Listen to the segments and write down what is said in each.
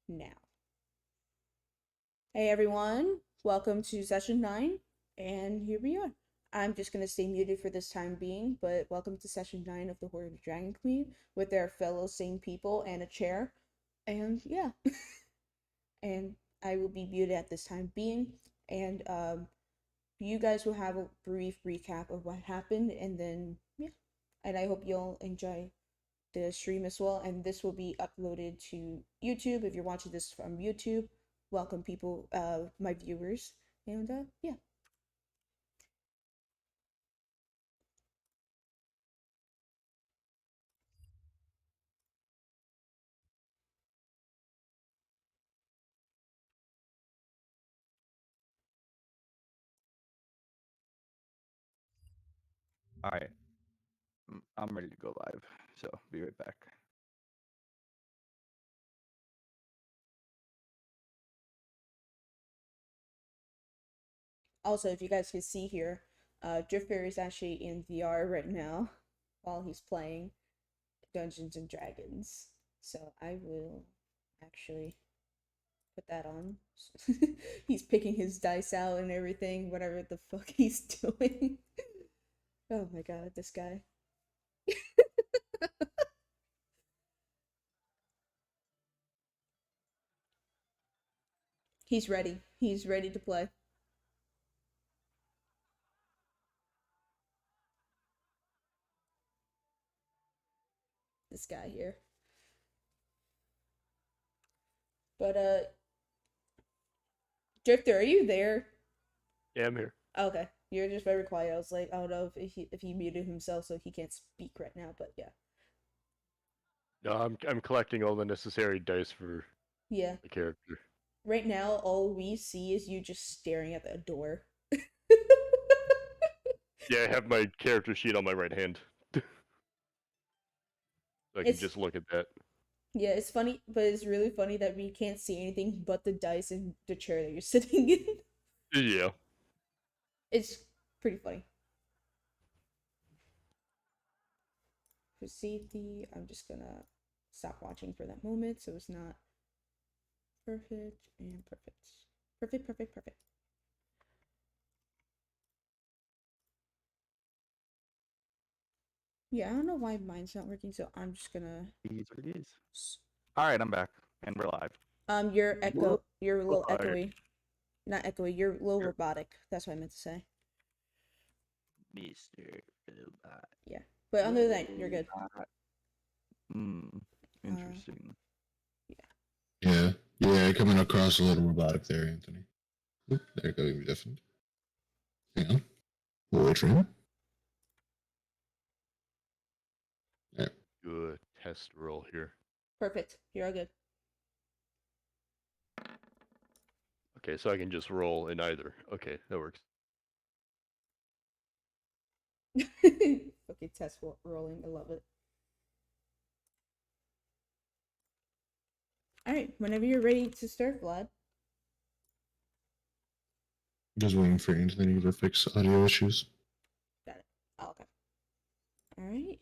now. Hey everyone, welcome to session 9, and here we are. I'm just gonna stay muted for this time being, but welcome to session 9 of the Hoard of Dragon Queen with their fellow sane people and a chair. And yeah, and I will be muted at this time being, and you guys will have a brief recap of what happened, and then yeah, and I hope you'll enjoy the stream as well, and this will be uploaded to YouTube if you're watching this from YouTube. Welcome people, my viewers, and yeah. Alright. I'm ready to go live, so be right back. Also, if you guys can see here, Drifter is actually in VR right now while he's playing Dungeons and Dragons. So I will actually put that on. He's picking his dice out and everything, whatever the fuck he's doing. Oh my god, this guy. He's ready. He's ready to play. This guy here. But Drifter, are you there? Yeah, I'm here. Okay, you're just very quiet. I was like, I don't know if he muted himself so he can't speak right now, but yeah. No, I'm collecting all the necessary dice for Yeah. the character. Right now, all we see is you just staring at the door. Yeah, I have my character sheet on my right hand. So I can It's just look at that. yeah, it's funny, but it's really funny that we can't see anything but the dice and the chair that you're sitting in. Yeah. It's pretty funny. For safety, I'm just gonna stop watching for that moment so it's not perfect and perfect. Perfect, perfect, perfect. Yeah, I don't know why mine's not working, so I'm just gonna. It is what it is. Alright, I'm back. And we're live. You're a little Alright. echoey. Not echoey, you're a little robotic. That's what I meant to say. Mr. Robot. Yeah. But other than that, you're good. Hmm. Interesting. Yeah, yeah, coming across a little robotic there, Anthony. Oop, there you go, you're deafened. Hang on. We'll wait for him. Yeah. Do a test roll here. Perfect. You're all good. Okay, so I can just roll in either. Okay, that works. Okay, test rolling. I love it. Alright, whenever you're ready to start, Vlad. Just waiting for Anthony to fix audio issues. Got it. Oh, okay. Alright.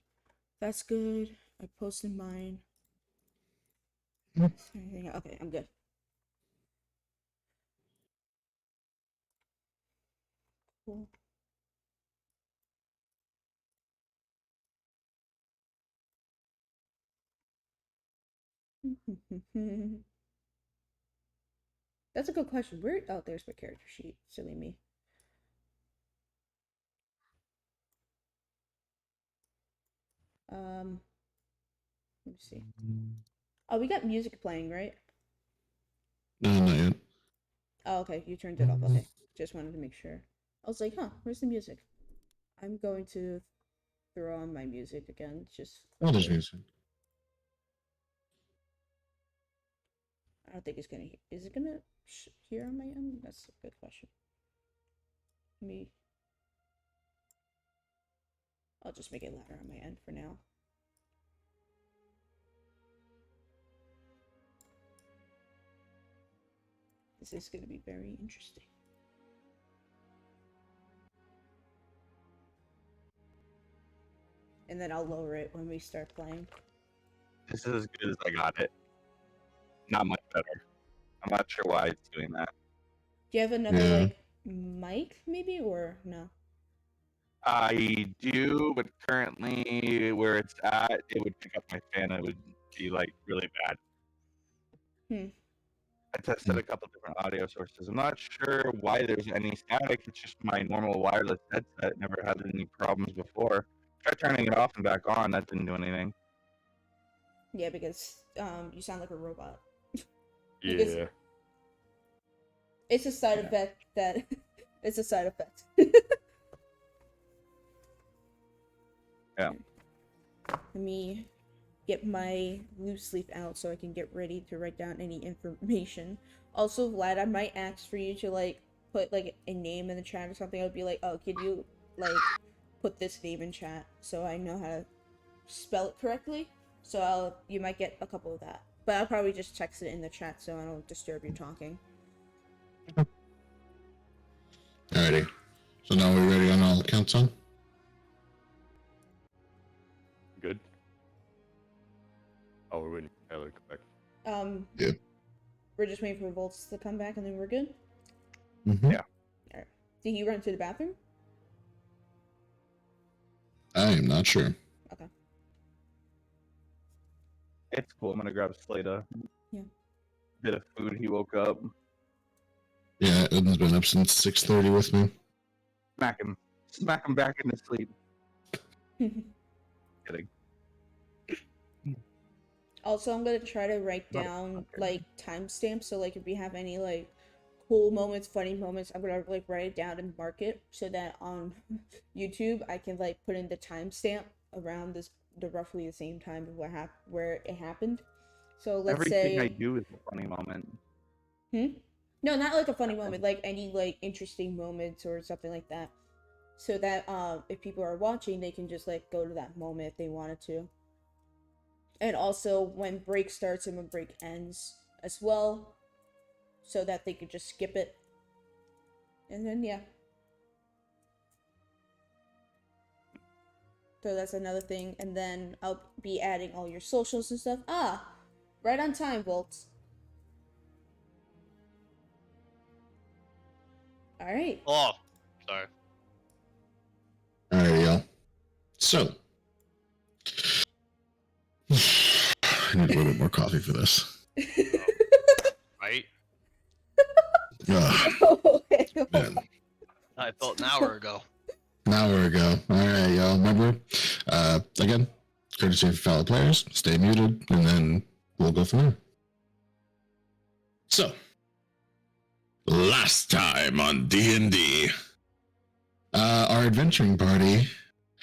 That's good. I posted mine. Okay, I'm good. Cool. That's a good question. Where? Oh, there's my character sheet. Silly me. Let me see. Oh, we got music playing, right? No, not yet. Oh, okay. You turned it off. Okay. Just wanted to make sure. I was like, huh, where's the music? I'm going to throw on my music again. Just Oh, there's quickly. music. I don't think it's gonna. Is it gonna hear on my end? That's a good question. Me. I'll just make it louder on my end for now. This is gonna be very interesting. And then I'll lower it when we start playing. This is as good as I got it. not much better. I'm not sure why it's doing that. Do you have another Yeah. like mic maybe or no? I do, but currently where it's at, it would pick up my fan. It would be like really bad. Hmm. I tested a couple different audio sources. I'm not sure why there's any static. It's just my normal wireless headset. Never had any problems before. Tried turning it off and back on. That didn't do anything. Yeah, because you sound like a robot. Yeah. Because it's a side effect that it's a side effect. Yeah. Let me get my loose leaf out so I can get ready to write down any information. Also, Vlad, I might ask for you to like put like a name in the chat or something. I'll be like, oh, could you like put this name in chat so I know how to spell it correctly? So you might get a couple of that. But I'll probably just text it in the chat so I don't disturb you talking. Alrighty. So now we're ready on all accounts on? Good. Oh, we're waiting for Tyler to come back. Yeah. We're just waiting for Voltz to come back and then we're good. Mm-hmm. Yeah. Alright. Did he run to the bathroom? I am not sure. Okay. It's cool. I'm gonna grab Slata. Yeah. Bit of food. He woke up. Yeah, Eden's been up since 6:30 with me. Smack him back into sleep. Kidding. Also, I'm gonna try to write down like timestamps. So like if we have any like cool moments, funny moments, I'm gonna like write it down and mark it so that on YouTube I can like put in the timestamp around the roughly the same time of where it happened. So let's Everything say I do is a funny moment. No, not like a funny moment, like any like interesting moments or something like that. So that if people are watching, they can just like go to that moment if they wanted to. And also when break starts and when break ends as well, so that they could just skip it. And then yeah. So that's another thing. And then I'll be adding all your socials and stuff. Ah, right on time, Voltz. Alright. Oh, sorry. Alright, y'all. So, I need a little bit more coffee for this. Right? Okay. Man. I felt an hour ago. An hour ago. Alright, y'all. Remember, again, courtesy of fellow players, stay muted, and then we'll go from there. So, last time on D&D, our adventuring party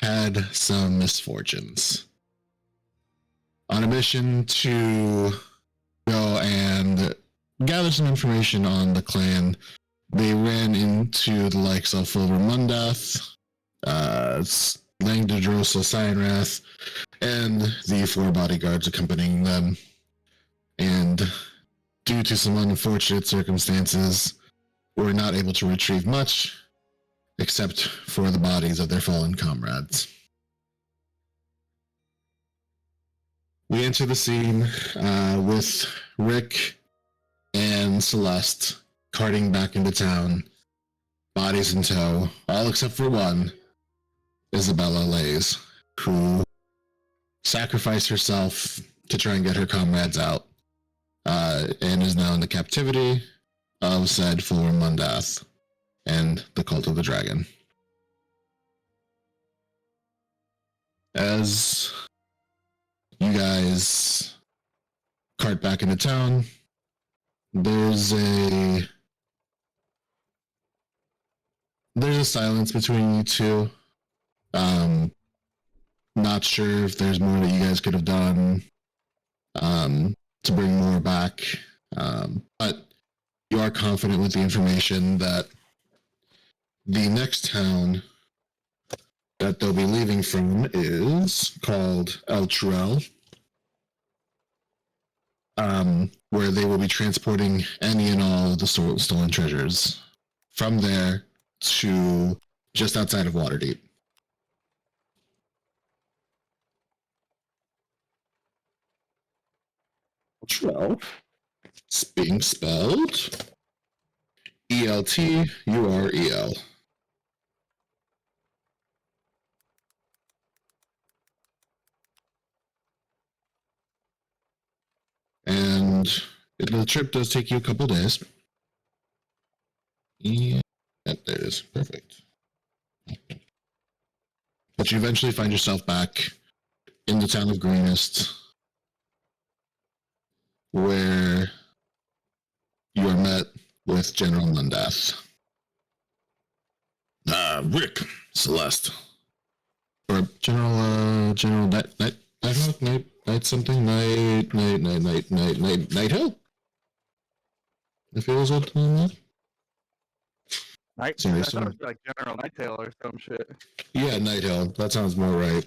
had some misfortunes. On a mission to go and gather some information on the clan, they ran into the likes of Fulver Mundath, Langdadrosa Cyanrath, and the 4 bodyguards accompanying them. And due to some unfortunate circumstances, were not able to retrieve much, except for the bodies of their fallen comrades. We enter the scene with Rick and Celeste carting back into town, bodies in tow, all except for one, Isabella Lays, who sacrificed herself to try and get her comrades out, and is now in the captivity of said Fuller Mundath and the Cult of the Dragon. As you guys cart back into town, there's a silence between you two. Not sure if there's more that you guys could have done to bring more back, but you are confident with the information that the next town that they'll be leaving from is called El Churel, where they will be transporting any and all of the stolen treasures from there to just outside of Waterdeep. Churel It's being spelled ELTUREL. And the trip does take you a couple days. Yeah, there it is. Perfect. But you eventually find yourself back in the town of Greenest, where you are met with General Mundath. Rick, Celeste, or General Night something, Night Hill. If it was up on that. Night. I Seriously? thought it was like General Nighttail or some shit. Yeah, Night Hill. That sounds more right.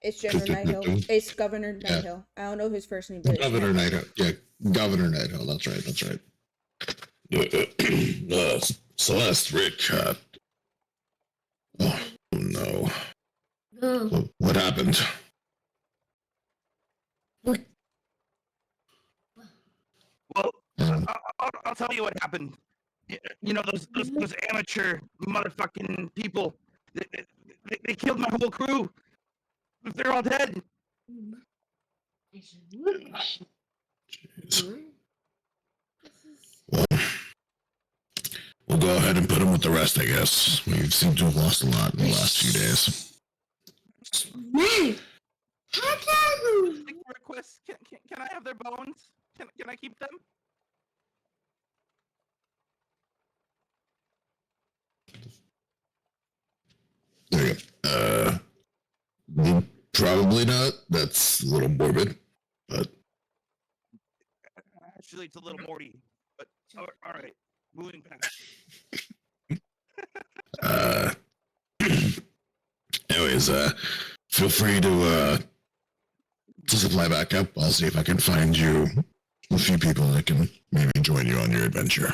It's General Nighthill. It's Governor Nighthill. I don't know his first name, but Governor Nighthill. Yeah, Governor Nighthill. That's right. That's right. Celeste, Rick. Oh no. What happened? Well, I'll tell you what happened. You know those amateur motherfucking people. They killed my whole crew. They're all dead. Jeez. Well, we'll go ahead and put him with the rest, I guess. We seem to have lost a lot in the last few days. Request. Can I have their bones? Can I keep them? There you go. Probably not. That's a little morbid, but Actually, it's a little Morty. But all right, moving past. anyways, feel free to supply back up. I'll see if I can find you a few people that can maybe join you on your adventure.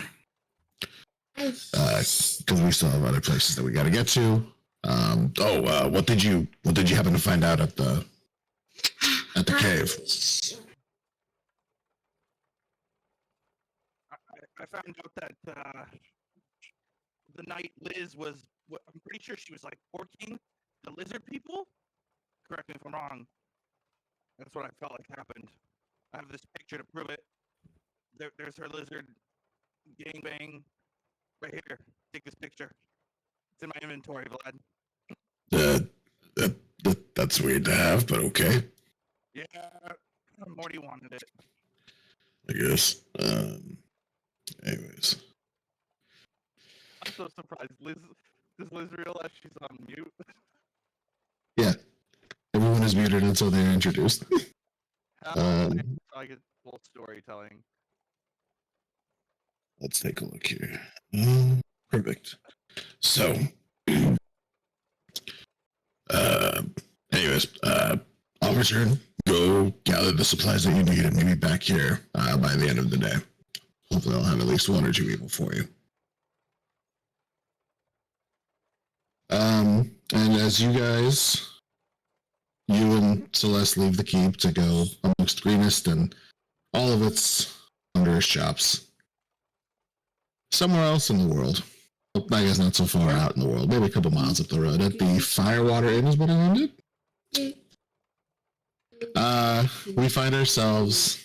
Because we still have other places that we got to get to. What did you happen to find out at the cave? I found out that the night Liz was. I'm pretty sure she was like courting the lizard people. Correct me if I'm wrong. That's what I felt like happened. I have this picture to prove it. There's her lizard gangbang right here. Take this picture. It's in my inventory, Vlad. That's weird to have, but okay. Yeah, Morty wanted it. I guess. Anyways. I'm so surprised. Does Liz realize she's on mute? Yeah. Everyone is muted until they're introduced. I get full storytelling. Let's take a look here. Perfect. So, anyways, I'll return. Go gather the supplies that you need and maybe back here by the end of the day. Hopefully I'll have at least one or two people for you. And as you and Celeste leave the keep to go amongst Greenest and all of its wondrous shops. Somewhere else in the world. I guess not so far out in the world, maybe a couple miles up the road at the Firewater Inn is what I named it. We find ourselves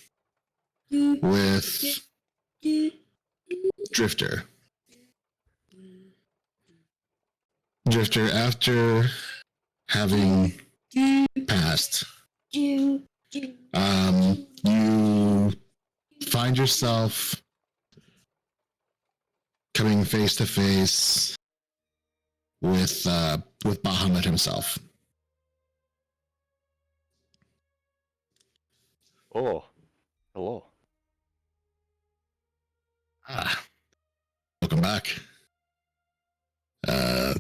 with Drifter. Drifter, after having passed, you find yourself coming face to face with Bahamut himself. Oh, hello. Welcome back. How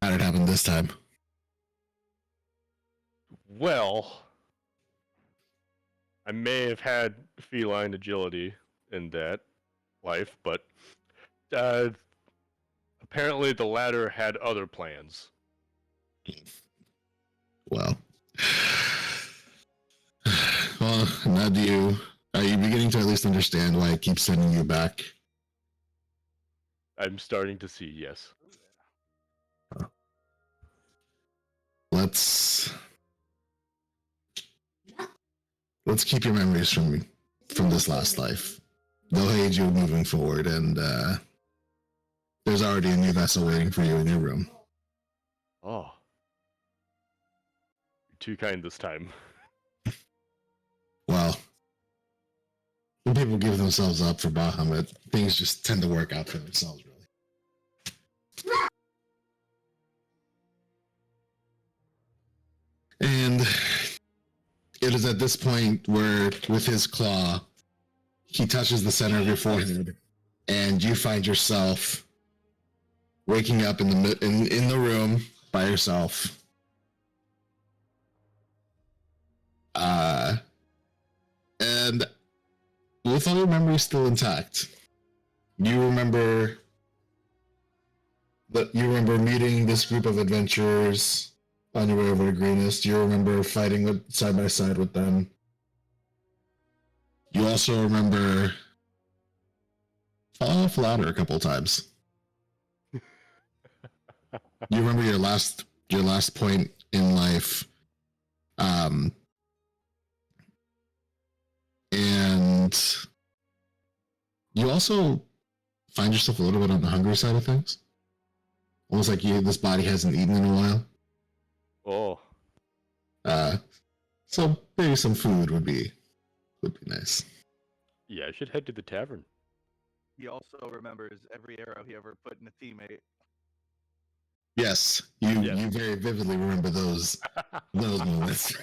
did it happen this time? Well, I may have had feline agility in that life, but apparently the latter had other plans. Well, now do you Are you beginning to at least understand why it keeps sending you back? I'm starting to see, yes. Let's keep your memories from this last life. They'll aid you moving forward, and there's already a new vessel waiting for you in your room. Oh. You're too kind this time. Well, when people give themselves up for Bahamut, things just tend to work out for themselves, really. And it is at this point where, with his claw, he touches the center of your forehead, and you find yourself waking up in the room by yourself. And with all your memories still intact, you remember meeting this group of adventurers on your way over to Greenest. You remember fighting side by side with them. You also remember falling off the ladder a couple of times. You remember your last point in life, and you also find yourself a little bit on the hungry side of things. Almost like this body hasn't eaten in a while. Oh. So maybe some food would be nice. Yeah, I should head to the tavern. He also remembers every arrow he ever put in a teammate. Yes, you very vividly remember those moments.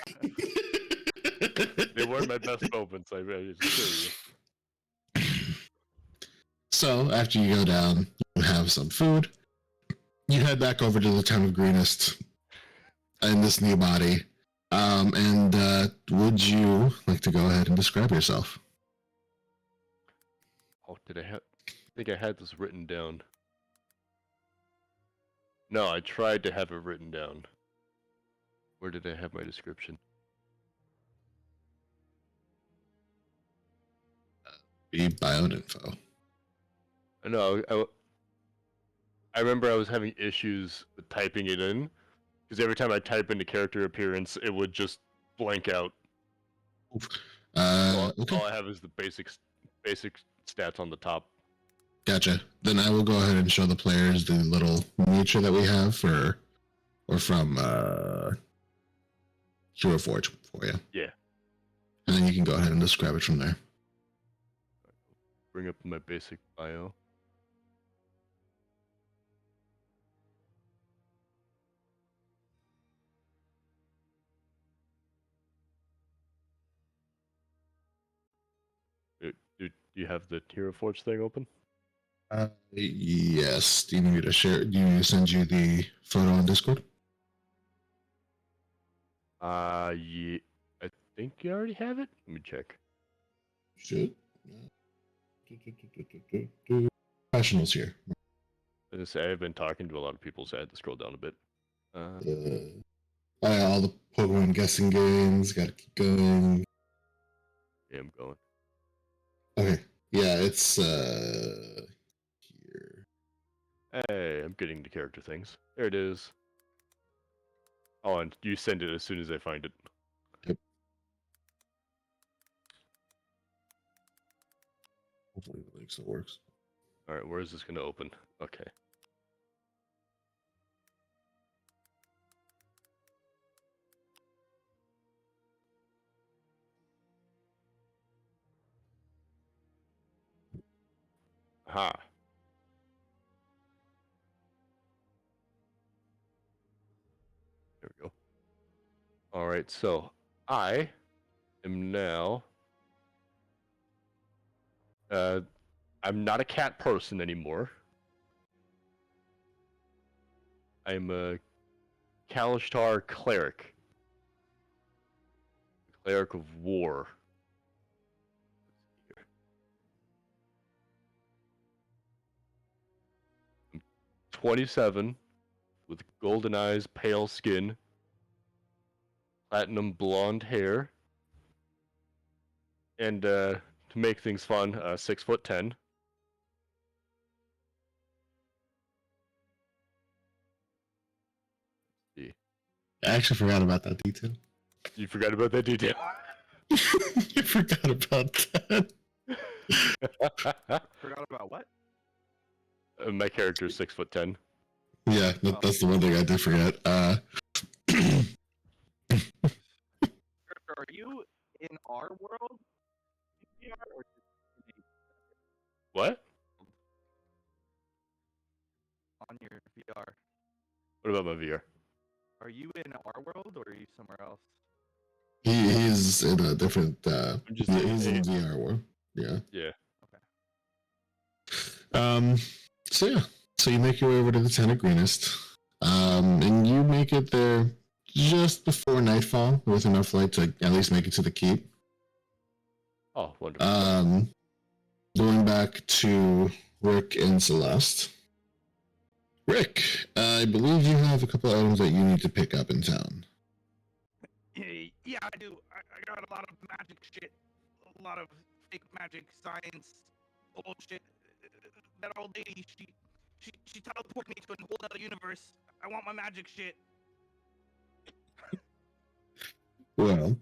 They weren't my best moments, I assure you. So after you go down, you have some food. You head back over to the town of Greenest in this new body. And would you like to go ahead and describe yourself? Oh, I think I had this written down. No, I tried to have it written down. Where did I have my description? Be bioinfo. No, I remember I was having issues with typing it in, because every time I type into character appearance, it would just blank out. Okay. All I have is the basic stats on the top. Gotcha. Then I will go ahead and show the players the little miniature that we have from Hero Forge for you. Yeah. And then you can go ahead and describe it from there. Bring up my basic bio. Do you have the Hero Forge thing open? Yes. Do you need me to share? Do you need to send you the photo on Discord? Yeah. I think you already have it. Let me check. Should. Professionals here. I was gonna say I've been talking to a lot of people, so I had to scroll down a bit. All the Pokemon guessing games. Got to keep going. Yeah, I'm going. Okay. Yeah, it's here. Hey, I'm getting the character things. There it is. Oh, and you send it as soon as I find it. Yep. Hopefully the link still works. Alright, where is this going to open? Okay. Aha. There we go. Alright, so I am now... I'm not a cat person anymore. I'm a Kalishtar cleric. Cleric of war. 27, with golden eyes, pale skin, platinum blonde hair, and to make things fun, 6'10". I actually forgot about that detail. You forgot about that detail. You forgot about that. Forgot about what? My character is 6'10". Yeah, that's the one thing I did forget. Are you in our world? VR or What? on your VR? What about my VR? Are you in our world or are you somewhere else? He's in a different. I'm just He's in in VR world. Yeah. Yeah. So yeah. So you make your way over to the town of Greenest. And you make it there just before nightfall with enough light to at least make it to the keep. Oh, wonderful. Going back to Rick and Celeste. Rick, I believe you have a couple items that you need to pick up in town. Yeah, I do. I got a lot of magic shit. A lot of fake magic science bullshit. That old lady, she teleported me to a whole other universe. I want my magic shit. Well,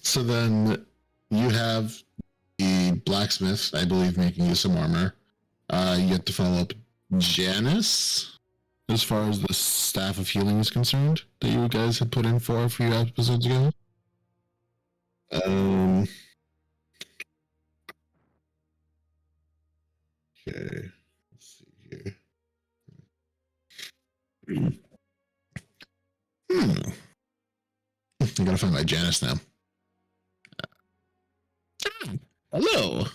so then you have the blacksmith, I believe, making you some armor. You have to follow up Janice, as far as the staff of healing is concerned, that you guys had put in for your episodes ago. Okay, let's see here. I gotta find my Janice now. Hello.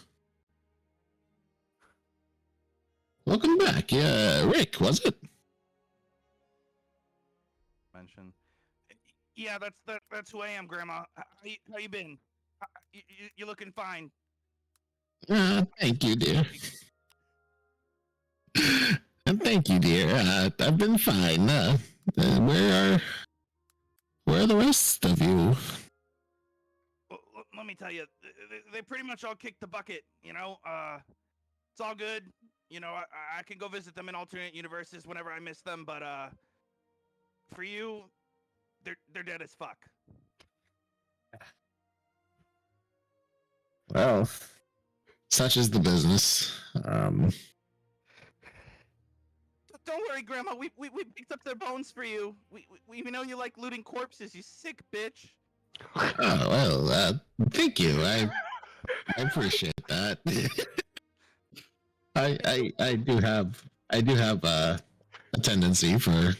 Welcome back. Yeah, Rick, was it? Mention. Yeah, that's who I am, Grandma. How you been? You looking fine. Thank you, dear. And thank you, dear. I've been fine. Where are the rest of you? Well, let me tell you, they pretty much all kicked the bucket. You know, it's all good. You know, I can go visit them in alternate universes whenever I miss them, but for you, they're dead as fuck. Well, such is the business. Don't worry, Grandma. We picked up their bones for you. We know you like looting corpses. You sick bitch. Oh well, thank you. I appreciate that. I do have a tendency for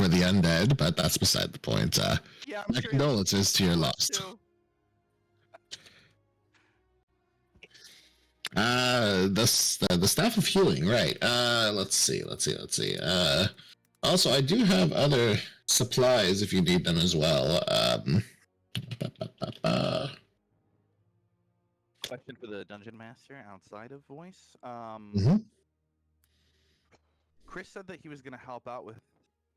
the undead, but that's beside the point. Yeah, I'm My sure condolences to your you'll loss. too. The staff of healing, right? Let's see. Also, I do have other supplies if you need them as well. Question for the dungeon master outside of voice. Mhm. Chris said that he was going to help out with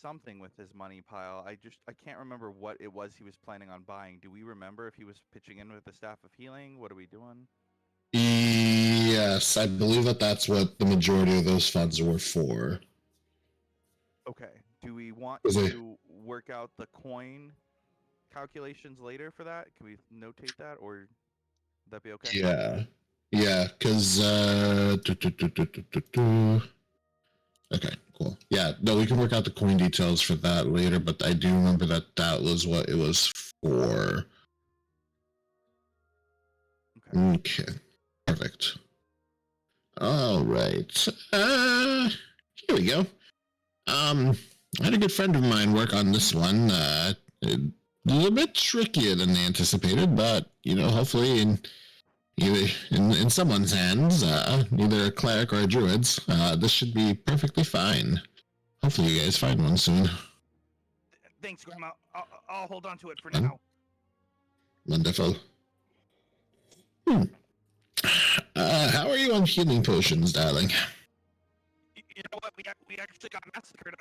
something with his money pile. I can't remember what it was he was planning on buying. Do we remember if he was pitching in with the staff of healing? What are we doing? Yes, I believe that's what the majority of those funds were for. Okay. Do we want Is it- to work out the coin calculations later for that? Can we notate that, or would that be okay? Yeah, because okay, cool. Yeah, no, we can work out the coin details for that later, but I do remember that was what it was for. Okay, perfect. All right. Here we go. I had a good friend of mine work on this one. It was a bit trickier than anticipated, but hopefully in someone's hands, either a cleric or a druid's, this should be perfectly fine. Hopefully you guys find one soon. Thanks, Grandma. I'll hold on to it for Huh? now. Wonderful. How are you on healing potions, darling? You know what? We actually got massacred.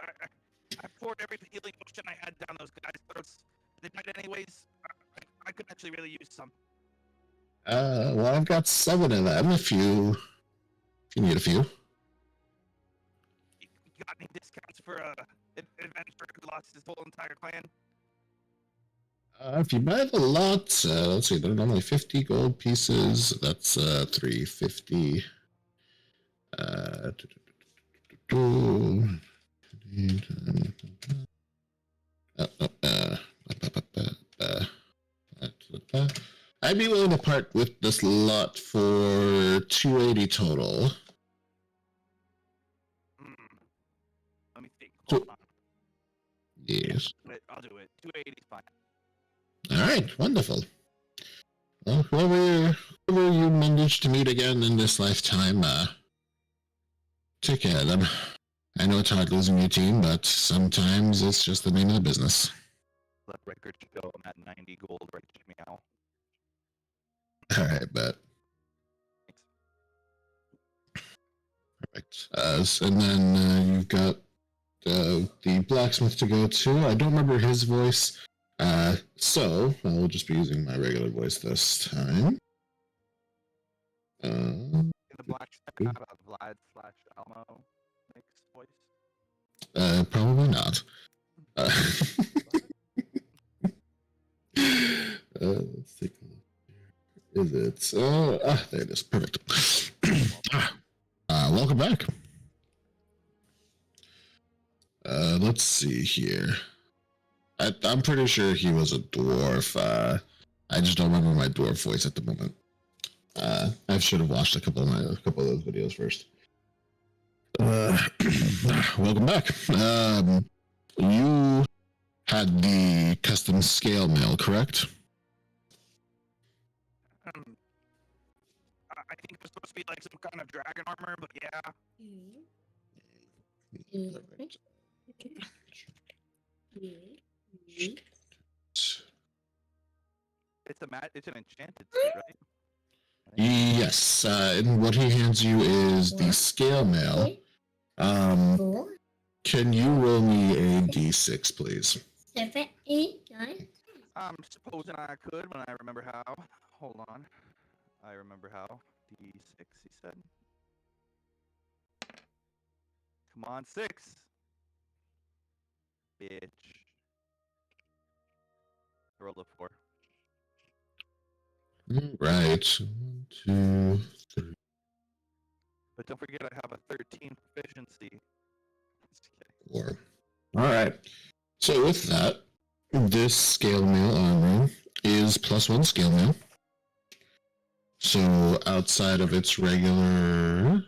I poured every healing potion I had down those guys' throats. They died anyways. I could actually really use some. Well, I've got 7 of them if you need a few. You got any discounts for adventure who lost his whole entire clan? If you buy the lot, let's see, they're normally 50 gold pieces. That's 350. I'd be willing to part with this lot for 280 total. Let me think. So- Hold on. Yes. I'll do it. 280 is fine. All right, wonderful. Well, whoever you manage to meet again in this lifetime, take care of them. I know it's hard losing your team, but sometimes it's just the name of the business. Let record go. I'm at 90 gold right meow. All right, bet. Thanks. Perfect. And then you've got the blacksmith to go to. I don't remember his voice. So I'll just be using my regular voice this time. In the blacksmith have a Vlad/Almo mix voice? Probably not. Let's take a look here. Is it? There it is. Perfect. Welcome back. Let's see here. I'm pretty sure he was a dwarf. I just don't remember my dwarf voice at the moment. I should have watched a couple of those videos first. Welcome back. You had the custom scale mail, correct? I think it was supposed to be like some kind of dragon armor, but yeah. It's an enchanted suit, right? Yes. And what he hands you is the scale mail. Can you roll me a d6, please? 7, 8, 9. I'm supposing I could when I remember how. Hold on. I remember how. D6, he said. Come on, 6. Bitch. I rolled a 4. Right. 1, 2, 3. But don't forget I have a 13 proficiency. Just kidding. 4. All right. So with that, this scale mail armor is +1 scale mail. So outside of its regular...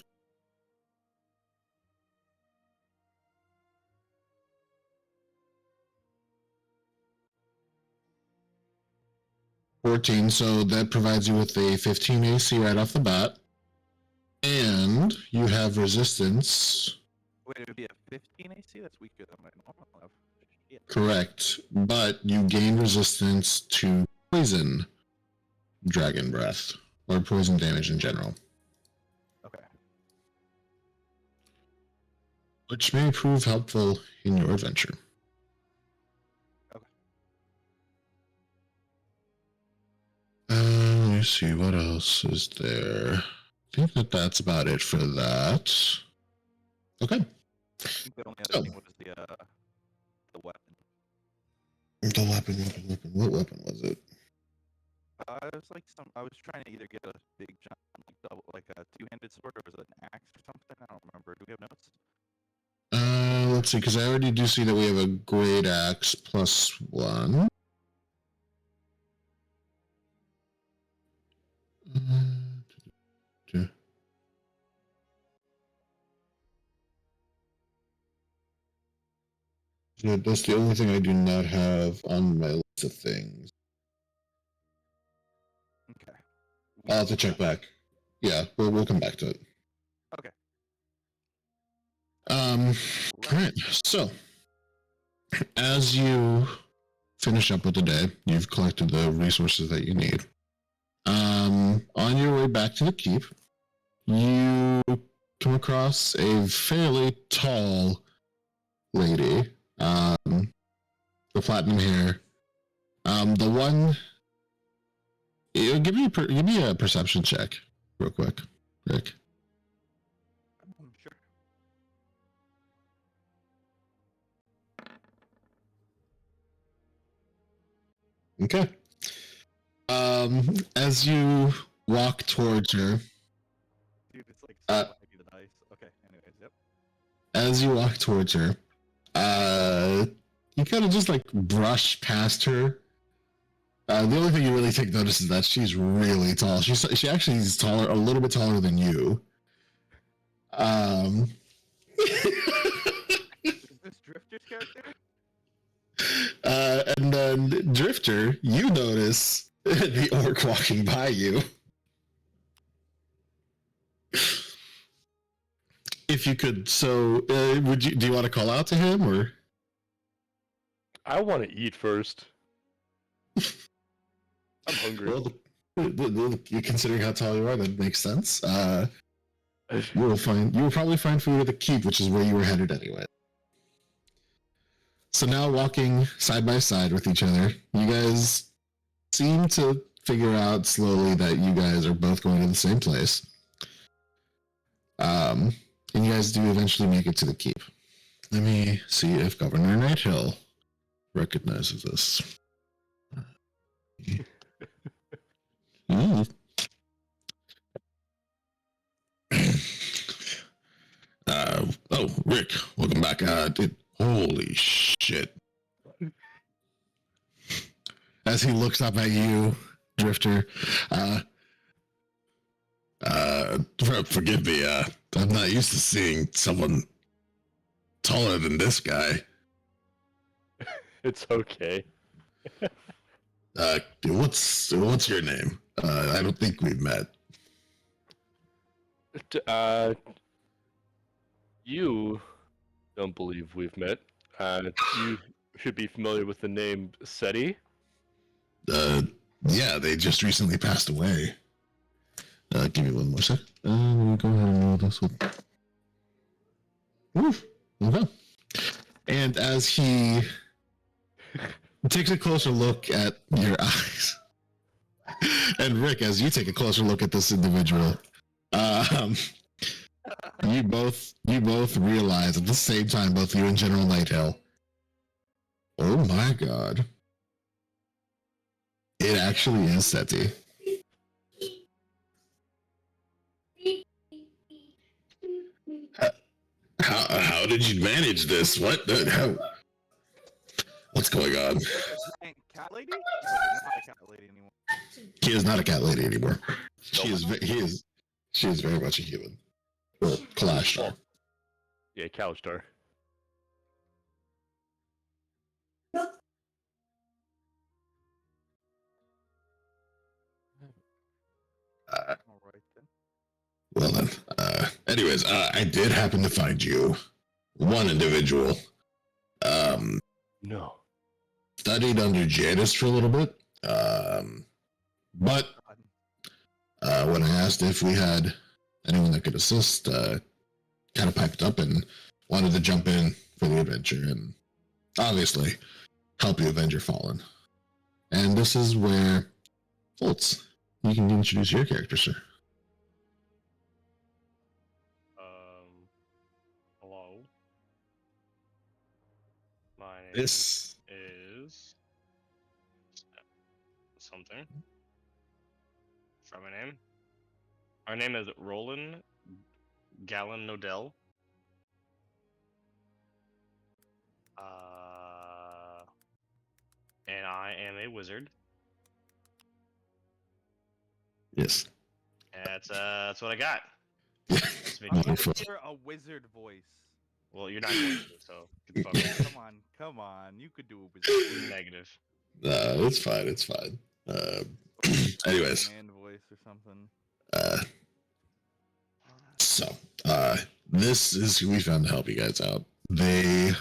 $14, so that provides you with a 15 AC right off the bat. And you have resistance. Wait, it would be a 15 AC? That's weaker than my normal have. Yeah. Correct. But you gain resistance to poison dragon breath, or poison damage in general. Okay. Which may prove helpful in your adventure. Let me see, what else is there? I think that's about it for that. Okay. I think the only other thing was the weapon. The weapon. What weapon was it? It was like I was trying to either get a big giant, like a two-handed sword, or was it an axe or something? I don't remember. Do we have notes? Let's see, because I already do see that we have a great axe +1. Yeah, that's the only thing I do not have on my list of things. Okay. I'll have to check back. Yeah, we'll come back to it. Okay. Alright, so as you finish up with the day, you've collected the resources that you need. On your way back to the keep, you come across a fairly tall lady, the platinum hair. The one Give me a perception check, real quick, Rick. Sure. Okay. As you walk towards her, Dude, it's like so laggy, the dice. Okay, anyways, yep. as you walk towards her, you kind of just like brush past her. The only thing you really take notice is that she's really tall. She actually is taller, a little bit taller than you. Is this Drifter's character? And then Drifter, you notice the orc walking by you. If you could, so do you want to call out to him or? I want to eat first. I'm hungry. Well, considering how tall you are, that makes sense. You will probably find food at the keep, which is where you were headed anyway. So now walking side by side with each other, you guys seem to figure out slowly that you guys are both going to the same place. And you guys do eventually make it to the keep. Let me see if Governor Nighthill recognizes this. Oh, Rick, welcome back. Holy shit. As he looks up at you, Drifter, forgive me, I'm not used to seeing someone taller than this guy. It's okay. What's your name? I don't think we've met. You don't believe we've met. You should be familiar with the name Seti. Yeah, they just recently passed away. Give me one more sec. Let me go ahead and roll this one. Oof. Okay. And as he takes a closer look at your eyes, and Rick, as you take a closer look at this individual, you both realize at the same time, both you and General Nighthill, oh my god, it actually is Seti. How did you manage this? What's going on? Cat lady? Not a cat lady anymore. She is not a cat lady anymore. She is very much a human. Or Kalashtar. Yeah, Kalashtar. All right then. Well then, anyways, I did happen to find you one individual. No. Studied under Jadis for a little bit. But when I asked if we had anyone that could assist, kind of piped up and wanted to jump in for the adventure and obviously help you avenge your fallen. And this is where Voltz, you can introduce your character, sir. Hello. My name This is something. Try my name. My name is Roland Gallon Nodell. And I am a wizard. yes. That's what I got. I want to hear a wizard voice. Well, you're not going to, so get the fuck out. Come on. You could do a wizard. Negative. It's fine. It's fine. Anyways. Man voice or something. So, this is who we found to help you guys out. They,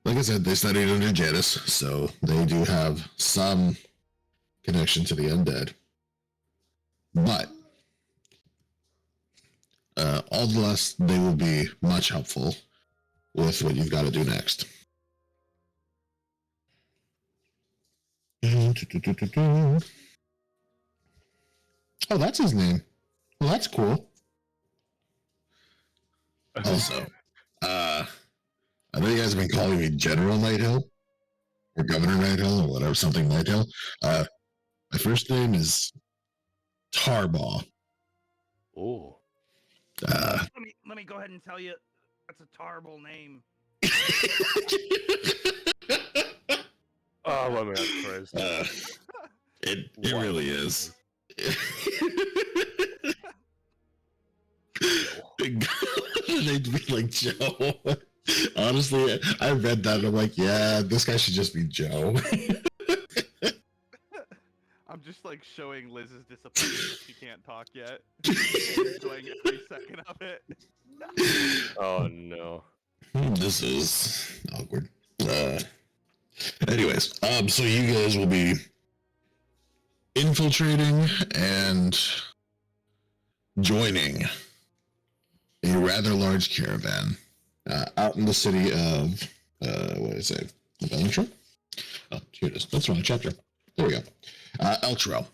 like I said, they studied under Jadis, so they do have some connection to the undead. But, all the less, they will be much helpful with what you've got to do next. Oh, that's his name. Well, that's cool. Also, I know you guys have been calling me General Nighthill or Governor Nighthill or whatever, something Nighthill. My first name is Tarbaugh. Oh. Let me go ahead and tell you, that's a terrible name. Oh, let me ask Christ. It really is. They'd be like Joe. Honestly, I read that and I'm like, yeah, this guy should just be Joe. I'm just like showing Liz's disappointment that she can't talk yet. Enjoying every second of it. Oh no. This is awkward. Anyways, so you guys will be infiltrating and joining a rather large caravan out in the city of what did I say? Eltro? Oh, here it is. That's the wrong chapter. There we go. Eltro.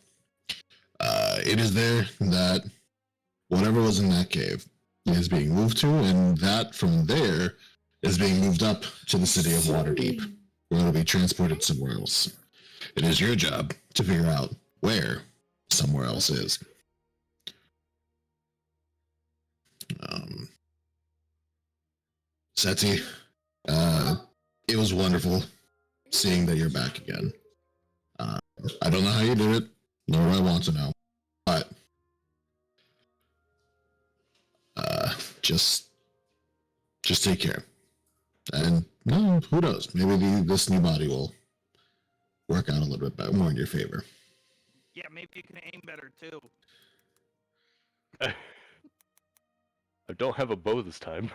It is there that whatever was in that cave is being moved to, and that from there is being moved up to the city of Waterdeep, where it'll be transported somewhere else. It is your job to figure out where somewhere else is. Seti, it was wonderful seeing that you're back again. I don't know how you did it, nor do I want to know, but just take care. And no, who knows? Maybe this new body will work out a little bit more in your favor. Yeah, maybe you can aim better too. I don't have a bow this time.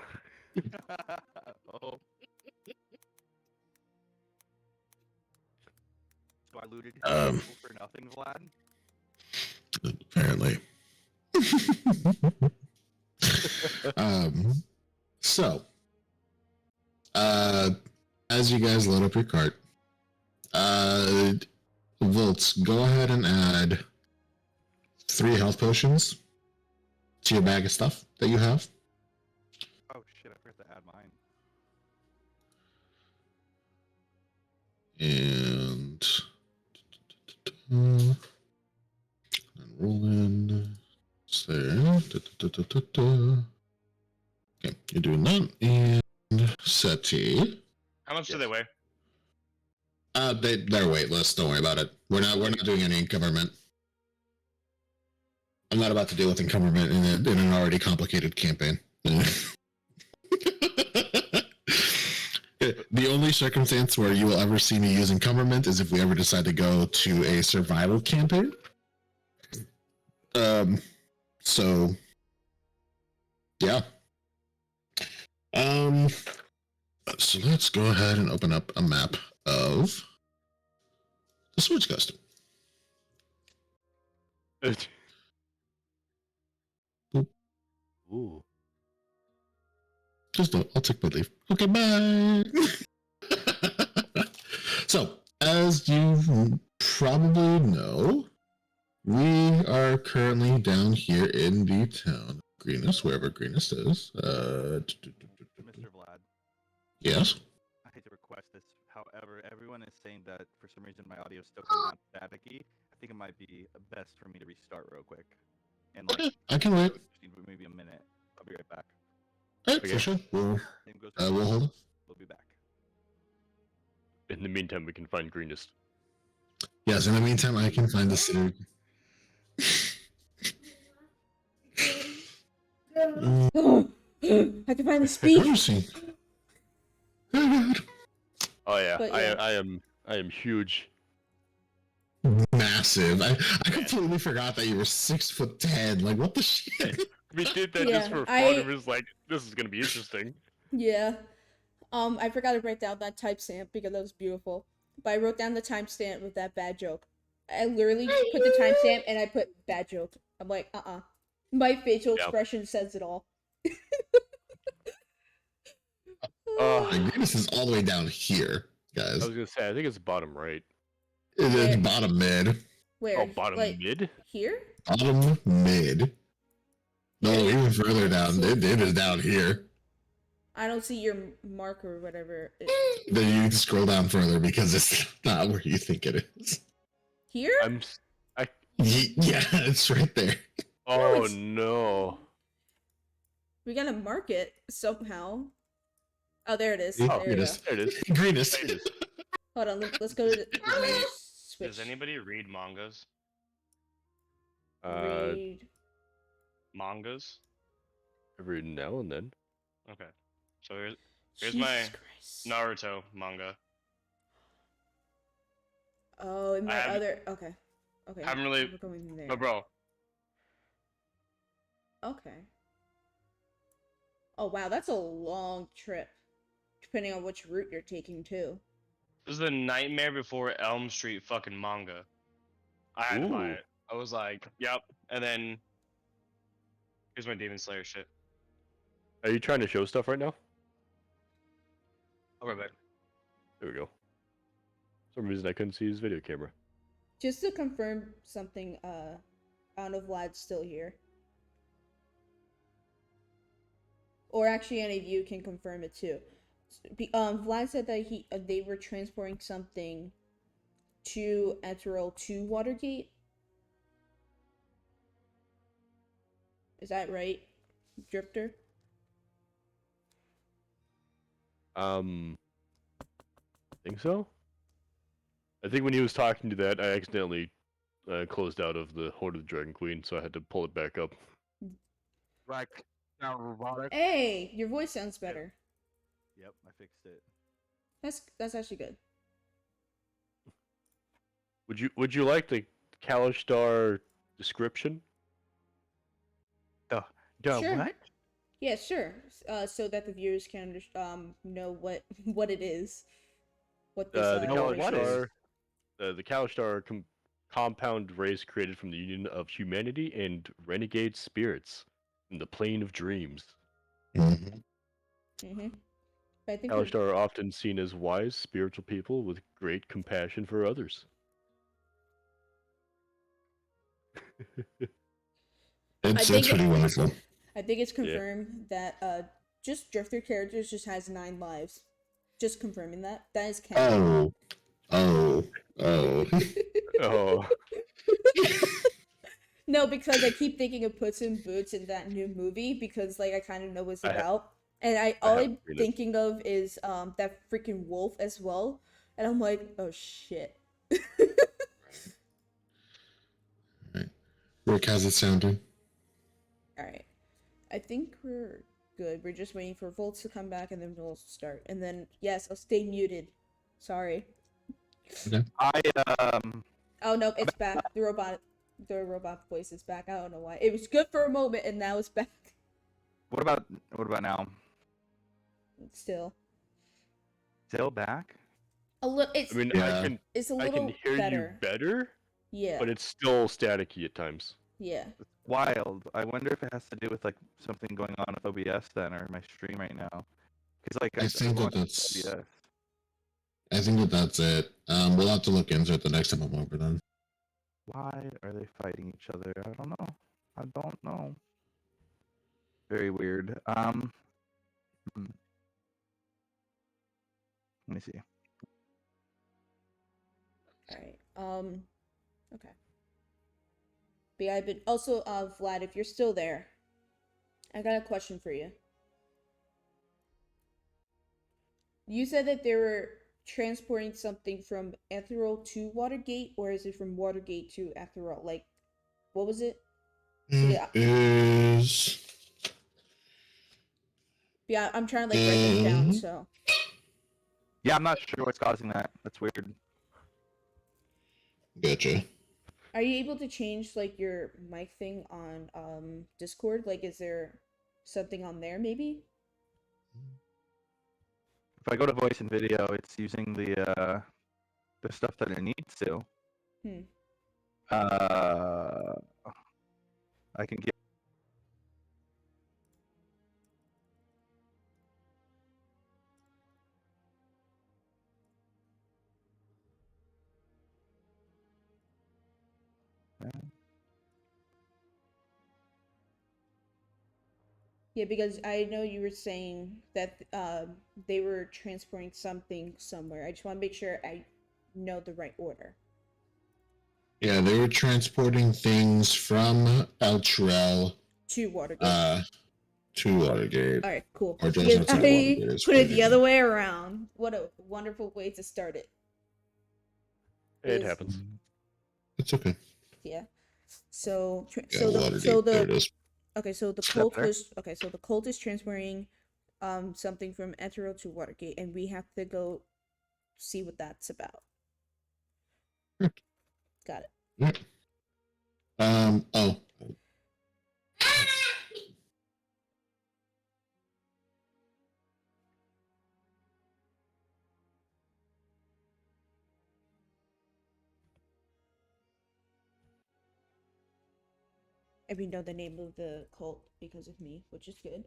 Oh. So I looted for nothing, Vlad? Apparently. So, as you guys load up your cart, Voltz, go ahead and add 3 health potions to your bag of stuff that you have. Oh shit, I forgot to add mine. And roll in. There. Okay, you're doing that. And Seti. How much do they weigh? They're weightless. Don't worry about it. We're not doing any encumberment. I'm not about to deal with encumberment in an already complicated campaign. The only circumstance where you will ever see me use encumberment is if we ever decide to go to a survival campaign. So yeah. So let's go ahead and open up a map of the Swords Coast. Ooh. Just I'll take my leave. Okay, bye. So, as you probably know, we are currently down here in the town of Greenest, wherever Greenest is. Mr. Vlad, Yes. I hate to request this. However, everyone is saying that for some reason my audio is still coming out staticky. I think it might be best for me to restart real quick. And Okay, I can wait. just need maybe a minute. I'll be right back. All right, Okay. for sure. We'll Same goes we'll hold it. We'll be back. In the meantime, we can find Greenest. Yes, in the meantime, I can find the city. I can finally speak. Mercy. Oh, God. Oh yeah, But yeah. I am huge. Massive. I completely forgot that you were 6'10". Like, what the shit? We did that Yeah, just for fun. I- It was like, this is gonna be interesting. Yeah. I forgot to write down that timestamp because that was beautiful. But I wrote down the timestamp with that bad joke. I literally just put the timestamp and I put bad joke. I'm like, My facial Yeah. expression says it all. Like, Greenest is all the way down here, I guys. was gonna say, I think it's bottom right. It's Where? bottom mid. Where? Oh, bottom like, mid? Here? Bottom mid. No, Here? even further down. See? It is down here. I don't see your mark or whatever. Then you need to scroll down further because it's not where you think it is. Here? Yeah, it's right there. Oh it's- no. We gotta mark it somehow. Oh, there it is. Oh, There here we it go. is. There it is. Greenest. There it is. Hold on, let's go to the switch. Does anybody read mangas? Read. Mangas? Every now and then. Okay. So here's my Jesus Christ. Naruto manga. Oh, in I my haven't- other. Okay. Okay. haven't really- We're going there. No, bro. Okay. Oh wow, that's a long trip. Depending on which route you're taking too. This is the Nightmare Before Elm Street fucking manga. I had to buy Ooh. it. I was like, yep. And then here's my Demon Slayer shit. Are you trying to show stuff right now? I'll be right back. There we go. For some reason I couldn't see his video camera. Just to confirm something, I don't know if Vlad's still here. Or actually, any of you can confirm it too. Vlad said that they were transporting something to Ethereal to Watergate. Is that right, Drifter? I think so. I think when he was talking to that, I accidentally closed out of the Hoard of the Dragon Queen, so I had to pull it back up. Like, now robotic. Hey, your voice sounds better. Yep, I fixed it. That's actually good. Would you like the Kalishtar description? Sure. What? Yeah, sure. So that the viewers can know what it is. What this The No, what Kalishtar, is- the Kalishtar compound race created from the union of humanity and renegade spirits in the plane of dreams. Mm-hmm. Mm-hmm. I think Kalishtar are often seen as wise, spiritual people with great compassion for others. It's think pretty wonderful. I think it's confirmed that just Drifter characters just has 9 lives. Just confirming that. That is canon. Oh. Oh, No, because I keep thinking of Puss in Boots in that new movie because like I kind of know what it's about. And all I'm haven't seen it. thinking of is that freaking wolf as well. And I'm like, oh shit. Rick, how's it sounding? Alright. I think we're good. We're just waiting for Voltz to come back and then we'll start. And then yes, I'll stay muted. Sorry. Oh no, it's back. The robot voice is back. I don't know why. It was good for a moment and now it's back. What about now? Still. Still back? A little it's I mean, Yeah. it's a I little can hear better. you better, Yeah. but it's still staticky at times. Yeah. Wild. I wonder if it has to do with like something going on with OBS then, or my stream right now. Because like I think go on that's- OBS. I think that's it. We'll have to look into it the next time I'm over then. Why are they fighting each other? I don't know. Very weird. Let me see. Alright. Okay. But yeah, I've been also Vlad, if you're still there, I got a question for you. You said that they were transporting something from Ethereal to Watergate, or is it from Watergate to Ethereal? Like, what was it? Yeah. Is Yeah, I'm trying to like write this down, Mhm. so. Yeah, I'm not sure what's causing that. That's weird. gotcha. Are you able to change like your mic thing on Discord? Like, is there something on there maybe? If I go to voice and video, it's using the stuff that it needs to. Hmm. I can get. Yeah, because I know you were saying that they were transporting something somewhere. I just want to make sure I know the right order. Yeah, they were transporting things from Eltrell To Waterdeep. to Watergate. All right, cool. Or just Because outside I Watergate is put it pretty the other good. way around. What a wonderful way to start it. It Is- happens. It's okay. Yeah. So Yeah, so the Waterdeep, there it is. okay, so the Step cult there. was okay, so the cult is transferring something from Ethereal to Watergate, and we have to go see what that's about. Yep. Got it. Yep. Oh. And we know the name of the cult because of me, which is good.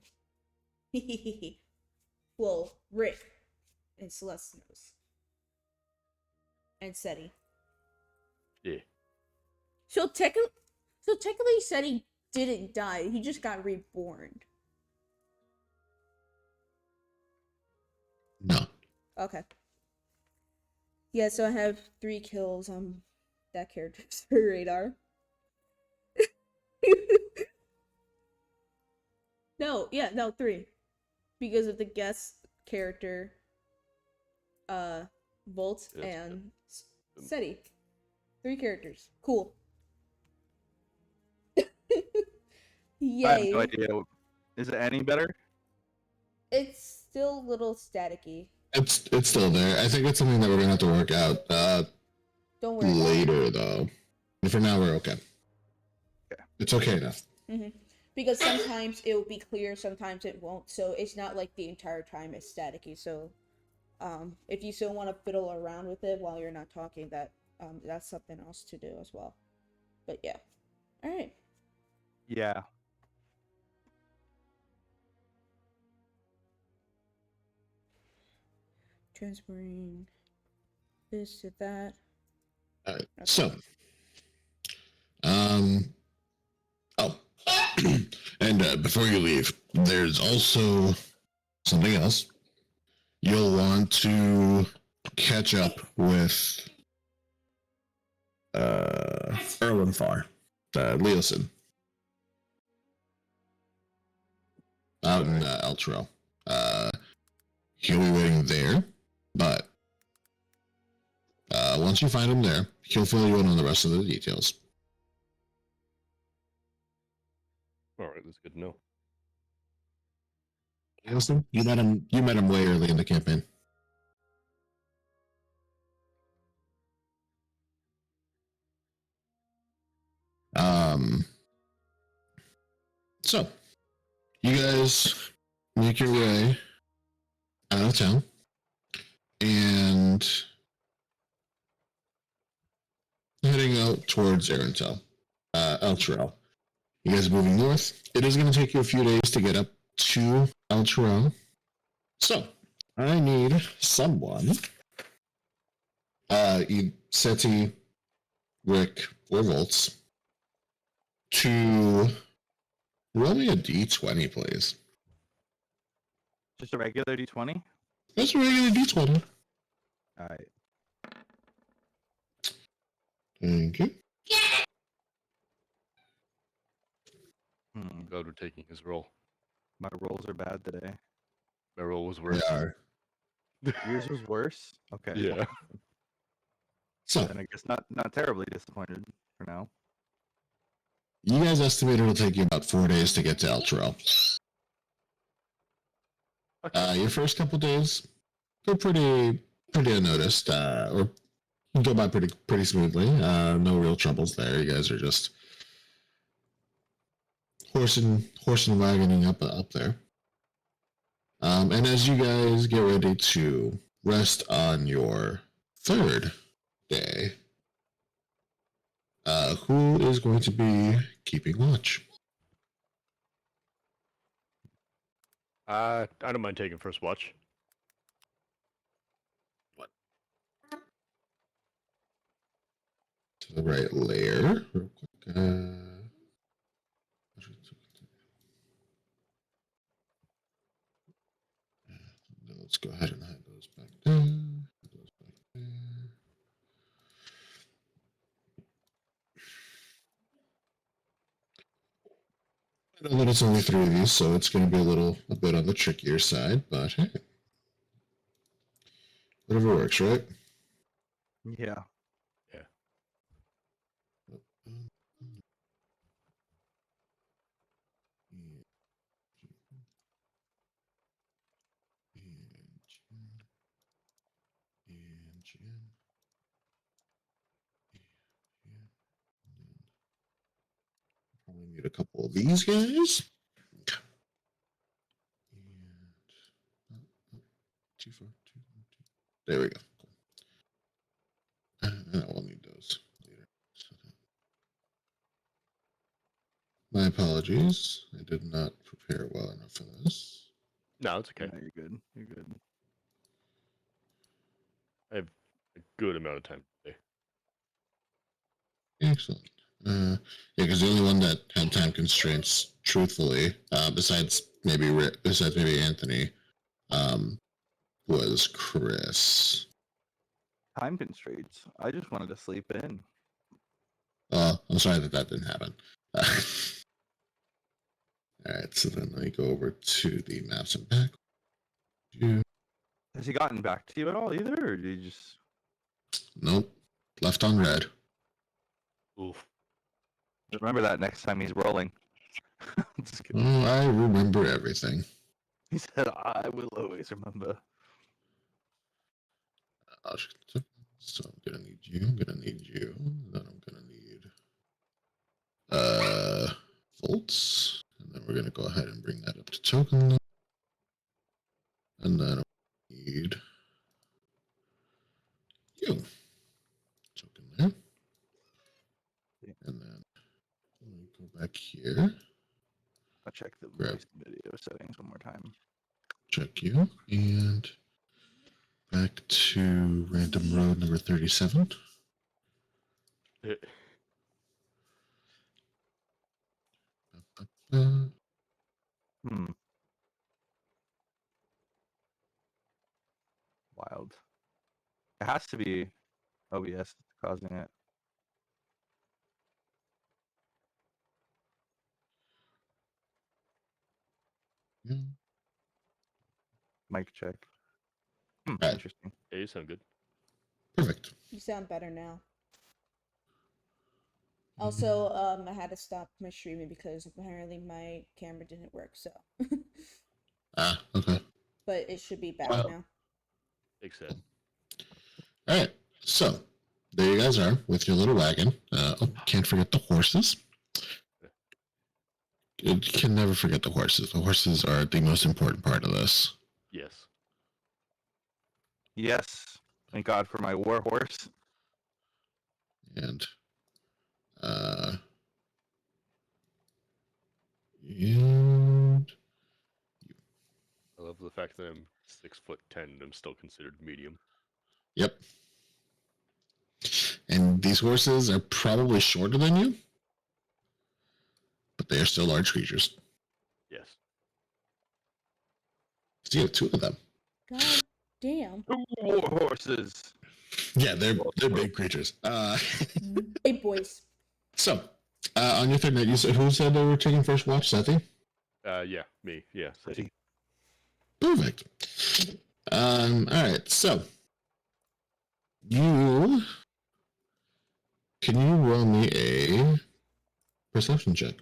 Well, Rick and Celeste knows. And Seti. Yeah. So technically Seti didn't die. He just got reborn. No. Okay. Yeah, so I have 3 kills on that character's radar. No, 3. Because of the guest character, Voltz Yes, and Seti. 3 characters. Cool. I have Yay. no idea. Is it any better? It's still a little staticky. It's still there. I think it's something that we're gonna have to work out Don't worry about it. later though. And for now we're okay. Okay. It's okay enough. Because sometimes it will be clear, sometimes it won't. So it's not like the entire time it's staticky. So if you still want to fiddle around with it while you're not talking, that's something else to do as well. But yeah. Alright. Yeah. Transferring this to that. Alright. Okay. So oh and before you leave, there's also something else. You'll want to catch up with Erlenfar, Leosin. Out in Eltrell. He'll be waiting there, but once you find him there, he'll fill you in on the rest of the details. All right, that's good to know. Leosin, you met him way early in the campaign. So you guys make your way out of town and heading out towards Erentel, Eltrell. You guys are moving north. It is going to take you a few days to get up to Eltrell. So I need someone, Seti, Rick, or Voltz, to roll me a d20, please. Just a regular D20? That's a regular d20. Alright. Thank you. I'm glad we're taking his role. My rolls are bad today. My role was They worse. are. Yours was worse? Okay. Yeah. So Then I guess not terribly disappointed for now. you guys estimate it'll take you about 4 days to get to Eltrell. Your first couple days go pretty unnoticed, or go by pretty smoothly. No real troubles there. You guys are just horse and wagoning up there. And as you guys get ready to rest on your 3rd day, who is going to be keeping watch? I don't mind taking first watch. To the right layer, real quick. Let's go ahead and hide those back there. Hide those back there. I know that it's only 3 of these, so it's going to be a bit on the trickier side, but hey, whatever works, right? Yeah. Probably need a couple of these guys. Too far, there we go. We'll need those later. My apologies. I did not prepare well enough for this. No, it's okay. No, you're good. You're good. I have a good amount of time today. Excellent. Yeah, because the only one that had time constraints, truthfully, besides maybe Anthony, was Chris. Time constraints. I just wanted to sleep in. I'm sorry that didn't happen. All right, so then let me go over to the maps and back. Has he gotten back to you at all either, or did you just? Nope, left on red. Oof. Remember that next time he's rolling. Just kidding. Oh, I remember everything. He said, "I will always remember." So I'm gonna need you. Then I'm gonna need Voltz, and then we're gonna go ahead and bring that up to token. And then I need you. Token there. And then let me go back here. I'll check the Grab. voice and video settings one more time. Check you. And back to random road number 37. Wild. It has to be OBS causing it. Yeah. Mic check. Right. Interesting. Hey, you sound good. Perfect. You sound better now. Also, I had to stop my streaming because apparently my camera didn't work, so. Okay. But it should be back Well. now. Except. All right. So there you guys are with your little wagon. Can't forget the horses. You can never forget the horses. The horses are the most important part of this. Yes. Yes. Thank God for my war horse. And I love the fact that I'm 6'10" and I'm still considered medium. Yep. And these horses are probably shorter than you, but they are still large creatures. Yes. So you have 2 of them. God damn. War horses. Yeah, they're big creatures. Big boys. So on your third night, you said who said they were taking first watch? Seti? Yeah, me. Yeah, Seti. Perfect. All right. So can you roll me a perception check?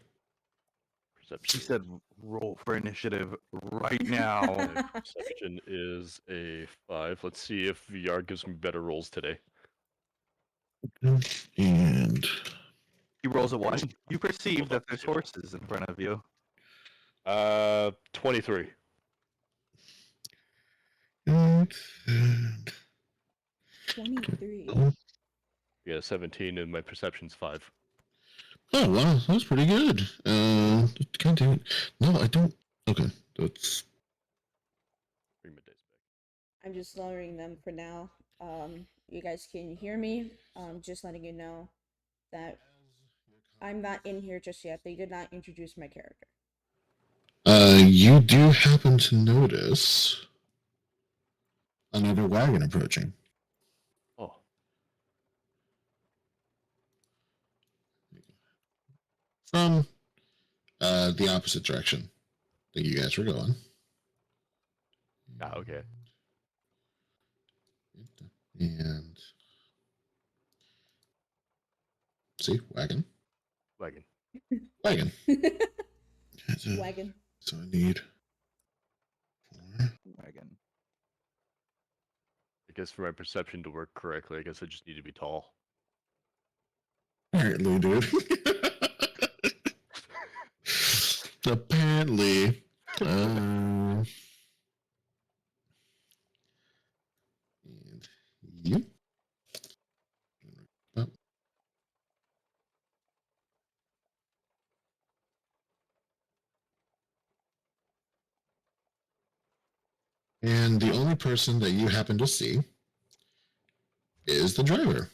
She Perception. said roll for initiative right now. Perception is a 5. Let's see if VR gives me better rolls today. And He rolls a 1. You perceive that there's horses in front of you. 23. and 23. Yeah, 17, and my perception's 5. oh wow, that's pretty good. God damn it. No, I don't. Okay, that's Bring my dice back. I'm just lowering them for now. You guys can hear me. Just letting you know that I'm not in here just yet. They did not introduce my character. You do happen to notice another wagon approaching. Oh, From the opposite direction that you guys were going. okay. And see, wagon. Wagon. Wagon. Wagon. So I need 4. Wagon. I guess for my perception to work correctly, I guess I just need to be tall. Apparently, dude. Apparently. And you. Oh. And the only person that you happen to see is the driver.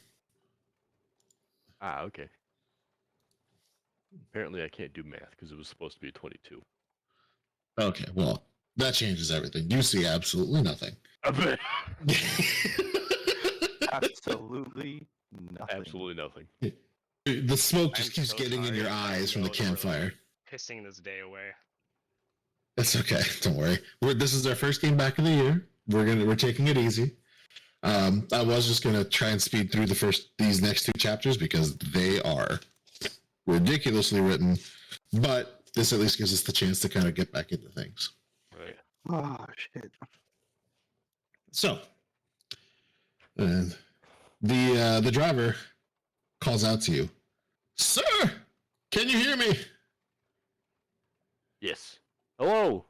Ah, okay. Apparently, I can't do math because it was supposed to be 22. Okay, well, that changes everything. You see absolutely nothing. Absolutely nothing. Absolutely nothing. The smoke just I'm keeps so getting in sorry. your I eyes from the know that we're, campfire. Pissing this day away. That's okay. Don't worry. This is our first game back of the year. We're taking it easy. I was just gonna try and speed through these next 2 chapters because they are ridiculously written, but this at least gives us the chance to kind of get back into things. Right. Oh shit. So, the driver calls out to you, "Sir, can you hear me?" Yes. Hello.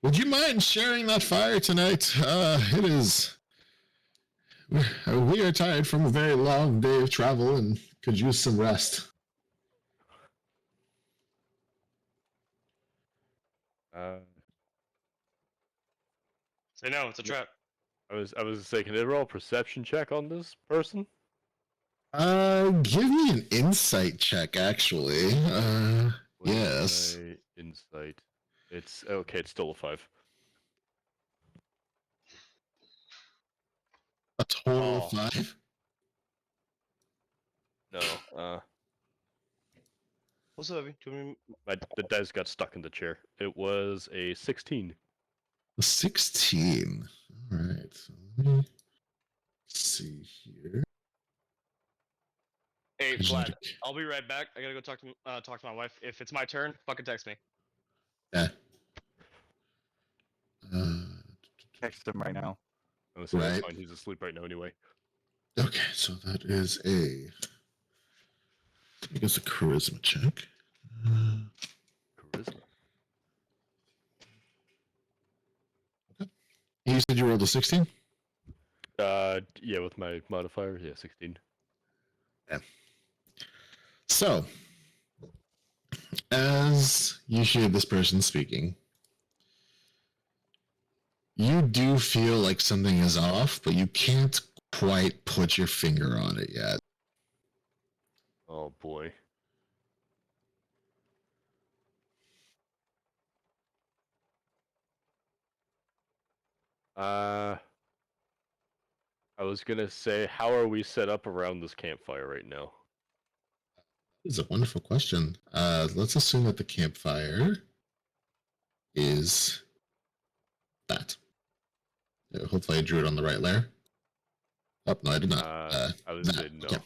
Would you mind sharing that fire tonight? It is. We are tired from a very long day of travel and could use some rest. Say no, it's a trap. I was saying, can I roll a perception check on this person? Give me an insight check, actually. What is Yes. my insight. It's okay. It's still a 5. A total of Oh. 5? No. What's up, Evie? Do you want me- The dice got stuck in the chair. It was a 16. A 16. All right. So let me see here. Hey, Vlad, I'll be right back. I gotta go talk to my wife. If it's my turn, fucking text me. Yeah. Text him right now. Honestly, Right. that's fine. He's asleep right now anyway. Okay, so that is I guess a charisma check. Charisma. You said you rolled a 16? Yeah, with my modifier, yeah, 16. Yeah. So, as you hear this person speaking, you do feel like something is off, but you can't quite put your finger on it yet. Oh boy. I was gonna say, how are we set up around this campfire right now? This is a wonderful question. Let's assume that the campfire is that. Hopefully I drew it on the right layer. Oh, no, I did not. I was saying no. Okay.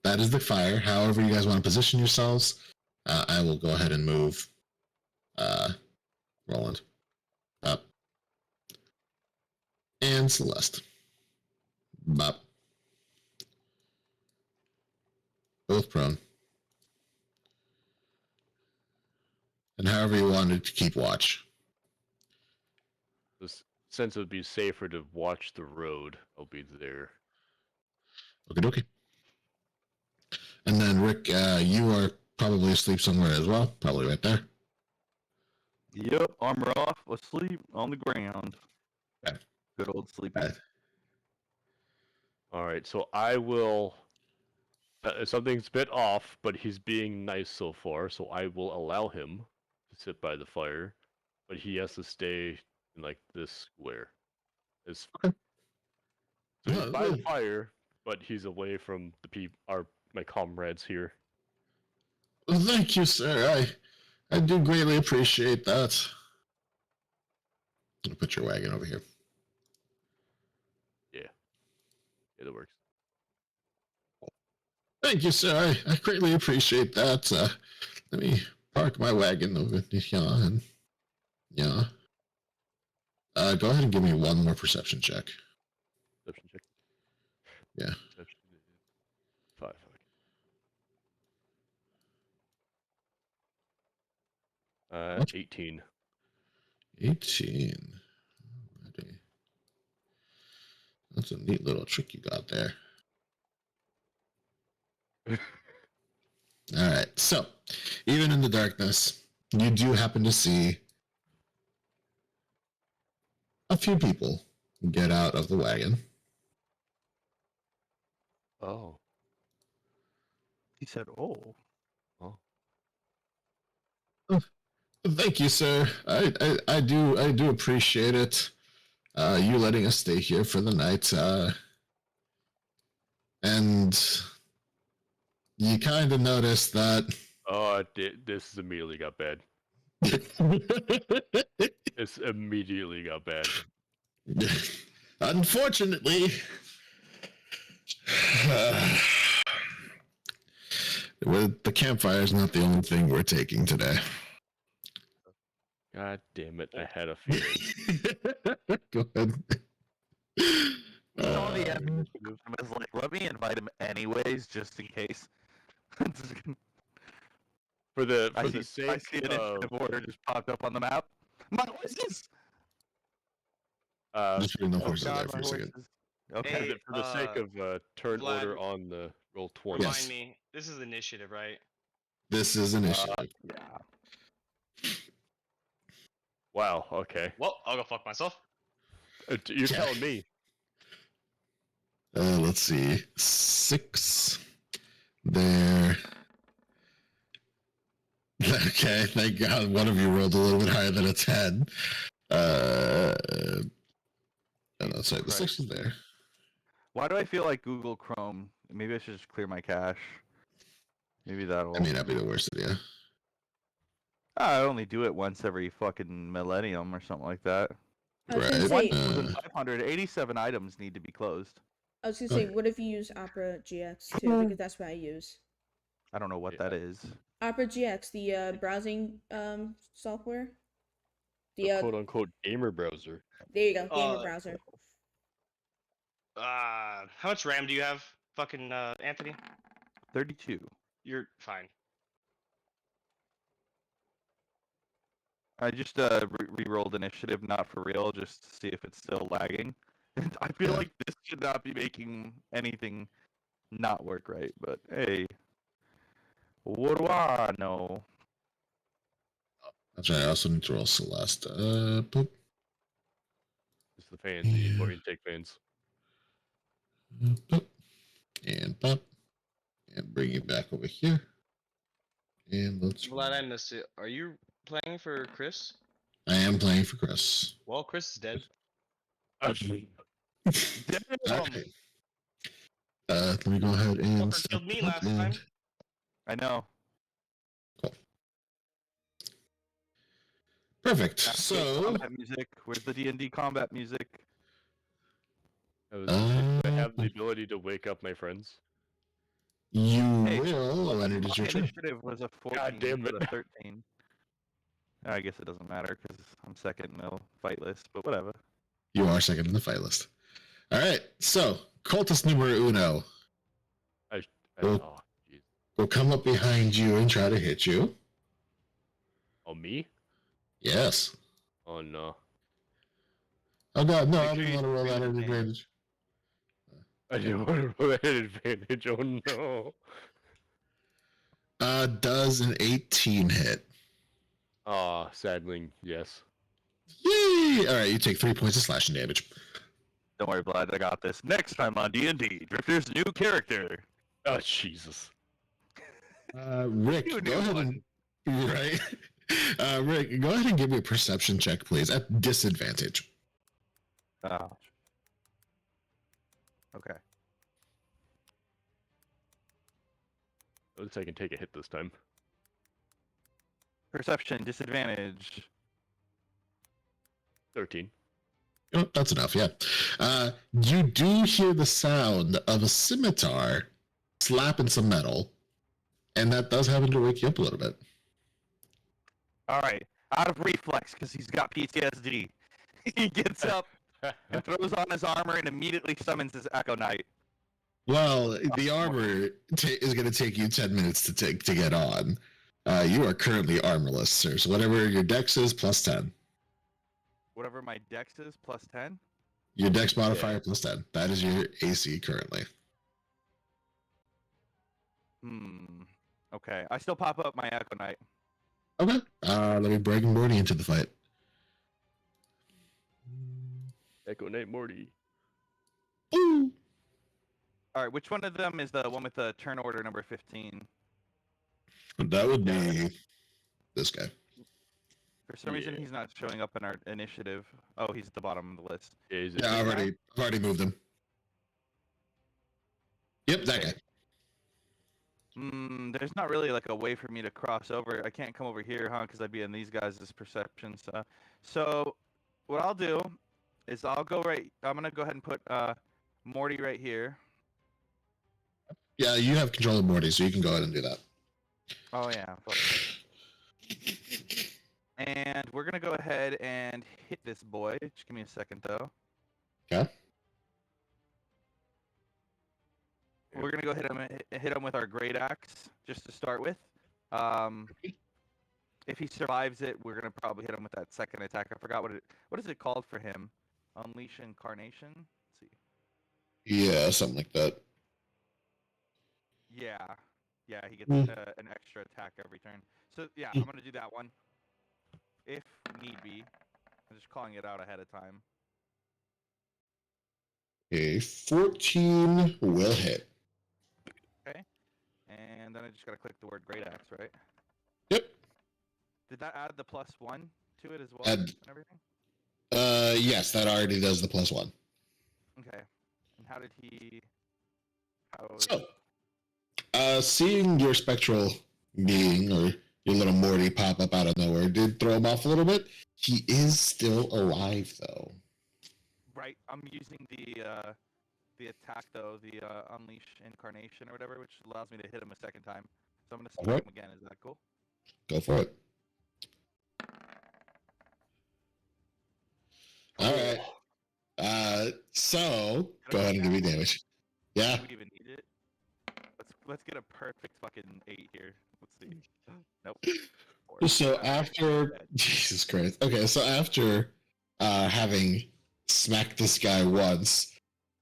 That is the fire. However you guys want to position yourselves, I will go ahead and move Roland up. And Celeste. Bop. Both prone. And however you wanted to keep watch. Since it would be safer to watch the road, I'll be there. Okay, dokie. And then Rick, you are probably asleep somewhere as well. Probably right there. Yep, armor off, asleep on the ground. Okay. Good old sleepy. All right, so I will. Something's a bit off, but he's being nice so far, so I will allow him to sit by the fire, but he has to stay in like this square. It's, Okay. so he's Yeah, by the yeah. fire, but he's away from my comrades here. Well, thank you, sir. I do greatly appreciate that. I'll put your wagon over here. Yeah, that works. Thank you, sir. I greatly appreciate that. Let me park my wagon over here. And yeah. Go ahead and give me one more perception check. Perception check. Yeah. Perception 5. What? 18. 18. Alrighty. That's a neat little trick you got there. All right. So, even in the darkness, you do happen to see a few people get out of the wagon. Oh. He said, "Oh, Thank you, sir. I do appreciate it. You letting us stay here for the night. And you kind of noticed that. Oh, this immediately got bad. This immediately got bad. Unfortunately, the campfire is not the only thing we're taking today. God damn it! I had a feeling. Go ahead. all the evidence is like, let me invite him anyways, just in case." For the I see sake an of initiative order just popped up on the map. My horses! Just putting the Oh horses there God, for my a second. horses. Okay. Hey, for the sake of turn Vlad, order on the roll 20. Remind Yes. me, this is initiative, right? This is initiative. Yeah. Wow. Okay. Well, I'll go fuck myself. You're telling me. Let's see. 6 there. Okay, thank God one of you rolled a little bit higher than a 10. Oh, no, sorry, the 6 is there. Why do I feel like Google Chrome? Maybe I should just clear my cache. Maybe that'll. That may not be the worst idea. I only do it once every fucking millennium or something like that. I was gonna Right. say, 1,587 items need to be closed. what if you use Opera GX too? Because that's what I use. I don't know what Yeah. that is. Opera GX, the browsing software. The The quote unquote gamer browser. there you go, gamer Uh, browser. How much RAM do you have, fucking Anthony? 32. You're fine. I just re-rolled initiative, not for real, just to see if it's still lagging. I feel like this should not be making anything not work right, but hey, what do I know? That's right, I also need to roll Celeste. Boop, It's the fans, the Yeah. input intake fans. boop, and pop. And bring you back over here. And let's. Glad I missed it. Are you playing for Chris? I am playing for Chris. Well, Chris is dead. Okay. Damn! Let me go ahead and. Fucker step killed me up last and- time. I know. Perfect. Activate So. combat music. Where's the D&D combat music? I have the ability to wake up my friends. You Hey, will when it My is your turn. initiative was a 14 God damn to it. a 13. I guess it doesn't matter because I'm second in the fight list, but whatever. You are second in the fight list. All right. So, cultist numero uno Oh. Oh, jeez. will come up behind you and try to hit you. Oh, me? Yes. Oh, no. Oh, God. No, Make I sure didn't you want to roll read that his at name. advantage. I didn't want to roll that advantage. Oh, no. Does an 18 hit? Ah, sadly, yes. Yay! All right, you take 3 points of slashing damage. Don't worry, Vlad. I got this. Next time on D&D, Drifter's new character. Oh Jesus! Rick, You go knew ahead one. and right. Rick, go ahead and give me a perception check, please, at disadvantage. Oh. Okay. At least I can take a hit this time. Perception disadvantage. 13. Oh, that's enough. Yeah. You do hear the sound of a scimitar slapping some metal, and that does happen to wake you up a little bit. All right. Out of reflex because he's got PTSD. He gets up and throws on his armor and immediately summons his Echo Knight. Well, the armor is going to take you 10 minutes to get on. You are currently armorless, sir. So whatever your dex is, plus 10. Whatever my dex is, plus 10. Your dex modifier plus 10. That is your AC currently. Okay. I still pop up my Echo Knight. Okay. Let me bring Morty into the fight. Echo Knight Morty. Ooh. All right. Which one of them is the one with the turn order number 15? That would be this guy. For some reason, he's not showing up in our initiative. Oh, he's at the bottom of the list. Yeah, I've already moved him. Yep, that guy. There's not really like a way for me to cross over. I can't come over here, huh? Because I'd be in these guys' perceptions. So what I'll do is I'll go right. I'm gonna go ahead and put Morty right here. Yeah, you have control of Morty, so you can go ahead and do that. Oh yeah. And we're gonna go ahead and hit this boy. Just give me a second though. Okay. We're gonna go hit him with our great axe just to start with. If he survives it, we're gonna probably hit him with that second attack. I forgot what is it called for him? Unleash Incarnation. Let's see. Yeah, something like that. Yeah, he gets an extra attack every turn. So yeah, I'm gonna do that one. If need be. I'm just calling it out ahead of time. A 14 will hit. Okay. And then I just gotta click the word great axe, right? Yep. Did that add the +1 to it as well Add- and everything? Yes, that already does the +1. Okay. And how did he? So, seeing your spectral being or your little Morty pop up out of nowhere did throw him off a little bit. He is still alive, though. Right. I'm using the attack though, the Unleash Incarnation or whatever, which allows me to hit him a second time. So I'm gonna strike him again. Is that cool? Go for it. All right. So go ahead and give me damage. Yeah. Do we even need it? Let's get a perfect fucking 8 here. Let's see. Nope. 4. So after Jesus Christ. Okay, so after having smacked this guy once,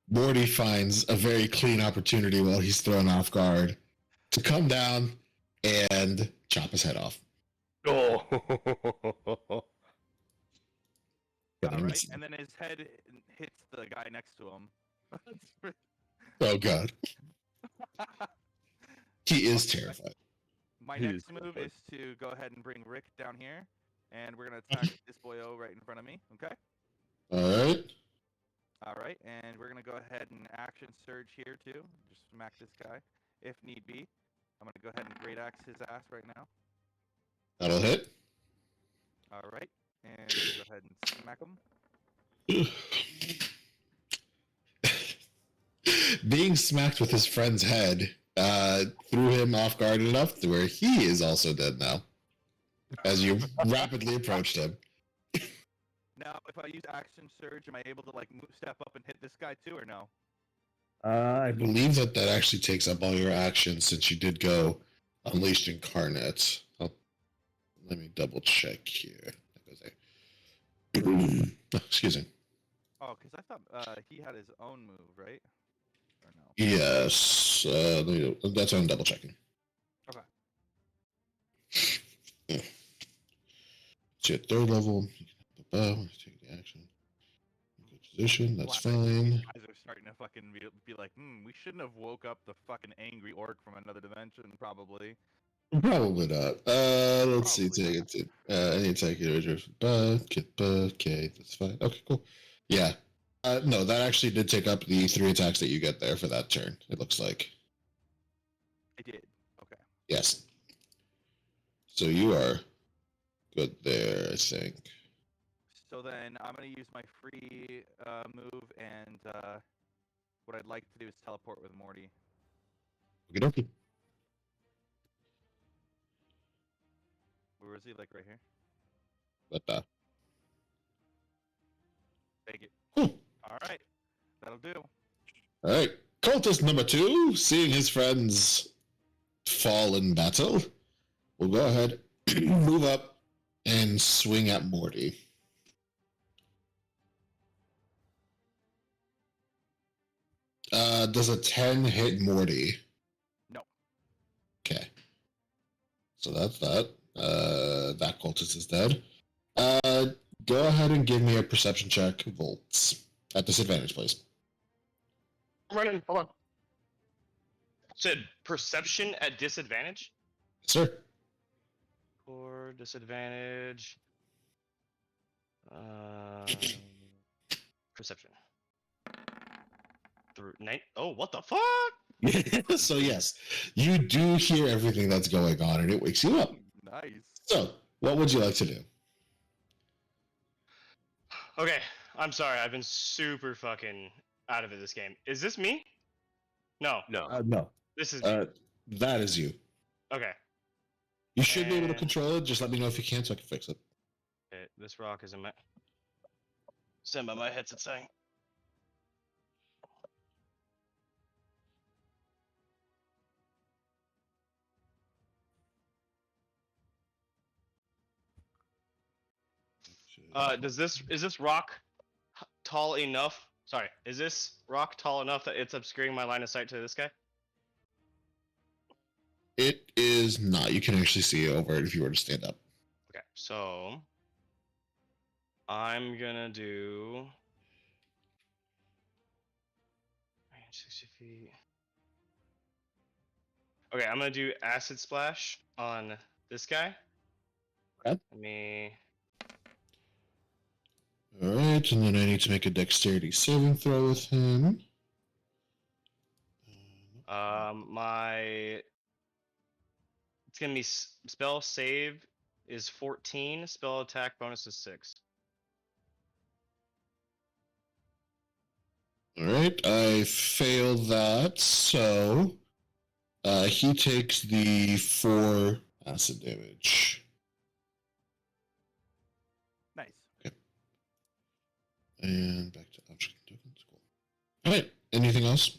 Morty finds a very clean opportunity while he's thrown off guard to come down and chop his head off. Oh. All right, and then his head hits the guy next to him. Oh god. He is terrified. My next move is to go ahead and bring Rick down here, and we're gonna attack this boyo right in front of me. Okay. Alright. All right, and we're gonna go ahead and action surge here too. Just smack this guy if need be. I'm gonna go ahead and great axe his ass right now. That'll hit. All right, and go ahead and smack him. Being smacked with his friend's head threw him off guard enough to where he is also dead now. As you rapidly approached him. Now, if I use action surge, am I able to like step up and hit this guy too, or no? I believe that actually takes up all your actions since you did go Unleashed Incarnate. Let me double check here. Excuse me. Oh, because I thought he had his own move, right? Or no? Yes. That's what I'm double checking. Okay. So at 3rd level, the bow, take the action. Go to Position, that's Well, fine. Guys are starting to fucking be like, we shouldn't have woke up the fucking angry orc from another dimension, probably. Probably not. Let's see. Probably Take it. Any attack okay, that's fine. Okay, cool. Yeah. No, that actually did take up the 3 attacks that you get there for that turn. It looks like. I did. Okay. Yes. So you are good there, I think. So then I'm gonna use my free move, and what I'd like to do is teleport with Morty. Okie dokie. Where is he? Like right here. But Take it. cool. All right, that'll do. All right. Cultist number 2, seeing his friends fall in battle, will go ahead, move up, and swing at Morty. Does a 10 hit Morty? No. Okay. So that's that. That cultist is dead. Go ahead and give me a perception check, Voltz. At disadvantage, please. Running. Hold on. Said perception at disadvantage. Sir. Or disadvantage. Perception. Through 9. Oh, what the fuck? So yes, you do hear everything that's going on, and it wakes you up. Nice. So, what would you like to do? Okay, I'm sorry. I've been super fucking out of it this game. Is this me? No, No. No. this is me. That is you. Okay. You should be able to And- control it. Just let me know if you can't, so I can fix it. Okay, this rock is in my. Send by my headset saying. Is this rock tall enough? Sorry, is this rock tall enough that it's obscuring my line of sight to this guy? It is not. You can actually see over it if you were to stand up. Okay, so I'm gonna do 60 feet. Okay, I'm gonna do acid splash on this guy. Okay. Let me. All right, and then I need to make a dexterity saving throw with him. My. It's gonna be spell save is 14. Spell attack bonus is 6. All right, I failed that, so he takes the 4 acid damage. Nice. And back to object tokens. Cool. All right, anything else?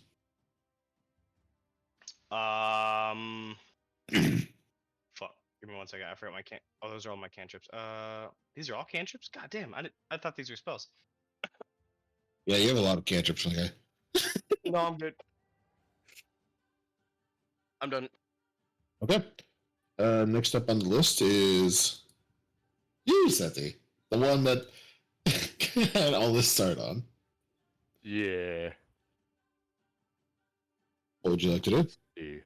Fuck. Give me 1 second. I forgot my can. Oh, those are all my cantrips. These are all cantrips. God damn. I thought these were spells. Yeah, you have a lot of cantrips, okay? No, I'm good. I'm done. Okay. Next up on the list is you, Seti, the one that had all this start on. Yeah. What would you like to do? See.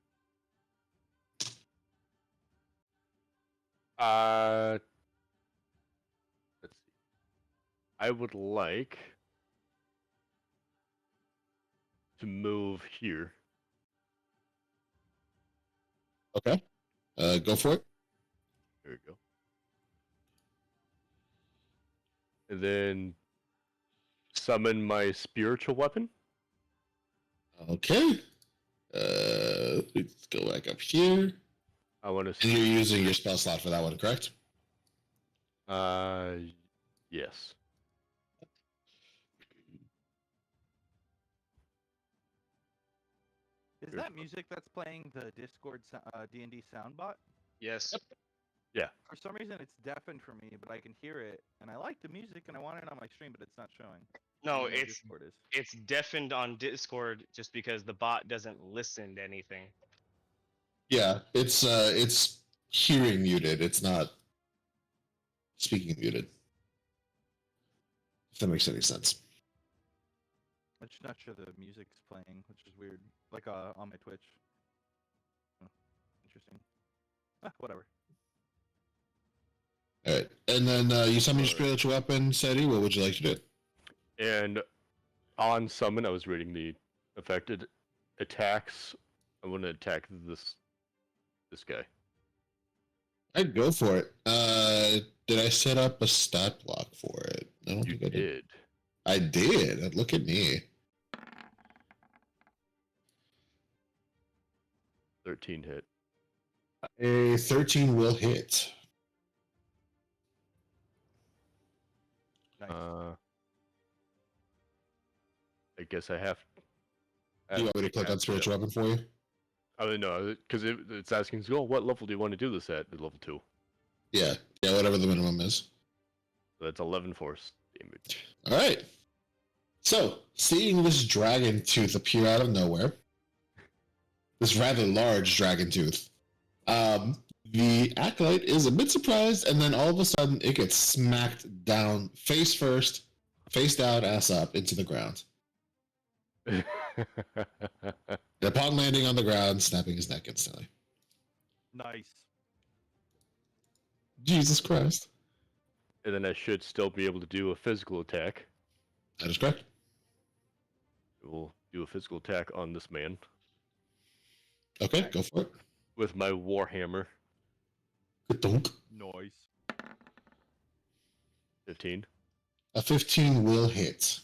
Let's see. I would like to move here. Okay. Go for it. There we go. And then summon my spiritual weapon. Okay. Let's go back up here. I want And to. you're using your spell slot for that one, correct? Yes. Is that music that's playing the Discord D&D soundbot? Yes. Yeah. For some reason, it's deafened for me, but I can hear it, and I like the music, and I want it on my stream, but it's not showing. No, Even though it's Discord is. it's deafened on Discord just because the bot doesn't listen to anything. Yeah, it's hearing muted. It's not speaking muted. If that makes any sense. Twitch, not sure the music's playing, which is weird. Like on my Twitch. Oh, interesting. Whatever. All right, and then you summon your spiritual weapon, Seti. What would you like to do? And on summon, I was reading the affected attacks. I want to attack this guy. I'd go for it. Did I set up a stat block for it? I don't You think I did. did. I did. Look at me. 13 hit. A 13 will hit. Nice. I guess I have. Do you want me to click on spiritual weapon for you? I don't know, because it's asking, oh, what level do you want to do this at? Level 2. Yeah, whatever the minimum is. So that's 11 force damage. All right. So, seeing this dragon tooth appear out of nowhere, this rather large dragon tooth, the acolyte is a bit surprised, and then all of a sudden it gets smacked down, face first, face down, ass up into the ground. And upon landing on the ground, snapping his neck instantly. Nice. Jesus Christ. And then I should still be able to do a physical attack. That is correct. We'll do a physical attack on this man Okay, go for it. with my warhammer. Good dunk. Noise. 15. A 15 will hit.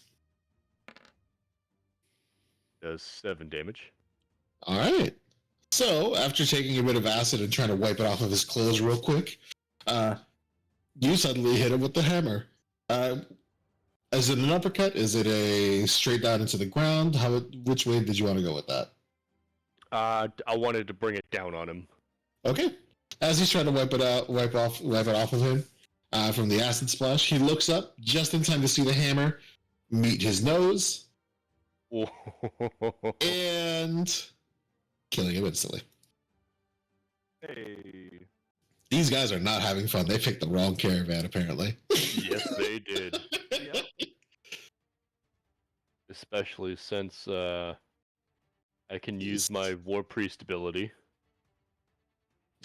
Does 7 damage. All right. So, after taking a bit of acid and trying to wipe it off of his clothes real quick, you suddenly hit him with the hammer. Is it an uppercut? Is it a straight down into the ground? Which way did you want to go with that? I wanted to bring it down on him. Okay. As he's trying to wipe it off of him from the acid splash, he looks up just in time to see the hammer meet his nose and killing him instantly. Hey. These guys are not having fun. They picked the wrong caravan, apparently. Yes, they did. Yep. Especially since I can use my War Priest ability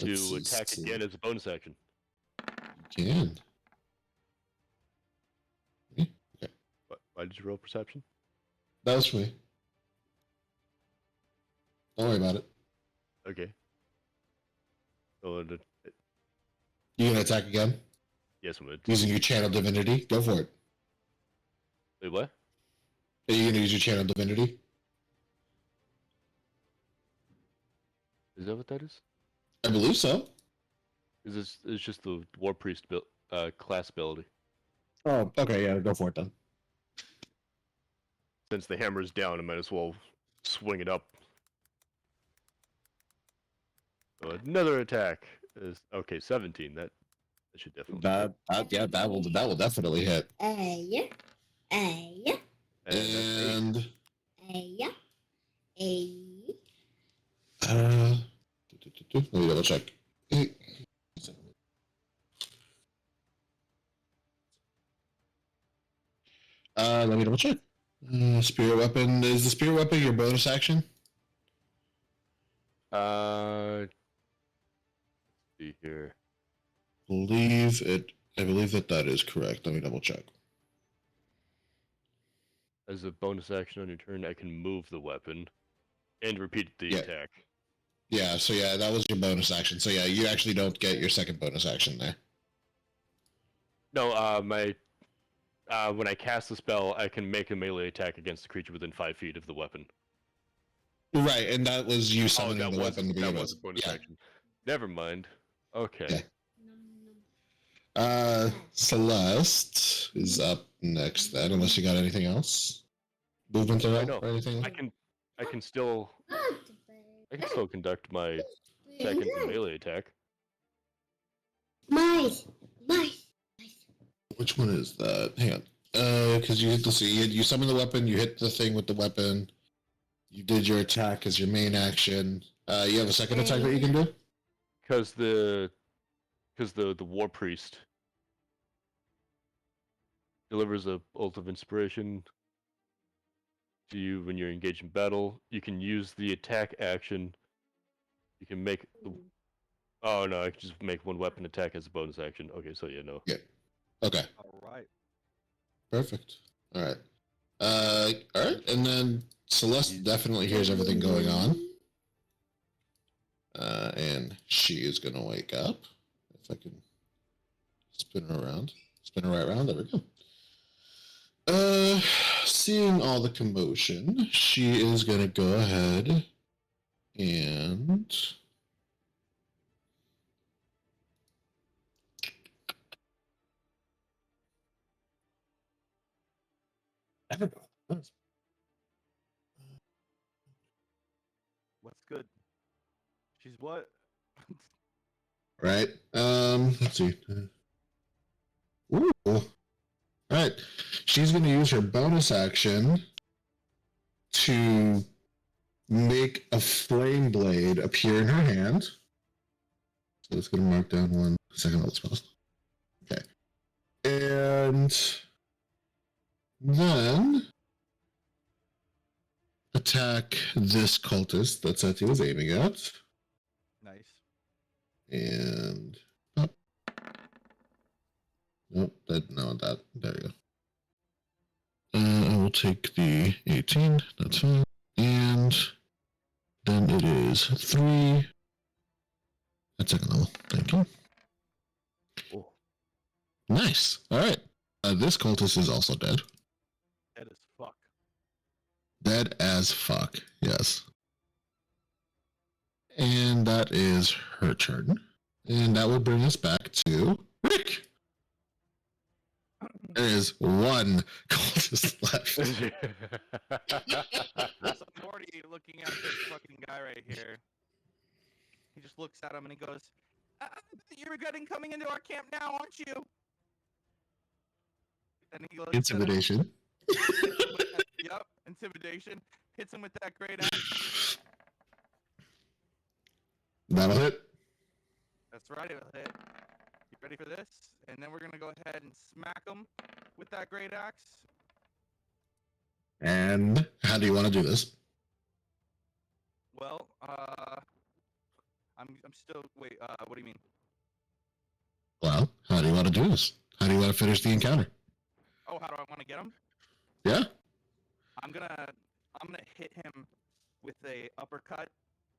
to Let's see, attack again as a bonus action. You can. Okay. Why did you roll perception? That was for me. Don't worry about it. Okay. So, You gonna attack again? yes, I'm gonna. Using your channel divinity? Go for it. Wait, what? Are you gonna use your channel divinity? Is that what that is? I believe so. Is this? It's just the War Priest class ability. Oh, okay, yeah, go for it then. Since the hammer is down, I might as well swing it up. So another attack is okay. 17. That should definitely. That will definitely hit. Yeah. Yeah. And that's eight. Yeah. Let me double check. Let me double check. Spirit weapon, is the spirit weapon your bonus action? Let's see here. I believe that is correct. Let me double check. As a bonus action on your turn, I can move the weapon and repeat the Yeah. attack. Yeah, so yeah, that was your bonus action. So yeah, you actually don't get your second bonus action there. No, when I cast the spell, I can make a melee attack against the creature within 5 feet of the weapon. Right, and that was you summoning that the was, weapon to that begin was a with. bonus Yeah. action. Never mind. Okay. Yeah. Celeste is up next then, unless you got anything else? Movement I or know. anything? I can still conduct my second melee attack. Mice. Which one is that? Hang on. Because you summon the weapon, you hit the thing with the weapon, you did your attack as your main action. You have a second attack that you can do? Because the War Priest delivers a bolt of inspiration. to you when you're engaged in battle. You can use the attack action. You can make. Oh no, I can just make one weapon attack as a bonus action. Okay, so yeah, no. Yeah. Okay. All right. Perfect. All right. All right, and then Celeste definitely hears everything going on. And she is gonna wake up. If I can spin her around. Spin her right around, there we go. Seeing all the commotion, she is gonna go ahead and What's good? She's what? right. Let's see. Ooh. All right. She's gonna use her bonus action to make a flame blade appear in her hand. So it's gonna mark down 1 second level spells. Okay. And then attack this cultist that Seti was aiming at. Nice. And nope, that there you go. I will take the 18, that's fine. And then it is 3 at second level. Thank you. Oh. Nice. All right. This cultist is also dead. Dead as fuck. Dead as fuck. Yes. And that is her turn. And that would bring us back to Rick. There is 1 cultist left. So I'm already looking at this fucking guy right here. He just looks at him and he goes, "You're regretting coming into our camp now, aren't you?" And he looks at him, Intimidation. yep, intimidation. Hits him with that great axe. That'll hit. That's right, it'll hit. You ready for this? And then we're gonna go ahead and smack him with that great axe. And how do you want to do this? Well, I'm still wait. What do you mean? Well, how do you want to do this? How do you want to finish the encounter? Oh, how do I want to get him? Yeah. I'm gonna hit him with a uppercut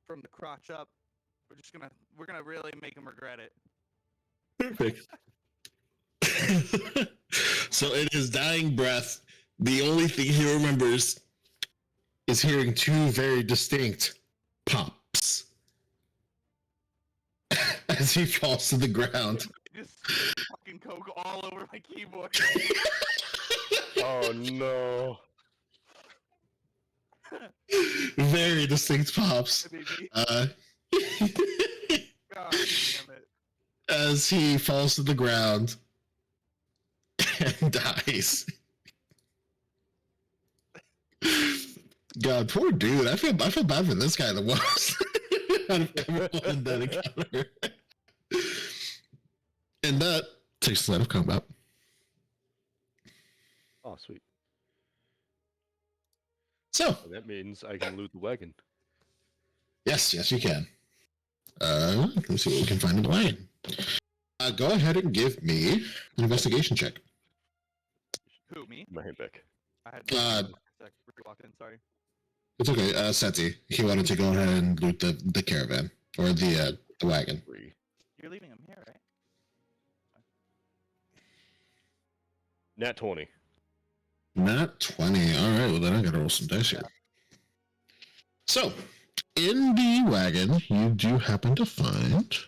from the crotch up. We're gonna really make him regret it. Perfect. So in his dying breath, the only thing he remembers is hearing 2 very distinct pops as he falls to the ground. Just fucking coke all over my keyboard. Oh no. Very distinct pops. Baby. God damn it. As he falls to the ground and dies. God, poor dude. I feel bad for this guy the most. Out of everyone in that encounter. And that takes us out of combat. Oh, sweet. So, And that means I can loot the wagon. yes, you can. Let's see what we can find in the wagon. Go ahead and give me an investigation check. Who, me? My hand back. I had walked in, sorry. It's okay, Seti. He wanted to go ahead and loot the caravan or the wagon. 3. You're leaving him here, right? Nat 20. Not 20. All right, well then I gotta roll some dice here. So, in the wagon, you do happen to find.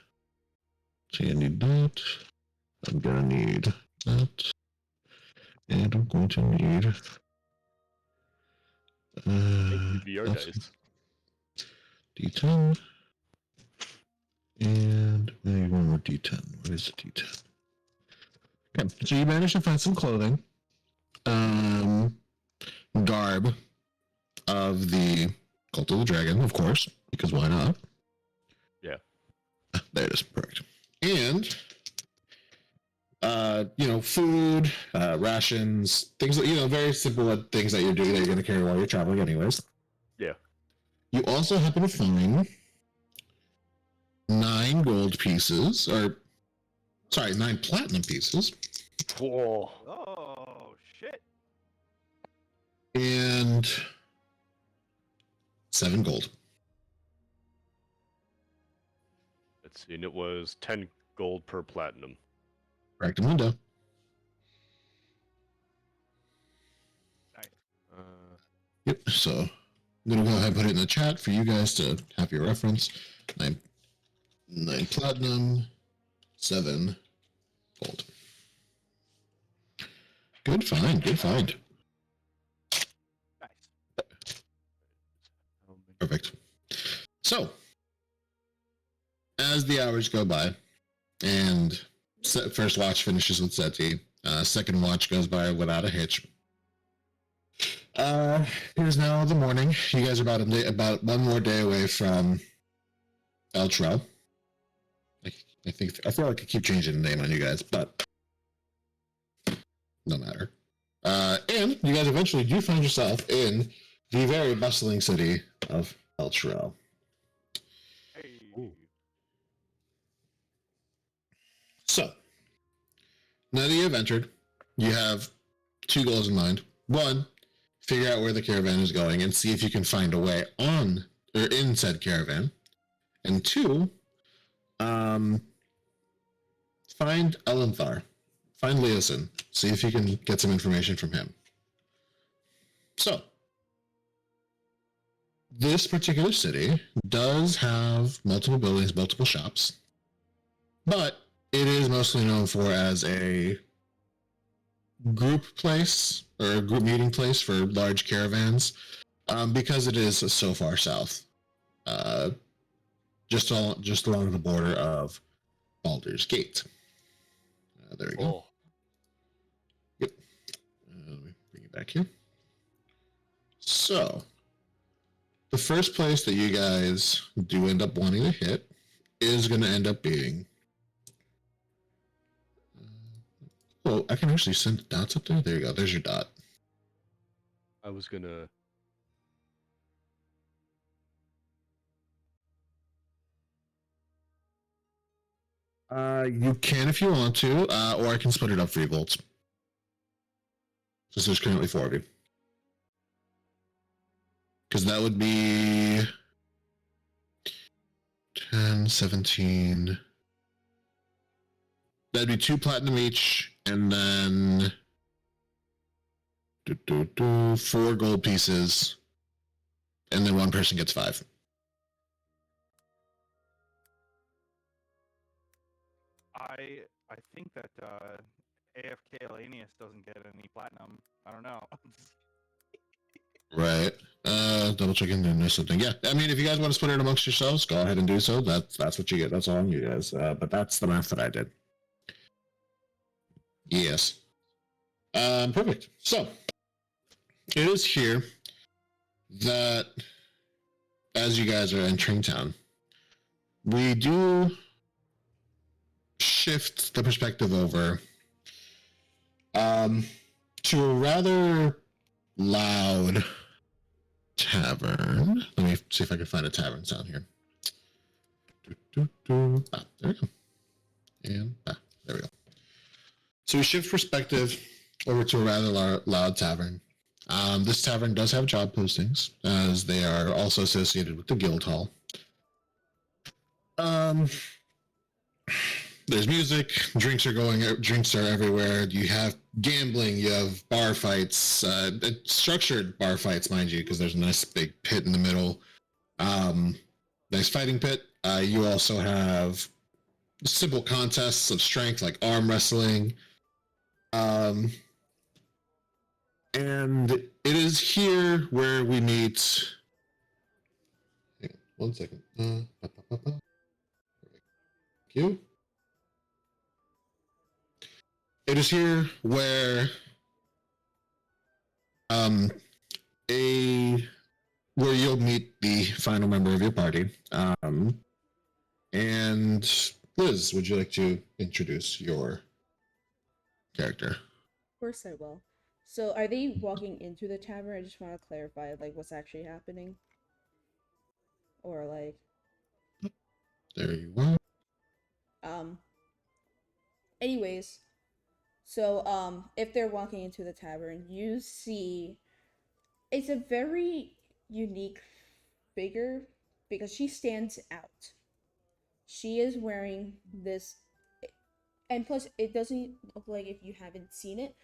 So you need that. I'm gonna need that. And I'm going to need. VR that's dice. D10. And maybe one more D10. What is a D10? Okay, so you managed to find some clothing. Garb of the Cult of the Dragon, of course, because why not? Yeah. There it is. Perfect. And food, rations, things that, very simple things that you're doing that you're going to carry while you're traveling anyways. Yeah. You also happen to find 9 gold pieces, 9 platinum pieces. Whoa. Oh shit! And 7 gold. Let's see, and it was 10 gold per platinum. Correctamundo. Yep, so I'm going to go ahead and put it in the chat for you guys to have your reference. 9 platinum, 7 gold. Good find, good find. Nice. Perfect. So, as the hours go by, and first watch finishes with Seti, second watch goes by without a hitch. It is now the morning. You guys are about one more day away from El Trell. I feel like I keep changing the name on you guys, but no matter. And you guys eventually do find yourself in the very bustling city of El Trell. Hey. So, now that you have entered, you have 2 goals in mind. 1, figure out where the caravan is going and see if you can find a way on or in said caravan. And 2, find Elenthar. Find Leosin. See if you can get some information from him. So, this particular city does have multiple buildings, multiple shops, but it is mostly known for as a group place or a group meeting place for large caravans, because it is so far south, just along the border of Baldur's Gate. There we go. Oh. Yep. Let me bring it back here. So, the first place that you guys do end up wanting to hit is going to end up being... Oh, I can actually send dots up there. There you go. There's your dot. I was gonna... You can if you want to, or I can split it up for you, Voltz. Since there's currently 4 of you. Because that would be 10, 17. That'd be 2 platinum each, and then 4 gold pieces, and then 1 person gets 5. I think that AFK Elanius doesn't get any platinum. I don't know. Right. Double checking and there's something. Yeah. I mean, if you guys want to split it amongst yourselves, go ahead and do so. That's what you get. That's all on you guys. But that's the math that I did. Yes. Perfect. So it is here that as you guys are entering town, we do shift the perspective over to a rather loud tavern. Let me see if I can find a tavern sound here. There we go. And there we go. So we shift perspective over to a rather loud tavern. This tavern does have job postings, as they are also associated with the guild hall. There's music, drinks are everywhere. You have gambling, you have bar fights, structured bar fights, mind you, because there's a nice big pit in the middle. Nice fighting pit. You also have simple contests of strength, like arm wrestling. And it is here where we meet. Hang on, 1 second. Thank you. It is here where where you'll meet the final member of your party. And Liz, would you like to introduce your character. Of course I will. So are they walking into the tavern? I just want to clarify like what's actually happening. Or like There you are. um anyways, so if they're walking into the tavern, you see it's a very unique figure because she stands out. She is wearing this, and plus it doesn't look like if you haven't seen it.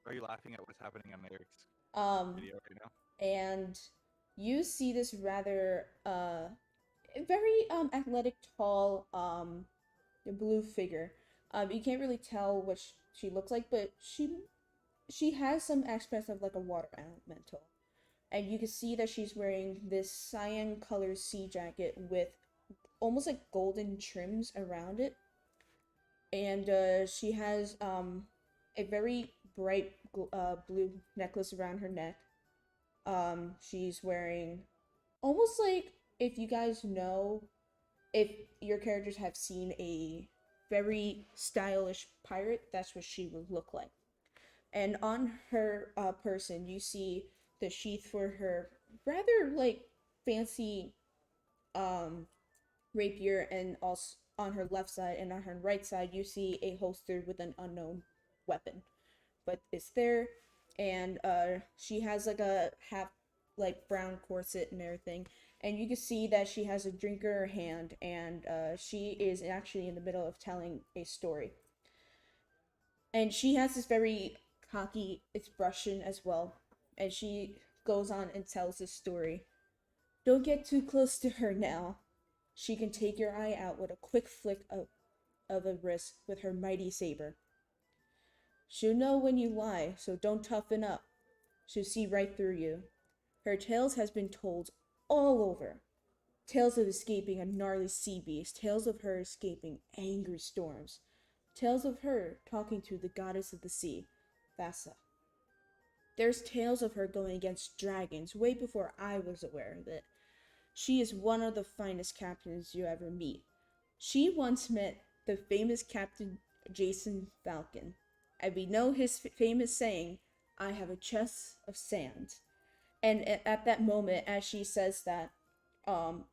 Are you laughing at what's happening on Eric's um video right now? and you see this rather very athletic, tall blue figure. You can't really tell what she looks like, but she has some aspects of like a water elemental. And you can see that she's wearing this cyan color sea jacket with almost like golden trims around it. And she has a very bright blue necklace around her neck. She's wearing almost like, if you guys know, if your characters have seen a very stylish pirate, that's what she would look like. And on her person, you see the sheath for her rather like fancy rapier, and also on her left side and on her right side you see a holster with an unknown weapon, but it's there. And she has like a half like brown corset and everything, and you can see that she has a drink in her hand, and she is actually in the middle of telling a story. And she has this very cocky expression as well, and she goes on and tells this story. Don't get too close to her now. She can take your eye out with a quick flick of a wrist with her mighty saber. She'll know when you lie, so don't toughen up. She'll see right through you. Her tales has been told all over. Tales of escaping a gnarly sea beast, tales of her escaping angry storms, tales of her talking to the goddess of the sea, Vasa. There's tales of her going against dragons way before I was aware of it. She is one of the finest captains you ever meet. She once met the famous Captain Jason Falcon, and we know his famous saying, I have a chest of sand. And at that moment, as she says that,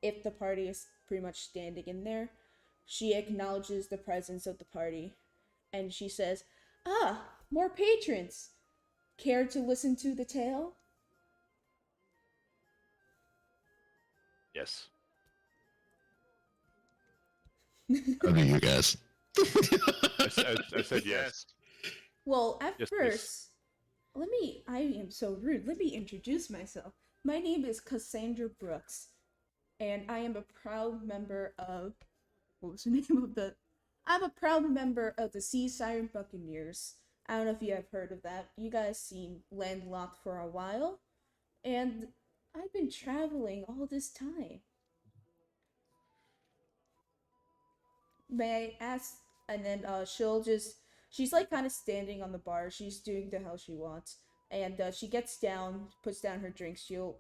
if the party is pretty much standing in there, she acknowledges the presence of the party, and she says, ah, more patrons! Care to listen to the tale? Yes. Okay, you guys. I said yes. Well, at Yes, first, I am so rude. Let me introduce myself. My name is Cassandra Brooks, and I am a proud member of, what was the name of the, I'm a proud member of the Sea Siren Buccaneers. I don't know if you have heard of that. You guys seem landlocked for a while, and I've been traveling all this time. May I ask? And then she's like kind of standing on the bar. She's doing the hell she wants. And she gets down, puts down her drink. She'll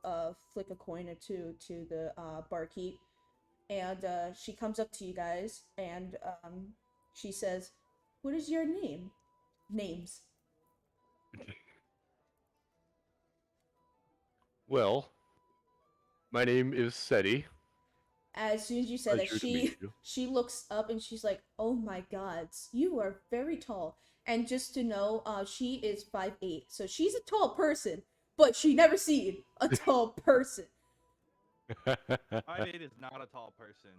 flick a coin or two to the barkeep. And she comes up to you guys, and she says, what is your name? Names. Well, my name is Seti. As soon as you said that, Pleasure to meet you. she looks up and she's like, oh my gods, you are very tall. And just to know, she is 5'8", so she's a tall person, but she never seen a tall person. 5'8" is not a tall person,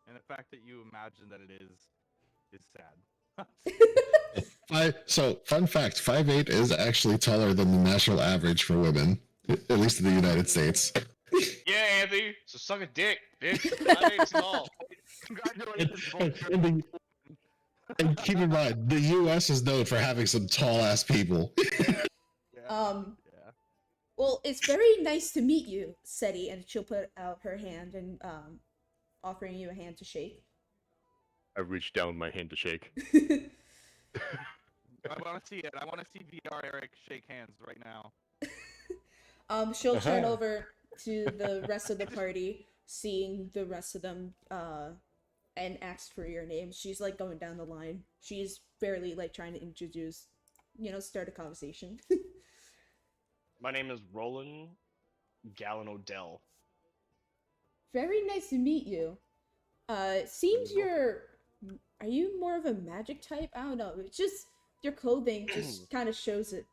and the fact that you imagine that it is sad. So, fun fact: 5'8" is actually taller than the national average for women, at least in the United States. Yeah, Anthony. So suck a dick, bitch. 5'8" is tall. Congratulations. And keep in mind, the U.S. is known for having some tall ass people. Yeah. Well, it's very nice to meet you, Seti, and she'll put out her hand and offering you a hand to shake. I reached down my hand to shake. I want to see it. I want to see VR Eric shake hands right now. She'll turn over to the rest of the party, seeing the rest of them and asks for your name. She's like going down the line. She's barely like trying to introduce, start a conversation. My name is Roland Gallon Odell. Very nice to meet you. Seems are you more of a magic type? I don't know. It's just your clothing just kind of shows it.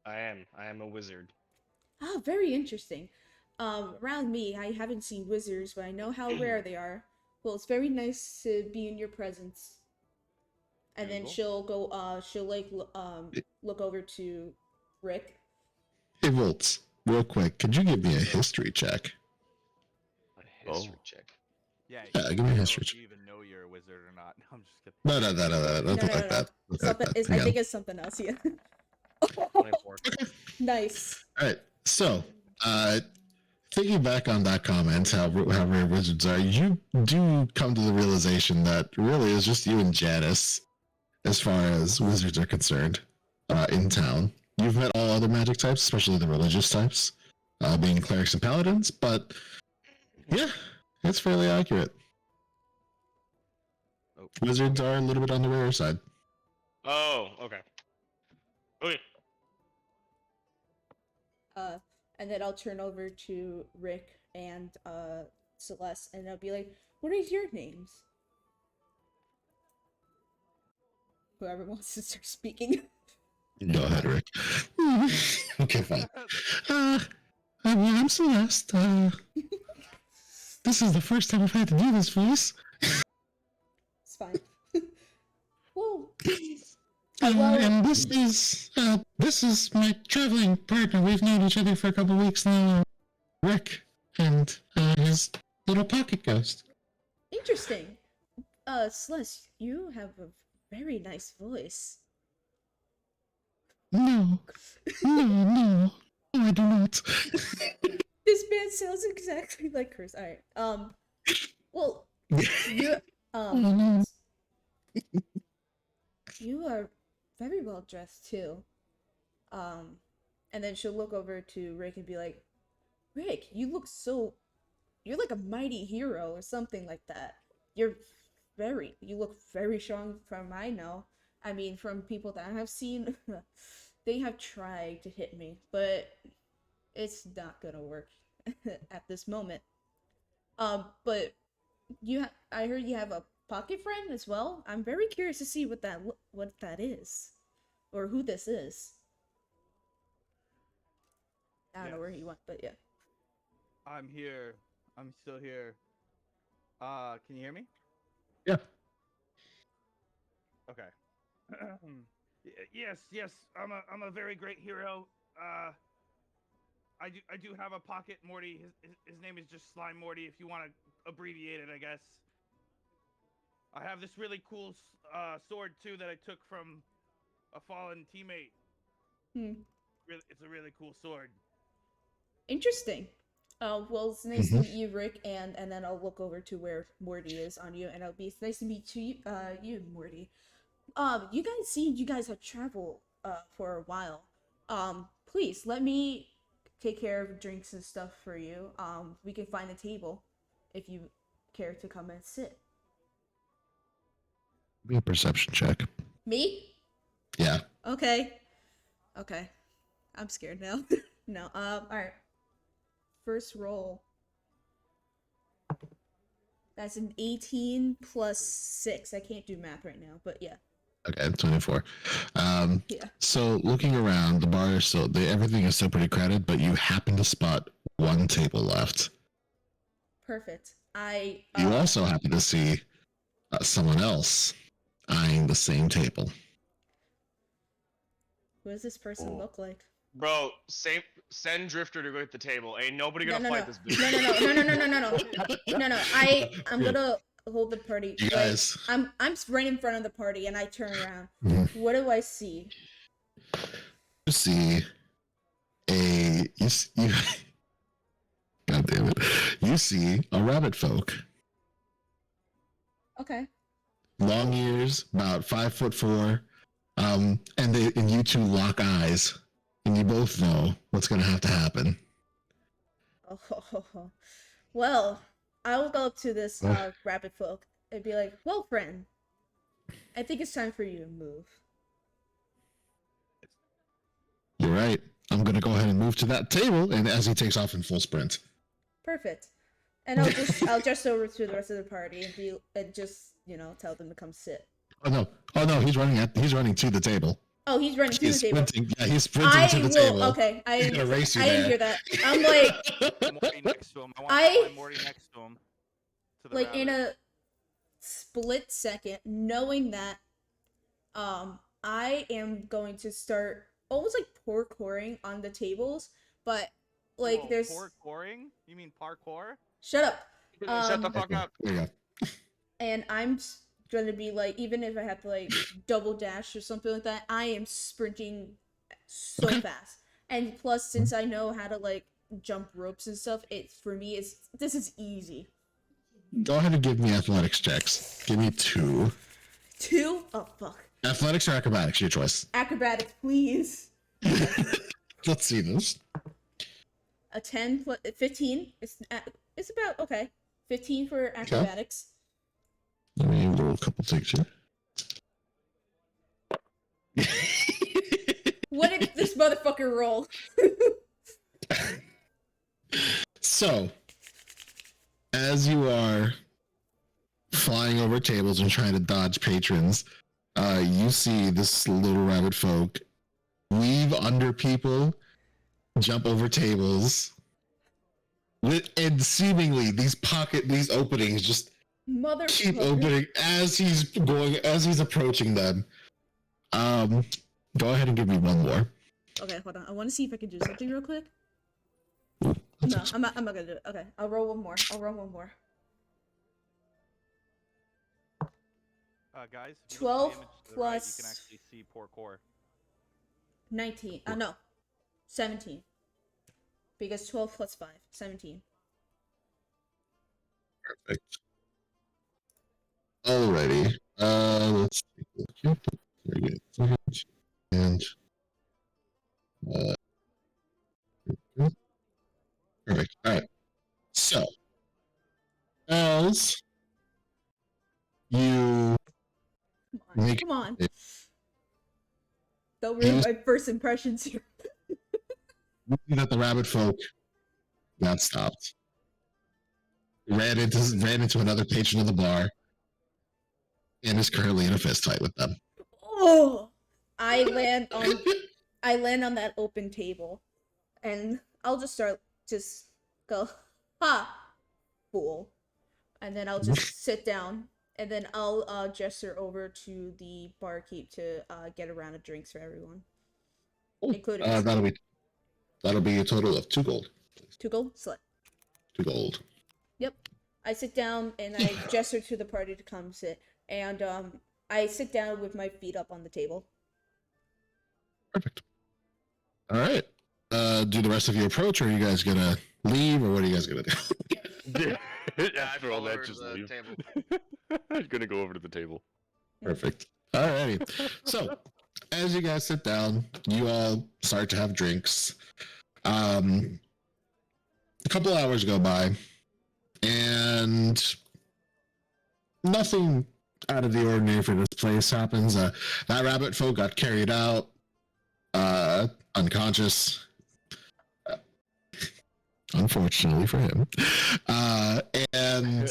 I am a wizard. Oh, very interesting. Around me, I haven't seen wizards, but I know how rare they are. Well, it's very nice to be in your presence. And then she'll go, she'll like, look over to Rick. Hey, Voltz, real quick, could you give me a history check? A history check. Yeah, give me a history check. check. You even know you're a wizard or not? I'm just kidding. No, nothing like that. Something is, I think it's something else, yeah. 24. Nice. All right, so, thinking back on that comment, how rare wizards are, you do come to the realization that really it's just you and Janice, as far as wizards are concerned, in town. You've met all other magic types, especially the religious types, being clerics and paladins, but yeah, it's fairly accurate. Oh. Wizards are a little bit on the rare side. Oh, okay. Okay. And then I'll turn over to Rick and Celeste, and I'll be like, "What are your names?" Whoever wants to start speaking. Go ahead, Rick. Okay, fine. I'm Celeste. This is the first time I've had to do this voice. It's fine. Well, and this is my traveling partner. We've known each other for a couple weeks now. Rick and his little pocket ghost. Interesting. Celeste, you have a very nice voice. No, I do not. This man sounds exactly like hers. All right. Well, you you are very well dressed too. And then she'll look over to Rick and be like, "Rick, you're like a mighty hero or something like that. You look very strong from I know. I mean, from people that I have seen, they have tried to hit me, but it's not gonna work at this moment. But I heard you have a pocket friend as well. I'm very curious to see what that is, or who this is. I don't know where he went, but yeah. I'm here. I'm still here. Can you hear me? Yeah. Okay. Yes. I'm a very great hero. I do have a pocket Morty. His name is just Slime Morty. If you want to abbreviate it, I guess. I have this really cool sword too that I took from a fallen teammate. It's a really cool sword. Interesting. Well, it's nice to meet you, Rick, and then I'll look over to where Morty is on you, and it's nice to meet you, Morty. You guys have traveled for a while. Please let me take care of drinks and stuff for you. We can find a table if you care to come and sit. Be a perception check. Me? Yeah. Okay. I'm scared now. No. All right. First roll. That's an 18 plus 6. I can't do math right now, but yeah. Okay, 24. Yeah. So looking around, the bar is still, everything is still pretty crowded, but you happen to spot one table left. Perfect. You also happen to see someone else eyeing the same table. What does this person look like? Bro, send Drifter to go hit the table. Ain't nobody gonna fight this bitch. No. I'm gonna hold the party. You guys. I'm right in front of the party, and I turn around. What do I see? You see God damn it. You see a rabbit folk. Okay. Long ears, about 5'4", and you two lock eyes, and you both know what's gonna have to happen. Oh, well, I'll go up to this rabbit folk and be like, "Well, friend, I think it's time for you to move." You're right. I'm gonna go ahead and move to that table, and as he takes off in full sprint. Perfect. And I'll just over to the rest of the party and just tell them to come sit. Oh no, he's running to the table. Oh, he's running to the table. Yeah, he's sprinting to the table. Okay, I He's gonna race you didn't there. hear that. I'm like, Morty next to him. I want to fly Morty next to him. To the like in rabbit. a split second, knowing that, I am going to start almost like parkouring on the tables, but like Whoa, there's parkouring? You mean parkour? shut up. Shut the fuck up. There you go. And I'm gonna be like, even if I have to like double dash or something like that, I am sprinting so fast. And plus, since I know how to like jump ropes and stuff, this is easy. Go ahead and give me athletics checks. Give me 2. 2? Oh fuck. Athletics or acrobatics, your choice. Acrobatics, please. Let's see this. A 10 plus 15. It's about okay. 15 for acrobatics. Let me roll a couple things here. What did this motherfucker roll? So, as you are flying over tables and trying to dodge patrons, you see this little rabbit folk weave under people, jump over tables, and seemingly these openings just keep opening as he's approaching them. Go ahead and give me one more. Okay, hold on. I want to see if I can do something real quick. Ooh, No, I'm not gonna do it. Okay, I'll roll one more. Guys, if you 12 look at the image to the right, you plus- can actually see parkour. 19. No. 17. Because 12 plus 5. 17. Perfect. Alrighty. Let's take a look here. Very good. And perfect. Alright. So as you Make- Come on. Don't ruin my first impressions here. see that the rabbit folk got stopped. Ran into another patron of the bar and is currently in a fist fight with them. Oh! I land on that open table. And I'll just go, ha! Fool. And then I'll just sit down. And then I'll gesture over to the barkeep to get a round of drinks for everyone. Including that'll be a total of 2 gold. 2 gold? Slut. 2 gold. Yep. I sit down and I gesture to the party to come sit. And I sit down with my feet up on the table. Perfect. All right. Do the rest of you approach, or are you guys gonna leave, or what are you guys gonna do? After all fall that, over just to the leave. table. I'm gonna go over to the table. Perfect. Alrighty. So, as you guys sit down, you all start to have drinks. A couple hours go by, and nothing out of the ordinary for this place happens. That rabbit folk got carried out, unconscious. Unfortunately for him. And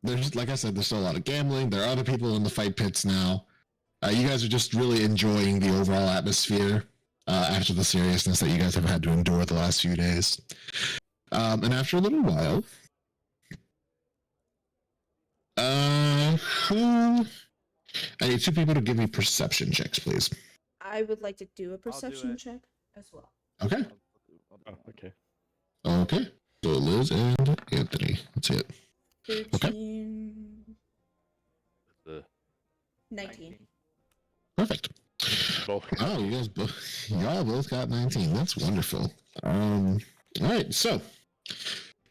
there's, like I said, there's still a lot of gambling. There are other people in the fight pits now. You guys are just really enjoying the overall atmosphere after the seriousness that you guys have had to endure the last few days. And after a little while, I need 2 people to give me perception checks, please. I would like to do a do perception it. check as well. Okay. Oh, okay. Okay. So Liz and Anthony. That's it. 13. The 19. Perfect. both. Oh, y'all both got 19. That's wonderful. All right. So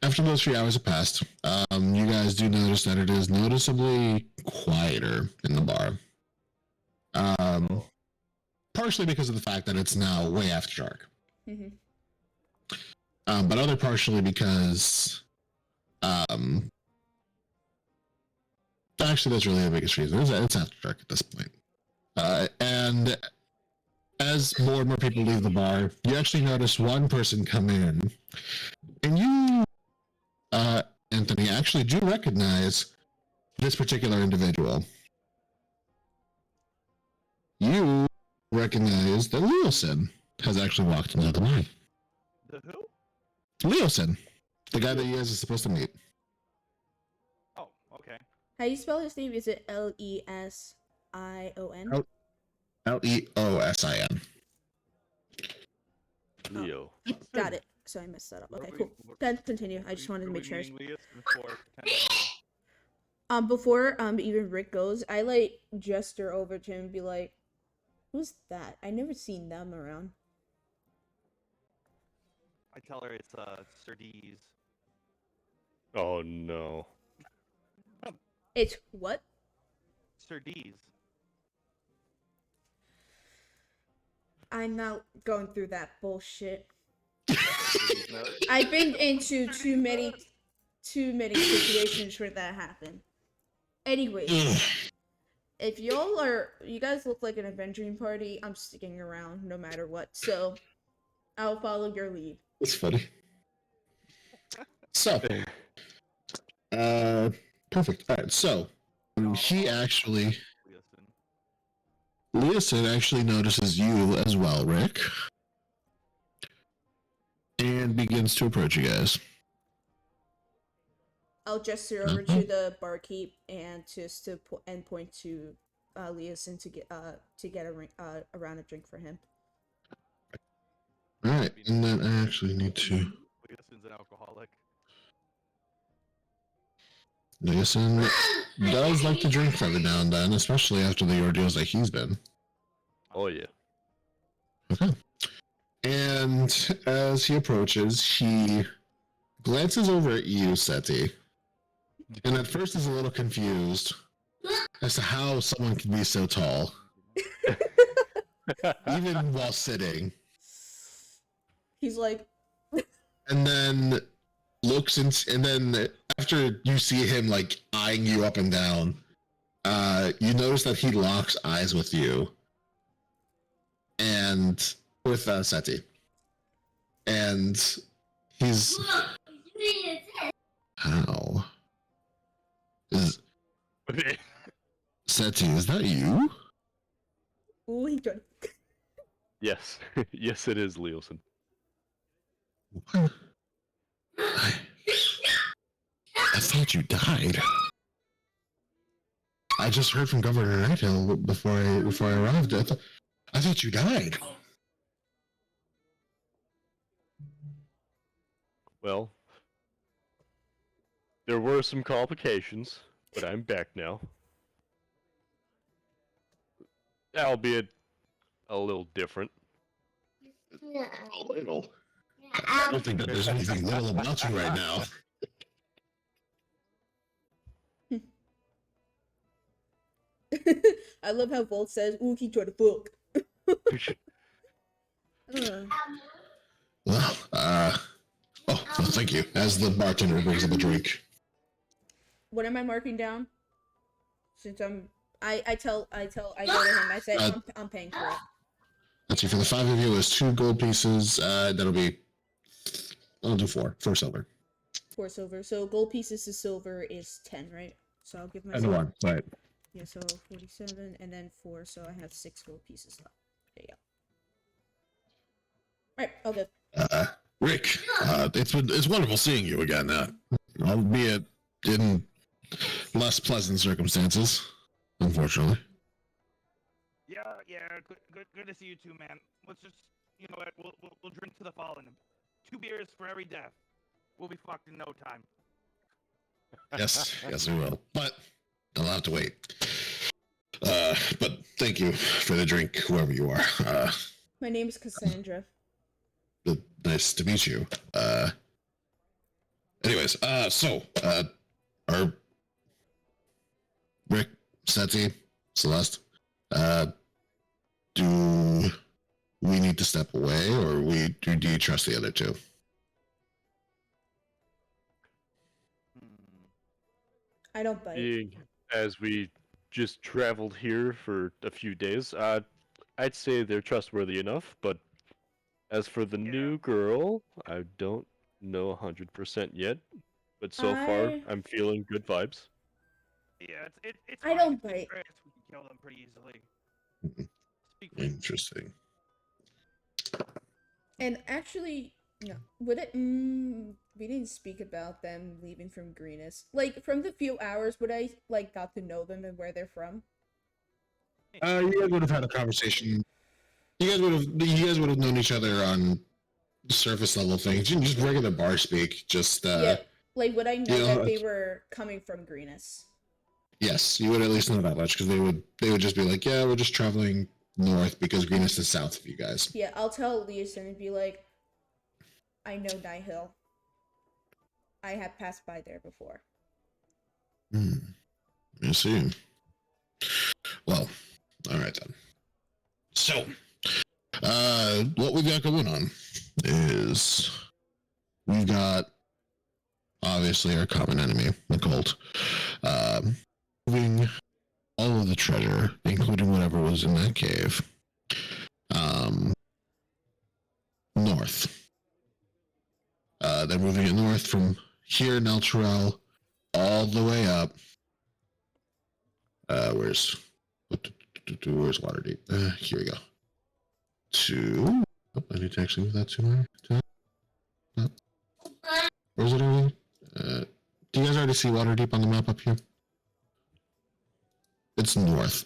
after those 3 hours have passed, you guys do notice that it is noticeably quieter in the bar. Partially because of the fact that it's now way after dark. Mm-hmm. But other partially because Actually, that's really the biggest reason. It's after dark at this point. And as more and more people leave the bar, you actually notice one person come in. And you, Anthony, actually do recognize this particular individual. You recognize that Leosin has actually walked into the bar. The who? Leosin, the guy that you guys are supposed to meet. Oh, okay. How you spell his name? Is it Lesion? Oh. Leosin. Leo. Got it. So I messed that up. Okay, What cool. we- what- Then continue. I just What wanted to are make we sure. meeting Leosin for potentially? Before even Rick goes, I like gesture over to him and be like, "Who's that? I never seen them around." I tell her it's Sardis. Oh no. It's what? Sardis. I'm not going through that bullshit. Sardis, no. I've been into too many situations where that happened. Anyway, if you guys look like an adventuring party, I'm sticking around no matter what. So I'll follow your lead. That's funny. So, perfect. All right. So, he actually, Leosin. Leosin actually notices you as well, Rick, and begins to approach you guys. I'll gesture over to the barkeep and just to point to Leosin to get a round of drink for him. All right, and then I actually need to. Leosin's an alcoholic. Leosin does like to drink every now and then, especially after the ordeals that he's been. Oh yeah. Okay. And as he approaches, he glances over at you, Seti, and at first is a little confused as to how someone can be so tall, even while sitting. He's like, And then looks and then after you see him like eyeing you up and down, you notice that he locks eyes with you and with Seti. And he's how is Seti, is that you? "Ooh, he done." Yes. Yes, it is, Leosin. What? I thought you died. I just heard from Governor Nighthill before I arrived. I thought you died. Well, there were some complications, but I'm back now. Albeit a little different. A little. I don't think that there's anything little about you right now. I love how Voltz says, "Ooh, he tried to fuck." Well, well, thank you. As the bartender brings up a drink. What am I marking down? Since I go to him. I say, I'm paying for it. Let's see, for the 5 of you, is 2 gold pieces. That'll be. I'll do 4 silver. 4 silver. So gold pieces to silver is 10, right? So I'll give And myself. 1, right. Yeah, so 47 and then 4, so I have 6 gold pieces left. There you go. Right, all good. Rick, it's wonderful seeing you again. Albeit in less pleasant circumstances, unfortunately. Yeah, good to see you too, man. Let's just, you know what, we'll drink to the fallen. 2 beers for every death. We'll be fucked in no time. Yes, we will. But I'll have to wait. But thank you for the drink, whoever you are. My name is Cassandra. Nice to meet you. Anyways, our Rick, Seti, Celeste, do we need to step away, or do you trust the other two? I don't bite. being as we just traveled here for a few days, I'd say they're trustworthy enough. But as for the new girl, I don't know 100% yet. But so far, I'm feeling good vibes. Yeah, it's I fine. don't It's bite. grass. We can kill them pretty easily. Speak for Interesting. And actually, no. Would it? We didn't speak about them leaving from Greenest. Like from the few hours, would I like got to know them and where they're from? You guys would have had a conversation. You guys would have known each other on surface level things, just regular bar speak. Just Yeah. Like would I know you that know, they were coming from Greenest? yes, you would at least know that much because they would just be like, yeah, we're just traveling north because Greenest is south of you guys. Yeah, I'll tell Leeson and be like, I know Nihil. I have passed by there before. I see. Well, all right then. So, what we've got going on is we've got obviously our common enemy, the cult, moving all of the treasure, including whatever was in that cave, north. They're moving it north from here in El Terrell all the way up. Where's Waterdeep? Here we go. I need to actually move that to my. Where's it already? Do you guys already see Waterdeep on the map up here? It's north.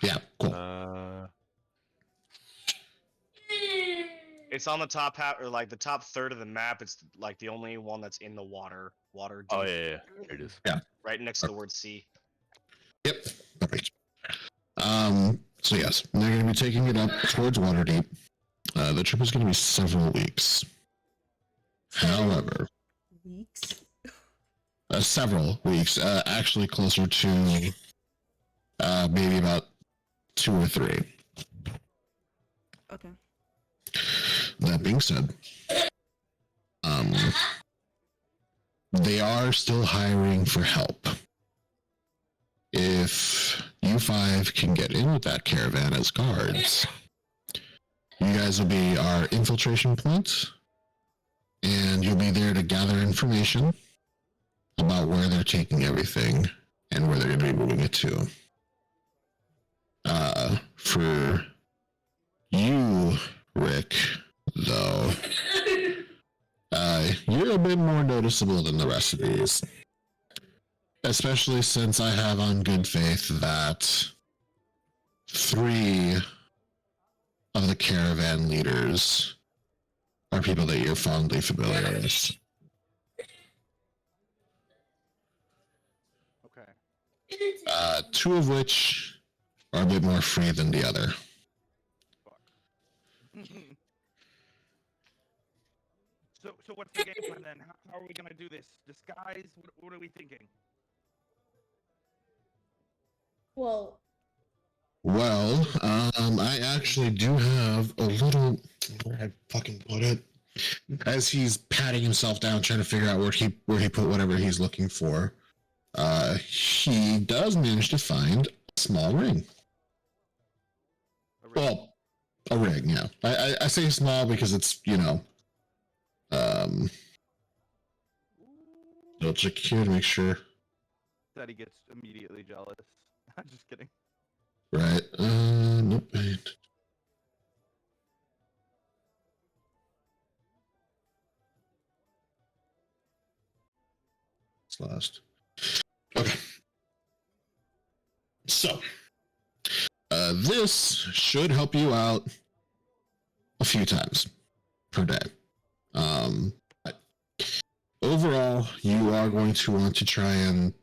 Yeah, cool. It's on the top half, or like the top third of the map. It's like the only one that's in the water. Water. Oh deep, yeah, here it is. Yeah. right next to the word sea. Yep, perfect. So yes, they're going to be taking it up towards Waterdeep. The trip is going to be several weeks. However, Weeks? several weeks. Actually, closer to maybe about 2 or 3. Okay. That being said, they are still hiring for help. If you 5 can get in with that caravan as guards, you guys will be our infiltration point, and you'll be there to gather information about where they're taking everything and where they're going to be moving it to. For you, Rick, though, you're a bit more noticeable than the rest of these. Especially since I have on good faith that 3 of the caravan leaders are people that you're fondly familiar with. Okay. 2 of which are a bit more free than the other. So what's the game plan then? How are we gonna do this? Disguise? What are we thinking? Well, I actually do have a little. Where I fucking put it? As he's patting himself down, trying to figure out where he put whatever he's looking for. He does manage to find a small ring. Well, a ring, yeah. I say small because it's, I'll check here to make sure. That he gets immediately jealous. I'm just kidding. Right. Nope. It's lost. Okay. So, this should help you out a few times per day. Overall, you are going to want to try and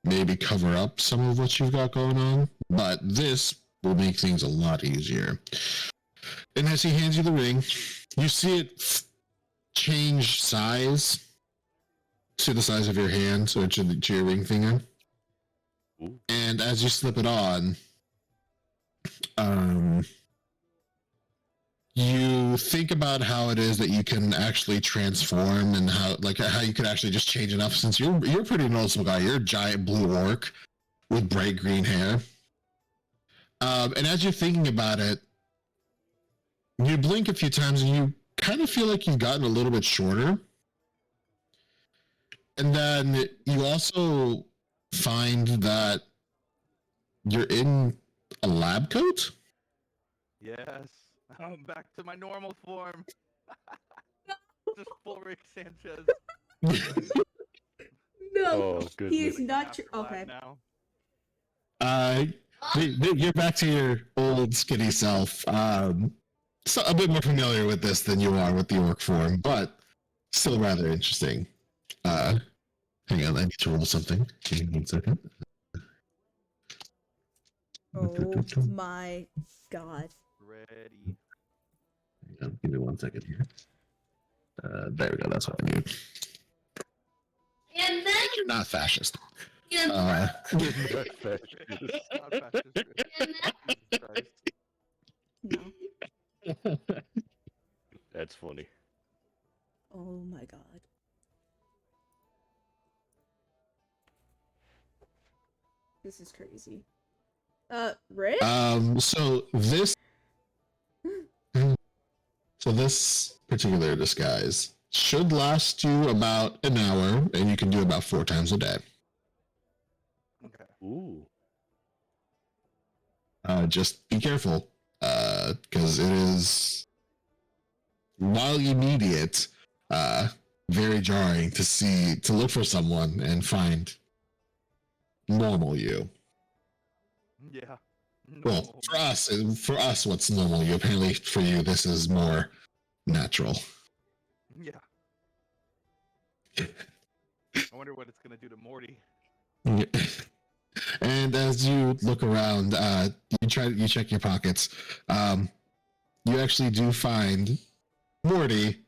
maybe cover up some of what you've got going on, but this will make things a lot easier. And as he hands you the ring, you see it change size to the size of your hand, or to your ring finger. Ooh. And as you slip it on, you think about how it is that you can actually transform and how you could actually just change enough, since you're a pretty noticeable guy. You're a giant blue orc with bright green hair. And as you're thinking about it, you blink a few times and you kind of feel like you've gotten a little bit shorter. And then you also find that you're in a lab coat. Yes, I'm back to my normal form. Just full Rick Sanchez. No, Oh, he is goodness. not. Afterlife Okay. Now. You're back to your old skinny self. So a bit more familiar with this than you are with the orc form, but still rather interesting. Hang on, I need to roll something. Give me 1 second. Oh my god. Ready. Hang on, give me 1 second here. There we go. That's what I need. And then, You're not fascist. and then, Not fascist. and then, Christ. No. That's funny. Oh my god. This is crazy. Rick? So this particular disguise should last you about an hour, and you can do about 4 times a day. Okay. Ooh. Just be careful, because it is, while immediate, very jarring to look for someone and find normal you. Yeah. Well, for us, what's normal you? Apparently, for you, this is more natural. Yeah. I wonder what it's gonna do to Morty. And as you look around, you check your pockets. You actually do find Morty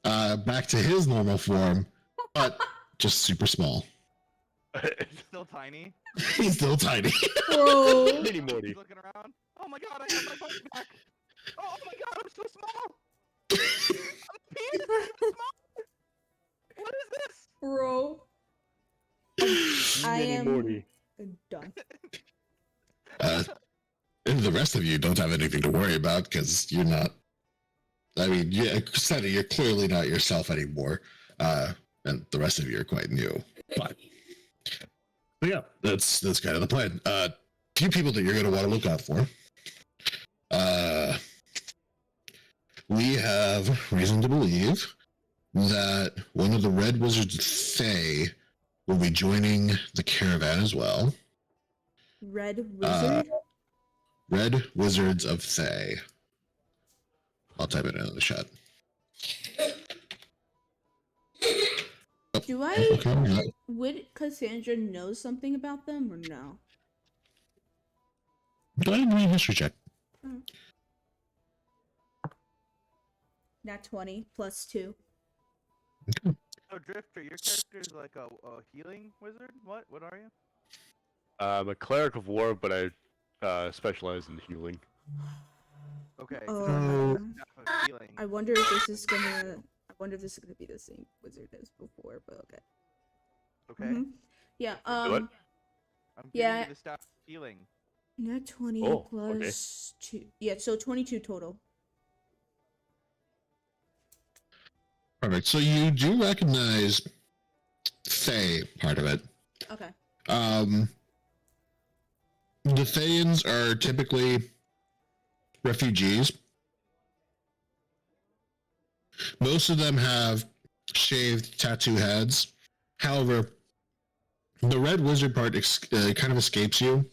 back to his normal form, but just super small. He's still tiny. He's still tiny. Bro. Mini Morty. He's looking around. Oh my god, I have my body back. Oh my god, I'm so small. I'm penis. I'm so small. What is this? Bro. I Mini am Morty. done. And the rest of you don't have anything to worry about because you're not. I mean, Seti, you're clearly not yourself anymore, and the rest of you are quite new. But yeah, that's kind of the plan. Few people that you're going to want to look out for. We have reason to believe that one of the Red Wizards Fae will be joining the caravan as well. Red Wizard? Red Wizards of Thay. I'll type it in the chat. Do I... Okay. Would Cassandra know something about them or no? Go ahead and give me a history check. Nat 20 plus 2. Oh, Drifter, your character is like a healing wizard? What are you? I'm a cleric of war, but I specialize in healing. Okay. Oh. Healing. I wonder if this is gonna... I wonder if this is gonna be the same wizard as before, but okay. Okay. Mhm. Yeah, What? I'm giving yeah. you the staff of healing. Nat 20 Oh, plus 2. Yeah, so 22 total. Perfect. So you do recognize Thay part of it. Okay. The Thayans are typically refugees. Most of them have shaved tattoo heads. However, the Red Wizard part kind of escapes you,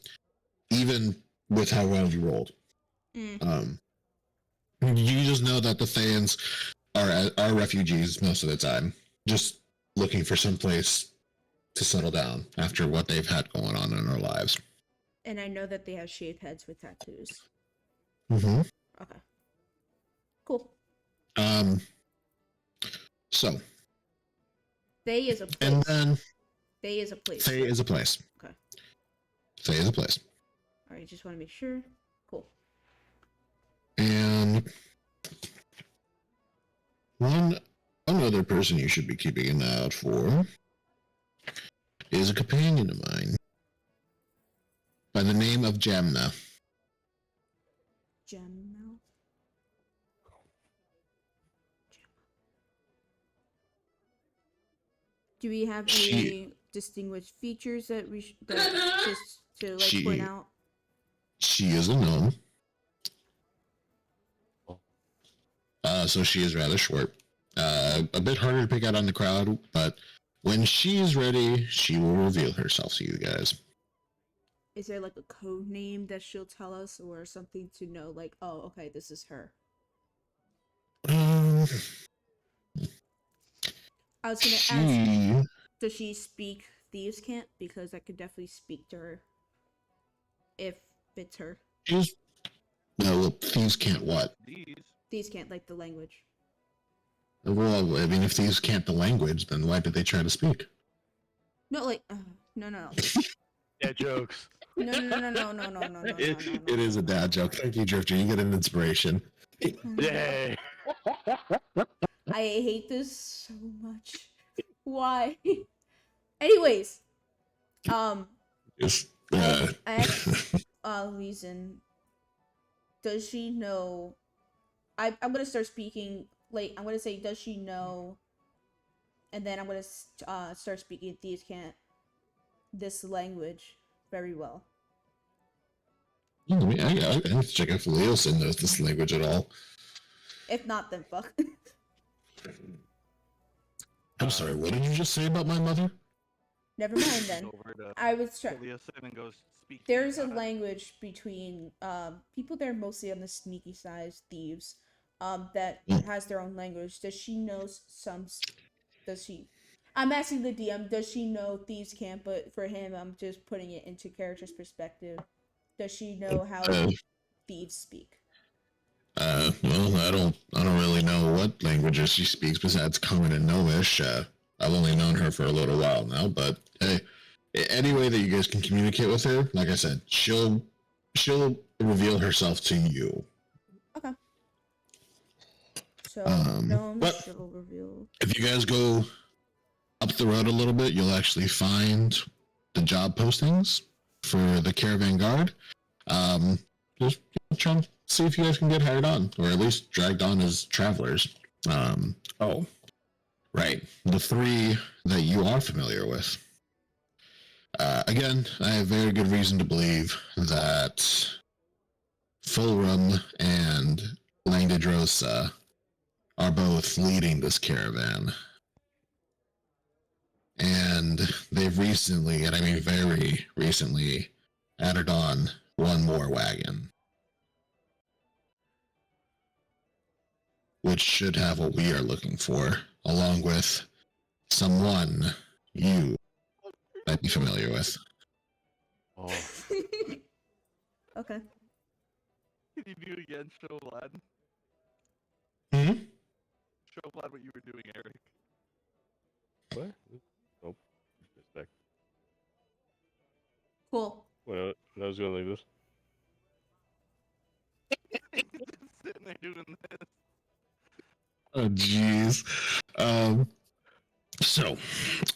even with how well you rolled. Mm. You just know that the Thayans are refugees most of the time, just looking for some place to settle down after what they've had going on in their lives. And I know that they have shaved heads with tattoos. Mm-hmm. Okay. Cool. So, They is a place. and then They is a place. Thay is a place. Okay. Thay is a place. Alright, just want to make sure. Cool. And One other person you should be keeping an eye out for is a companion of mine by the name of Jamna. Gem. Do we have any distinguished features that that just to like point out? She is a gnome. So she is rather short. A bit harder to pick out on the crowd, but when she is ready, she will reveal herself to you guys. Is there like a code name that she'll tell us or something to know like, oh, okay, this is her? I was gonna ask, does she speak Thieves' Cant? Because I could definitely speak to her if it's her. No, Thieves' Cant what? Thieves' Cant, like the language. Well, I mean, if Thieves can't the language, then why did they try to speak? No, like, no. Yeah, jokes. No. It is a dad joke. Thank you, Drifter. You get an inspiration. Yay! I hate this so much. Why? Anyways, Yes. I asked reason. Does she know? I'm gonna start speaking. Like, I'm gonna say, does she know? And then I'm gonna start speaking Thieves' Cant, this language, very well. I have to check if Leosin knows this language at all. If not, then fuck. I'm sorry, what did you just say about my mother? Never mind then. I was trying. There's a language between people that are mostly on the sneaky side, thieves, that has their own language. Does she know some? Does she? I'm asking the DM. Does she know Thieves' Cant? But for him, I'm just putting it into character's perspective. Does she know how thieves speak? Well, I don't really know what languages she speaks besides Common and Gnomish. I've only known her for a little while now, but hey, any way that you guys can communicate with her, like I said, she'll reveal herself to you. Okay. So but she'll reveal. If you guys go up the road a little bit, you'll actually find the job postings for the caravan guard. Just try and see if you guys can get hired on, or at least dragged on as travelers. Right, the three that you are familiar with. Again, I have very good reason to believe that Fulrum and Langdedrosa are both leading this caravan. And they've recently, and I mean very recently, added on one more wagon, which should have what we are looking for, along with someone you might be familiar with. Oh, Okay. Can you do it again, show Vlad? Hmm? Show Vlad what you were doing, Eric. what? Nope. Respect. Cool. Well, I was going like this. Sitting there doing this. Oh, jeez. So,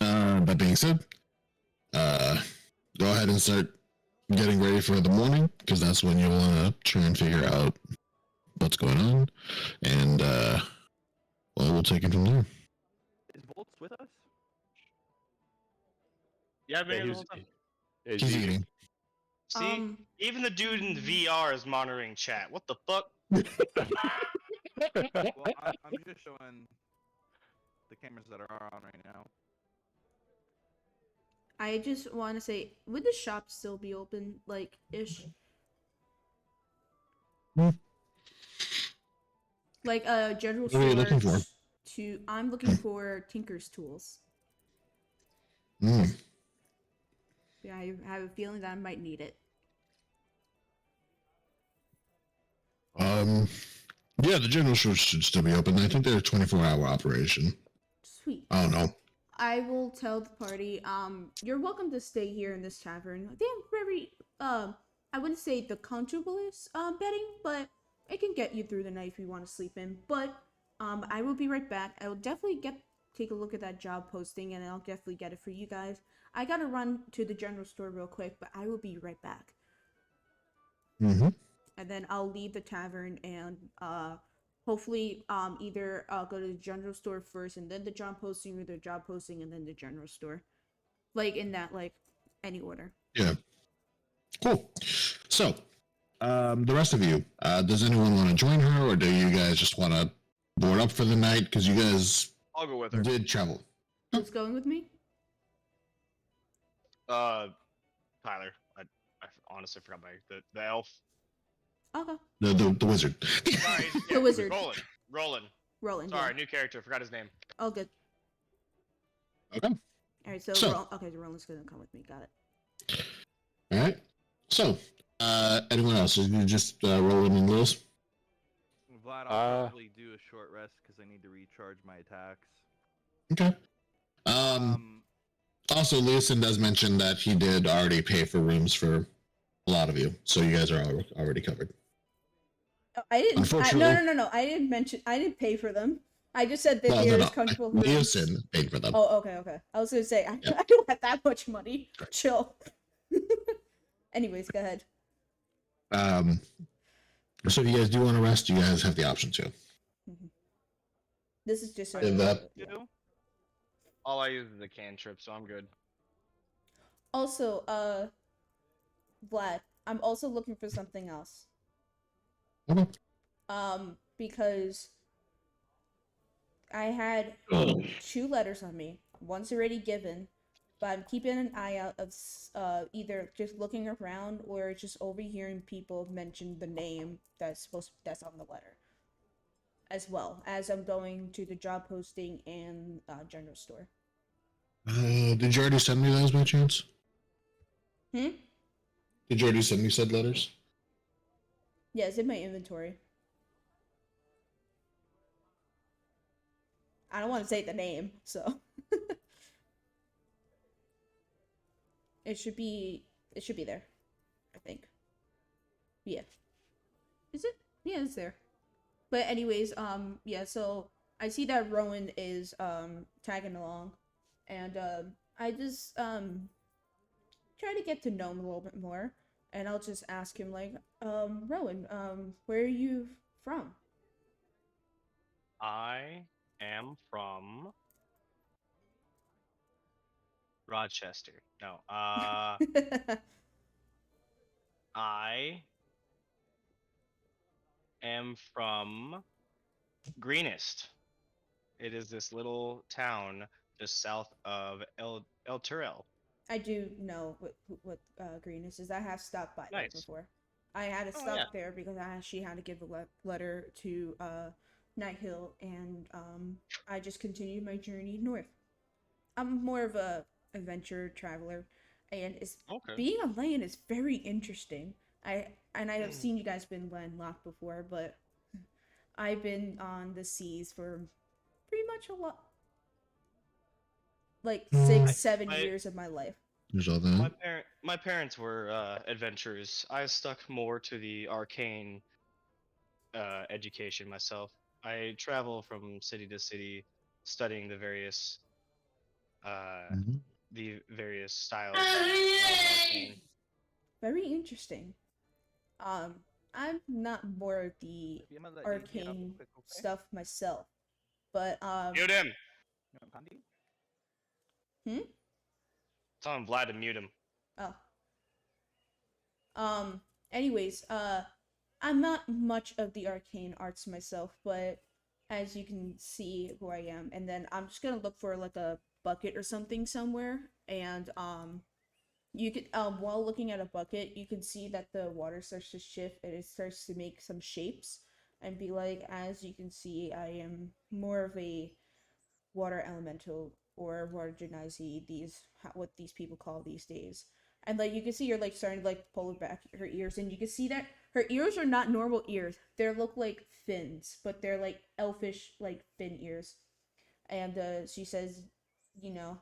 that being said, go ahead and start getting ready for the morning, because that's when you'll want to try and figure out what's going on, and, well, we'll take it from there. Is Voltz with us? Yeah, I've been Yeah, here the whole time. He's eating. See, even the dude in the VR is monitoring chat. What the fuck? Well, I'm just showing the cameras that are on right now. I just want to say, would the shop still be open, like, ish? Like, general What are you looking for? I'm looking for Tinker's tools. Mm. Yeah, I have a feeling that I might need it. Yeah, the general store should still be open. I think they're a 24-hour operation. Sweet. I don't know. I will tell the party, you're welcome to stay here in this tavern. They have very, I wouldn't say the comfortablest, bedding, but it can get you through the night if you want to sleep in. But I will be right back. I will definitely take a look at that job posting, and I'll definitely get it for you guys. I gotta run to the general store real quick, but I will be right back. Mm-hmm. And then I'll leave the tavern and hopefully either go to the general store first and then the job posting, or the job posting and then the general store. Like in that, like, any order. Yeah. Cool. So, the rest of you, does anyone want to join her, or do you guys just want to board up for the night? Because you guys I'll go with her. did travel. Who's going with me? Tyler. I honestly forgot the elf. Okay. The wizard. Sorry, The wizard. Roland. Sorry, new character. Forgot his name. All good. Okay. Alright, so, So- okay, Roland's gonna come with me. Got it. All right. So, anyone else? You just rolling in Lewis? Vlad, I'll probably do a short rest because I need to recharge my attacks. Okay. Also, Leeson does mention that he did already pay for rooms for a lot of you, so you guys are already covered. Oh, I didn't. Unfortunately- No. I didn't pay for them. I just said that Well, they're no, as no. comfortable. rooms. Leeson paid for them. Oh, okay. I was gonna say I Yep. don't have that much money. Right. Chill. Anyways, go ahead. So if you guys do want to rest, you guys have the option to. This is just Did that- You? All I use is a cantrip, so I'm good. Also, Vlad, I'm also looking for something else. Okay. Because I had 2 letters on me. One's already given, but I'm keeping an eye out of either just looking around or just overhearing people mention the name that's on the letter, as well as I'm going to the job posting and general store. Did you already send me those by chance? Hmm? Did you already send me said letters? Yeah, it's in my inventory. I don't want to say the name, so it should be there, I think. Yeah. Is it? Yeah, it's there. But anyways, yeah, so I see that Rowan is tagging along, and I just try to get to know him a little bit more, and I'll just ask him like, Rowan, where are you from? I am from Rochester. No. I am from Greenest. It is this little town just south of El Turel. I do know what Greenest is. I have stopped by there Nice. before. I had to Oh, stop yeah. there because I actually had to give a letter to Night Hill, and I just continued my journey north. I'm more of a adventure traveler, and Okay. being on land is very interesting. I have seen you guys been landlocked before, but I've been on the seas for pretty much a lot, like 6-7 years of my life. There's all that. My parents were adventurers. I stuck more to the arcane education myself. I travel from city to city, studying the various Mhm. styles of arcane. Very interesting. I'm not more of the arcane stuff myself, but Mute him. Hmm? Tell him Vlad to mute him. Oh. Anyways, I'm not much of the arcane arts myself, but as you can see who I am, and then I'm just gonna look for like a bucket or something somewhere, and you could while looking at a bucket, you can see that the water starts to shift and it starts to make some shapes, and be like, as you can see, I am more of a water elemental or water genasi, what these people call these days. And like you can see, you're like starting to like pull back her ears, and you can see that her ears are not normal ears. They look like fins, but they're like elfish, like fin ears. And she says, you know,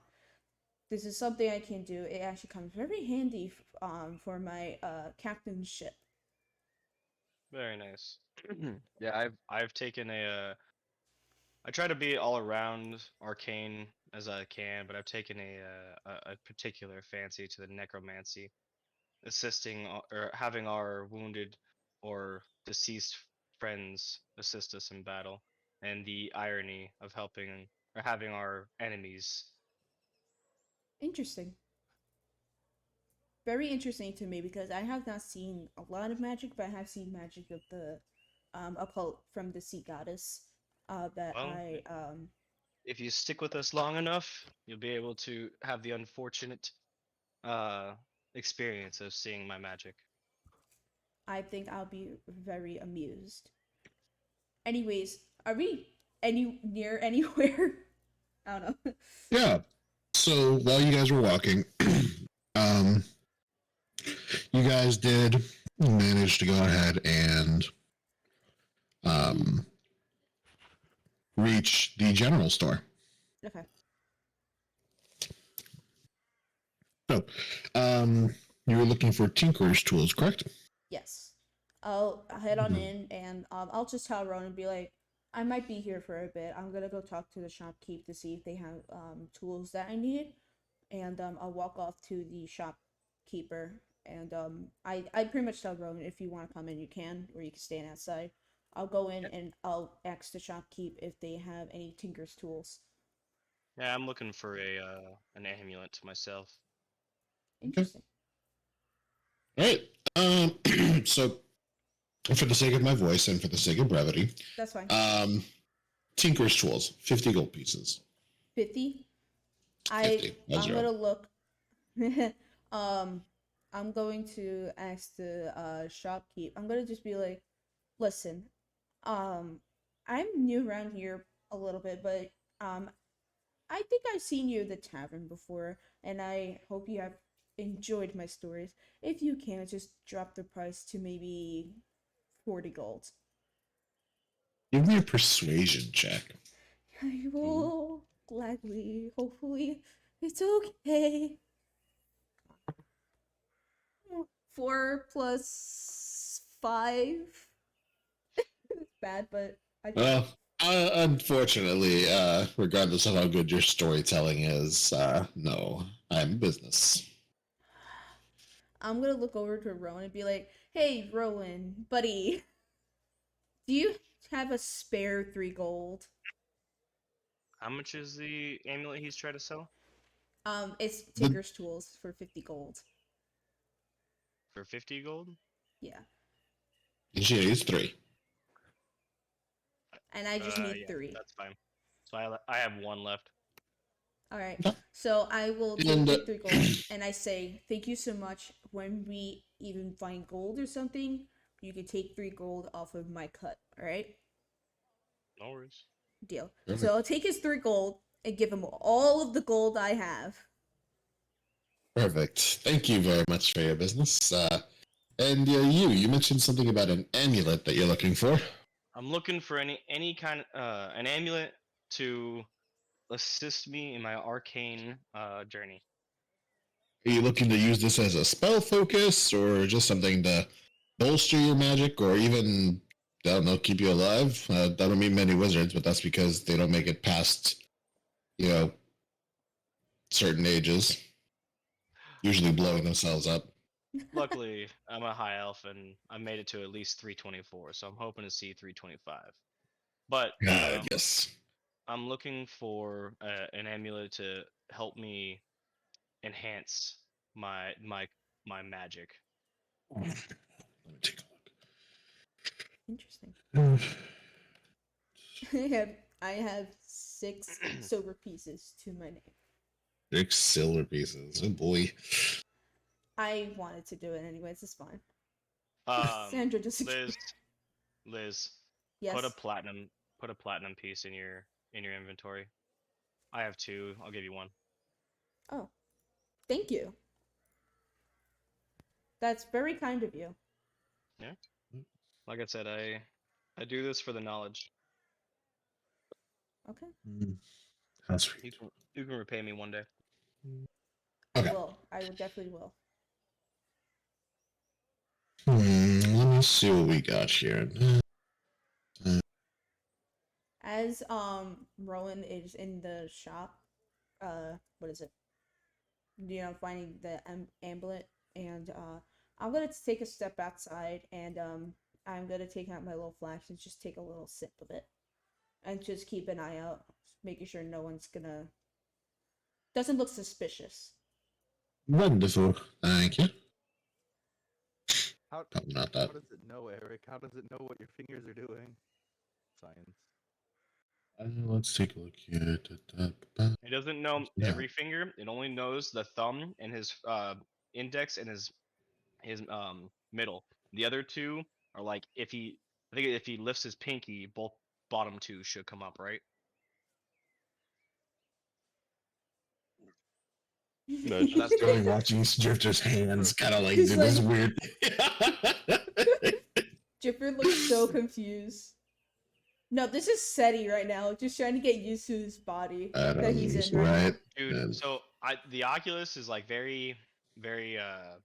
this is something I can do. It actually comes very handy for my captain's ship. Very nice. Yeah, I've taken I try to be all around arcane as I can, but I've taken a particular fancy to the necromancy, assisting or having our wounded or deceased friends assist us in battle, and the irony of helping or having our enemies. Interesting. Very interesting to me because I have not seen a lot of magic, but I have seen magic of the occult from the sea goddess. That Well, I if you stick with us long enough, you'll be able to have the unfortunate uh experience of seeing my magic. I think I'll be very amused. Anyways, are we near anywhere? I don't know. Yeah. So while you guys were walking, um, you guys did manage to go ahead and reach the general store. Okay. So, you were looking for tinkerer's tools, correct? Yes. I'll head on Mhm. in and I'll just tell Ronan and be like, I might be here for a bit. I'm gonna go talk to the shopkeep to see if they have tools that I need, and I'll walk off to the shopkeeper and I pretty much tell Ronan if you want to come in you can, or you can stand outside. I'll go in and I'll ask the shopkeep if they have any tinker's tools. Yeah, I'm looking for an amulet myself. Interesting. All right. So for the sake of my voice and for the sake of brevity, That's fine. tinkerer's tools, 50 gold pieces. 50. 50. That's I'm right. gonna look. I'm going to ask the shopkeep. I'm gonna just be like, listen, I'm new around here a little bit, but I think I've seen you at the tavern before, and I hope you have enjoyed my stories. If you can, just drop the price to maybe 40 gold. Give me a persuasion check. I will gladly. Hopefully, it's okay. 4 plus 5. It's bad, but I tried. Well, unfortunately, regardless of how good your storytelling is, no, I'm business. I'm gonna look over to Rowan and be like, "Hey, Rowan, buddy, do you have a spare 3 gold?" How much is the amulet he's trying to sell? It's Tinker's Tools for 50 gold. For 50 gold? Yeah, And she needs 3. and I just need Yeah, 3. that's fine. So I have 1 left. All right. Okay. So I will take And, the 3 gold, and I say, "Thank you so much. When we even find gold or something, you can take 3 gold off of my cut. All right." No worries. Deal. Perfect. So I'll take his 3 gold and give him all of the gold I have. Perfect. Thank you very much for your business. And you mentioned something about an amulet that you're looking for. I'm looking for any kind of an amulet to assist me in my arcane journey. Are you looking to use this as a spell focus, or just something to bolster your magic, or even, I don't know, keep you alive? I don't mean many wizards, but that's because they don't make it past, certain ages. Usually blowing themselves up. Luckily, I'm a high elf and I made it to at least 324, so I'm hoping to see 325. But Yes. I'm looking for an amulet to help me enhance my magic. Let me take Interesting. a look. I have 6 silver pieces to my name. 6 silver pieces. Oh boy. I wanted to do it anyways. It's fine. Sandra just Liz, yes. put a platinum piece in your inventory. I have 2. I'll give you 1. Oh, thank you. That's very kind of you. Yeah. Like I said, I do this for the knowledge. Okay. How sweet. You can repay me one day. Okay. I will definitely will. Let let's see what we got here. As Rowan is in the shop, what is it? Finding the amulet, and I'm gonna take a step outside, and I'm gonna take out my little flash and just take a little sip of it, and just keep an eye out, making sure no one's doesn't look suspicious. Wonderful. Thank you. How, Probably not how that. does it know, Eric? How does it know what your fingers are doing? Science. Let's take a look here. It doesn't know Yeah. every finger. It only knows the thumb and his index and his middle. The other two are like I think if he lifts his pinky, both bottom two should come up, right? No, That's just Really watching Drifter's hands kind of like He's do this like- weird. Jipper looks so confused. No, this is Seti right now, just trying to get used to his body that he's in right, right? Dude, And- so the Oculus is like very, very I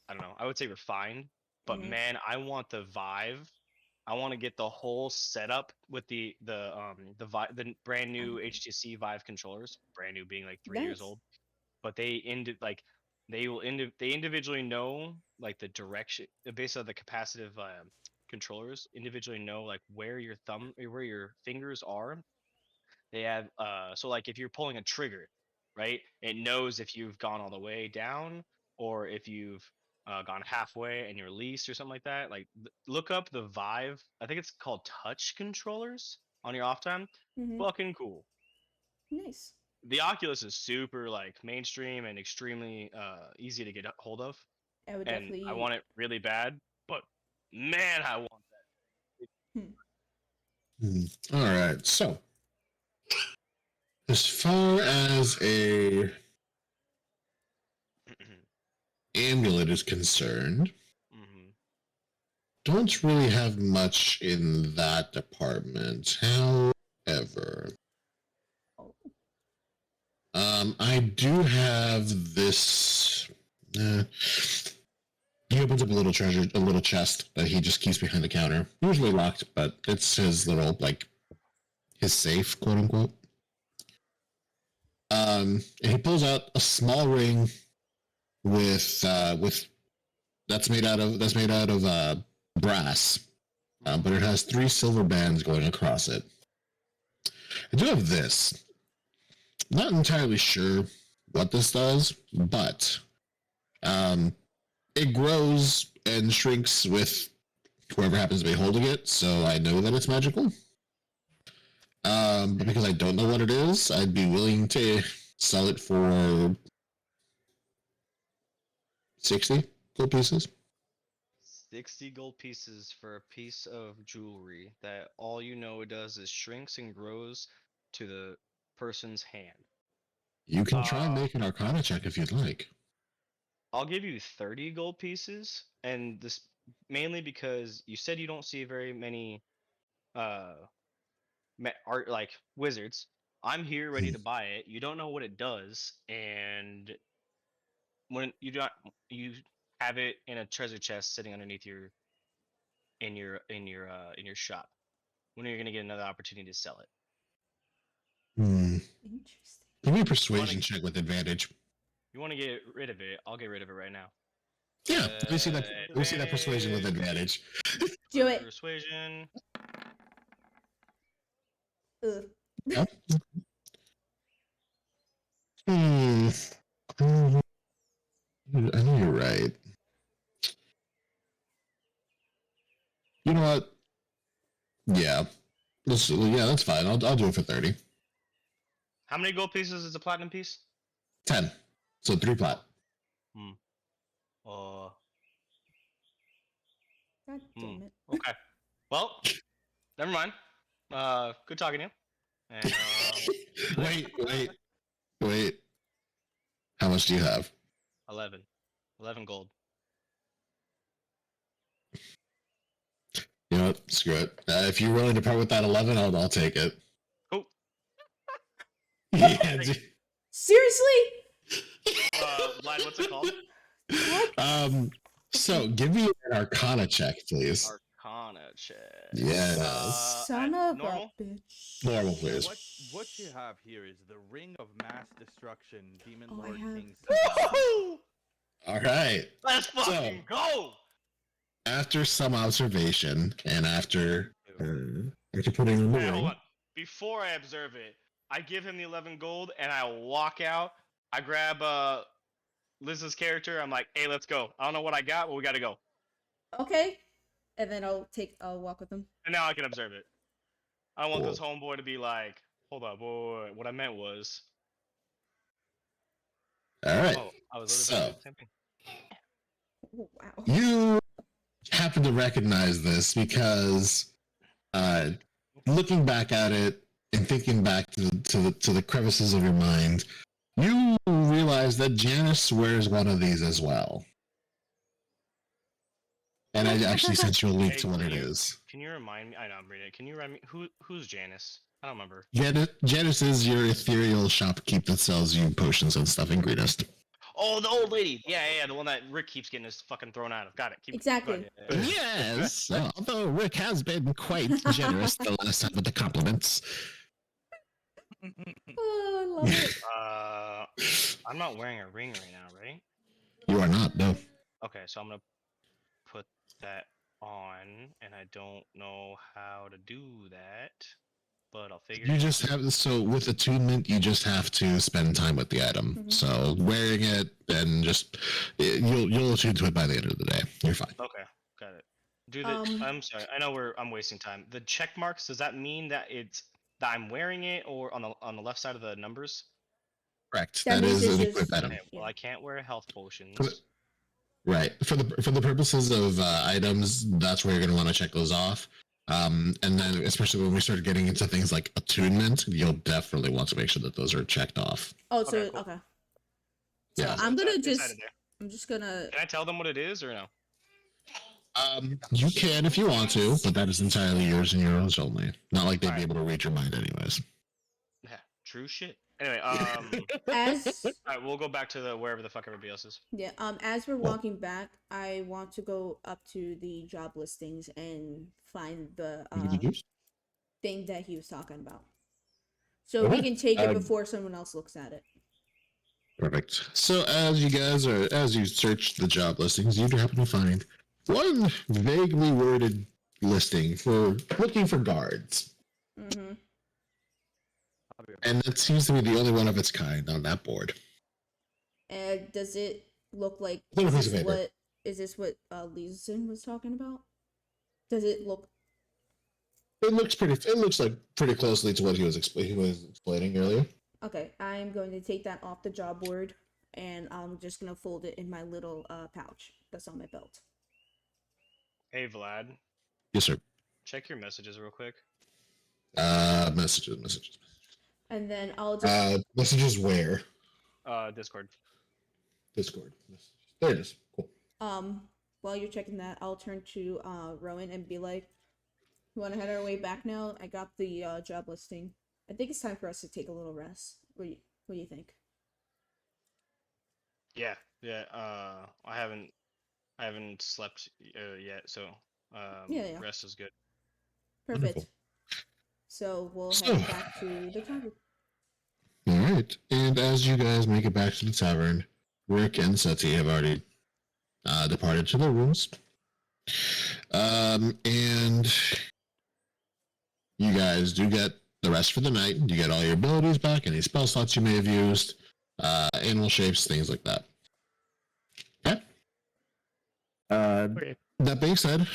don't know, I would say refined, but Mhm. man, I want the Vive. I want to get the whole setup with the brand new HTC Vive controllers, brand new being like 3 years Nice. old. But they they individually know like the direction based on the capacitive controllers individually know like where your fingers are. They have so like if you're pulling a trigger, right, it knows if you've gone all the way down or if you've gone halfway and you release or something like that. Like look up the Vive, I think it's called touch controllers on your off time. Mhm. Fucking cool. Nice. The Oculus is super like mainstream and extremely easy to get a hold of, I would and definitely. I want it really bad. But man, I want All right. So, as far as a amulet is concerned, Mhm. don't really have much in that department. However, Oh. I do have this. He opens up a little chest that he just keeps behind the counter. Usually locked, but it's his little his safe, quote unquote. And he pulls out a small ring with that's made out of brass, but it has 3 silver bands going across it. I do have this. Not entirely sure what this does, but it grows and shrinks with whoever happens to be holding it, so I know that it's magical. But because I don't know what it is, I'd be willing to sell it for 60 gold pieces. 60 gold pieces for a piece of jewelry that all you know it does is shrinks and grows to the person's hand. You can try and make an arcana check if you'd like. I'll give you 30 gold pieces, and this mainly because you said you don't see very many art like wizards. I'm here ready to buy it. You don't know what it does, and when you have it in a treasure chest sitting underneath in your shop. When are you gonna get another opportunity to sell it? Interesting. Give me a persuasion check with advantage. You want to get rid of it? I'll get rid of it right now. Yeah, let me see that. Let me see that persuasion with advantage. Do it. Persuasion. Ugh. Yep. I know you're right. You know what? Yeah. That's fine. I'll do it for 30. How many gold pieces is a platinum piece? 10. So 3 plat. Uh. God damn it. Okay. Well, never mind. Good talking to you. And, Wait. How much do you have? 11 gold. You know what? Screw it. If you're willing to part with that 11, I'll take it. Cool. Yeah, dude. Seriously? Vlad, what's it called? What? So give me an Arcana check, please. Arcana check. Yes. Son of normal? a bitch. Normal, So please. what you have here is the Ring of Mass Destruction, Demon Oh, I Lord have- King. Woohoo! All right. Let's fucking go! After some observation and after putting on the Hey, hold ring, on. Before I observe it, I give him the 11 gold and I walk out. I grab Liz's character. I'm like, hey, let's go. I don't know what I got, but we gotta go. Okay. And then I'll walk with him. And now I can observe it. I don't want this Cool. homeboy to be like, hold up, boy. What I meant was. all right. Oh, I was literally about to do the same thing. Oh, wow. You happen to recognize this because looking back at it and thinking back to the crevices of your mind, you realize that Janice wears one of these as well. And I actually sent you a link Hey, to what can it you- is. Can you remind me? I know I'm reading it. Can you remind me who's Janice? I don't remember. Janice is your ethereal shopkeep that sells you potions and stuff in Greenest. Oh, the old lady. Yeah, the one that Rick keeps getting his fucking thrown out of. Got it. Keep Exactly. go ahead. Yes, although Rick has been quite generous the last time with the compliments. Oh, I love it. I'm not wearing a ring right now, right? You are not, no. Okay, so I'm gonna put that on, and I don't know how to do that, but I'll figure You it just have so with attunement, you just have to spend time with the item. Mhm. So wearing it and just you'll attune to it by the end of the day. You're fine. out. Okay, got it. Do the. Um, I'm sorry. I know I'm wasting time. The check marks. Does that mean that that I'm wearing it, or on the left side of the numbers? Correct. That That means is it's an just- equipped item. Okay, well, Yeah. I can't wear health potions. Right. For the purposes of items, that's where you're going to want to check those off. And then, especially when we start getting into things like attunement, you'll definitely want to make sure that those are checked off. Oh, so Okay, cool. okay. Yeah. I'm gonna Inside just. of there. I'm just gonna. Can I tell them what it is or no? You can if you want to, but that is entirely yours and yours only. Not like they'd be Alright. able to read your mind, anyways. Yeah, true shit. Anyway, As alright, we'll go back to the wherever the fuck everybody else is. yeah, as we're walking back, I want to go up to the job listings and find the thing that he was talking about, so we Okay. can take it Um, before someone else looks at it. Perfect. So as you search the job listings, you happen to find one vaguely worded listing for looking for guards. Mm-hmm. And that seems to be the only one of its kind on that board. And does it look like Little is piece of this paper. what is this what Leeson was talking about? Does it look It looks like pretty closely to what he was explaining earlier. okay? I'm going to take that off the job board, and I'm just gonna fold it in my little pouch that's on my belt. Hey Vlad, Yes, sir. check your messages real quick. Messages. And then I'll just Messages where? Discord. Discord. Messages. There it is. Cool. while you're checking that, I'll turn to Rowan and be like, "We want to head our way back now. I got the job listing. I think it's time for us to take a little rest. What do you think?" Yeah. I haven't slept yet, so Yeah. rest is good. Perfect. Wonderful. So we'll So- head back to the tavern. All right. And as you guys make it back to the tavern, Rick and Seti have already departed to their rooms. And you guys do get the rest for the night. You get all your abilities back, any spell slots you may have used, animal shapes, things like that. Okay. Okay. That being said,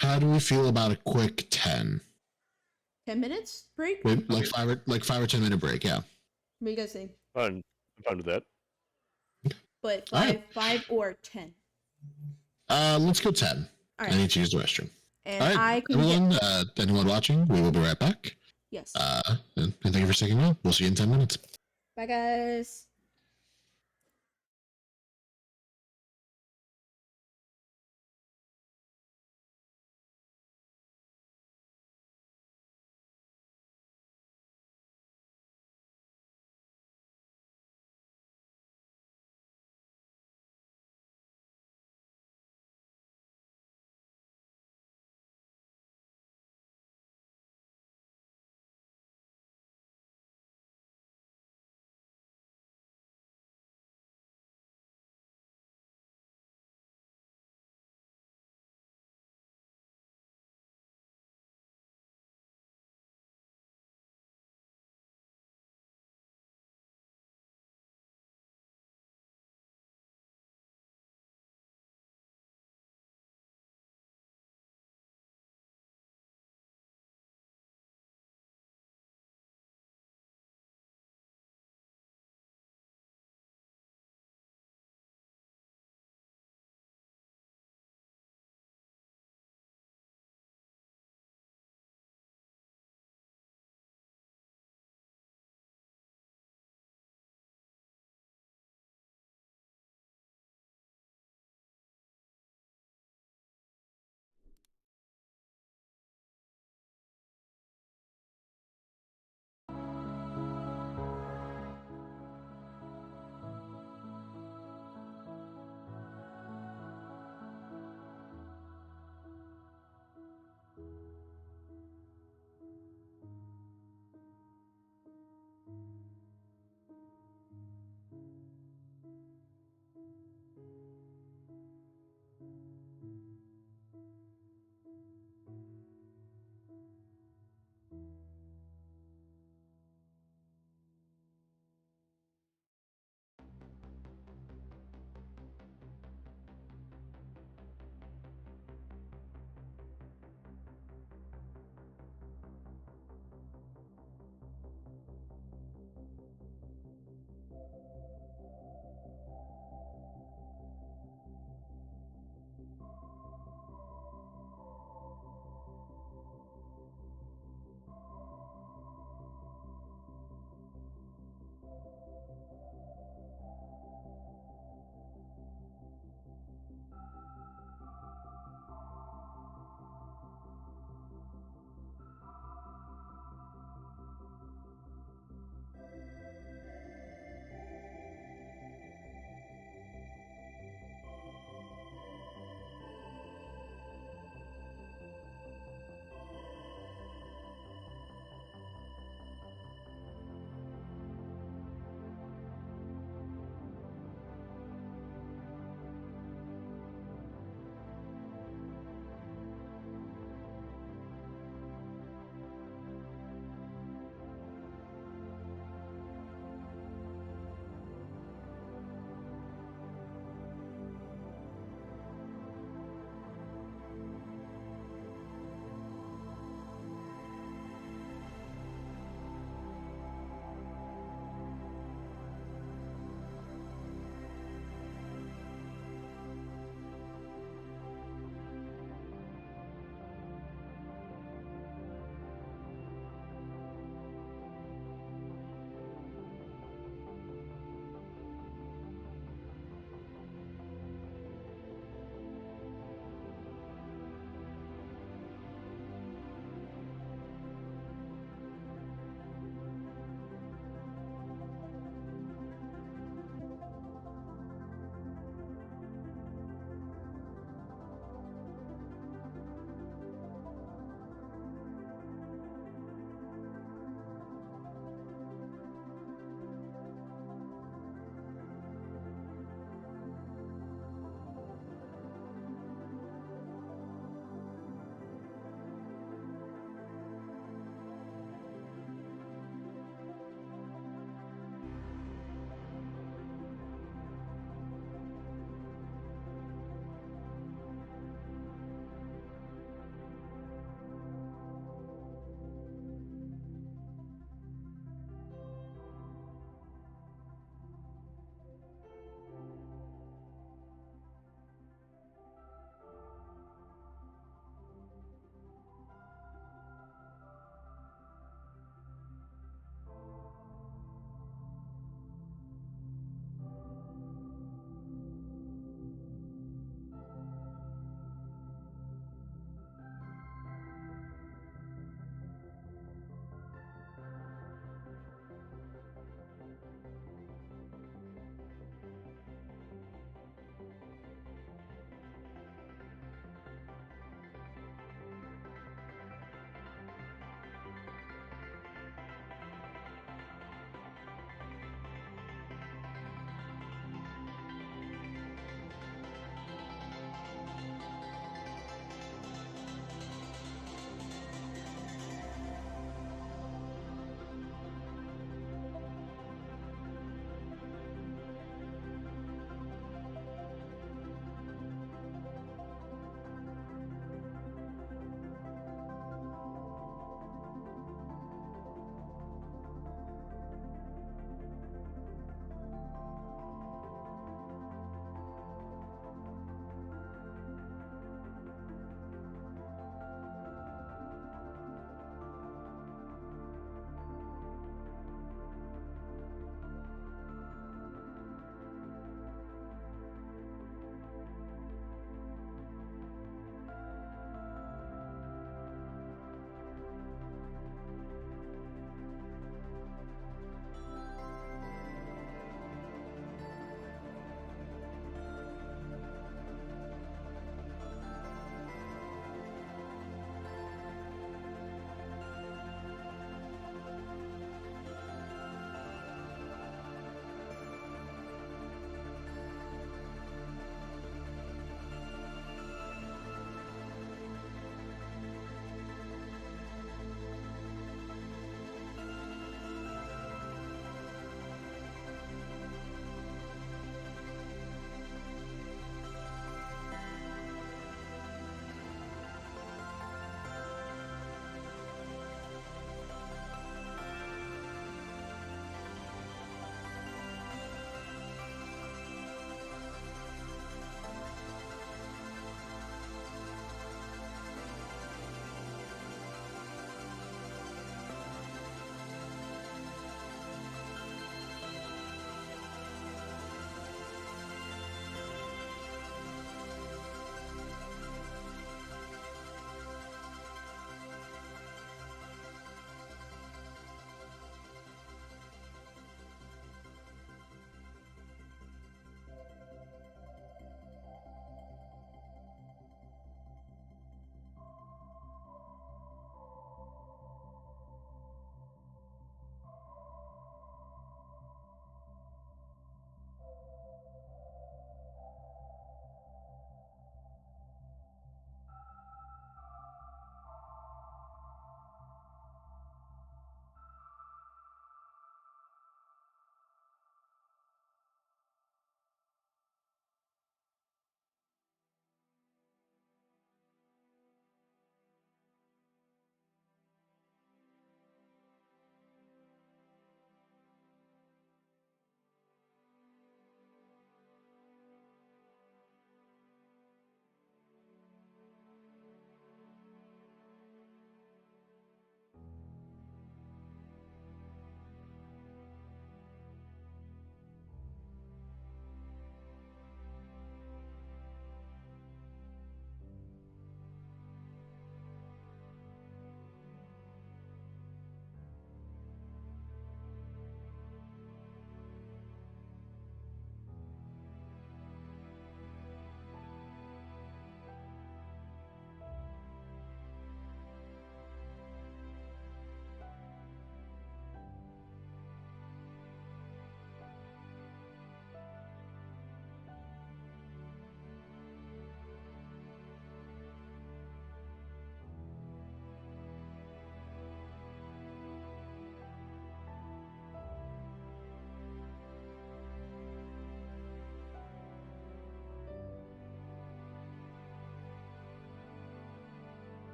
how do we feel about a quick 10? 10 minutes break? Wait, like 5 or 10 minute break, yeah. What do you guys think? Fine. I'm fine with that. But Alright. 5 or 10. Let's go 10. All I right. need to use the restroom. And All right, I can everyone, get... anyone watching, we will be right back. Yes. And thank you for sticking around. We'll see you in 10 minutes. Bye, guys.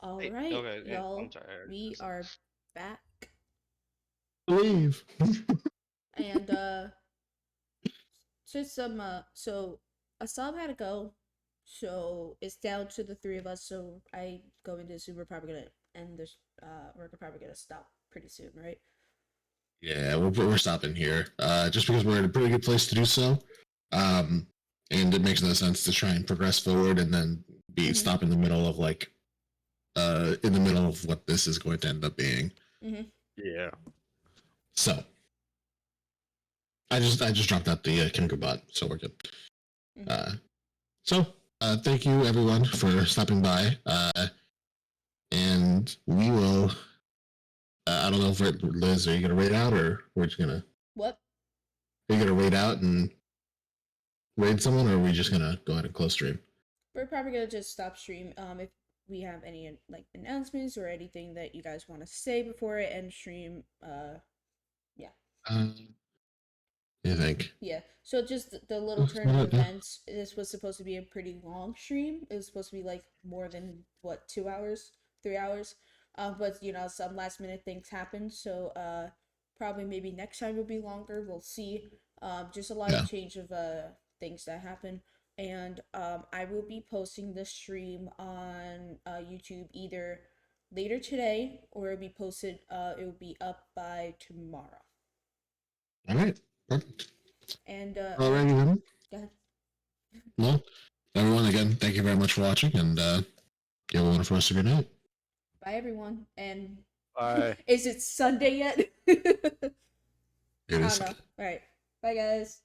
All Hey, right, okay, yeah, y'all. I'm sorry. I already We missed it. are back, Leave. and just some so Asab had to go, so it's down to the three of us. So I go into assume we're probably gonna end this. We're probably gonna stop pretty soon, right? Yeah, we're stopping here. Just because we're in a pretty good place to do so. And it makes no sense to try and progress forward and then be Mhm. stop in the middle of like in the middle of what this is going to end up being. Yeah. So I just dropped out the Kimco bot, so we're good. Mhm. So thank you everyone for stopping by. And we will. I don't know if Liz, are you gonna raid out or we're just gonna? What? Are you gonna raid out and raid someone, or are we just gonna go ahead and close stream? We're probably gonna just stop stream. If we have any like announcements or anything that you guys want to say before it end stream, yeah. You think? Yeah. So just the little turn of events. This was supposed to be a pretty long stream. It was supposed to be like more than what 2 hours, 3 hours. But you know some last minute things happened. So probably maybe next time will be longer. We'll see. Just a lot of change of things that happen. And I will be posting the stream on YouTube either later today or it'll be posted. It will be up by tomorrow. All right. Perfect. And Alrighty then. go ahead. Well, everyone, again, thank you very much for watching, and you have a wonderful rest of your night. Bye everyone. And Bye. is it Sunday yet? It I is. don't know. All right. Bye guys.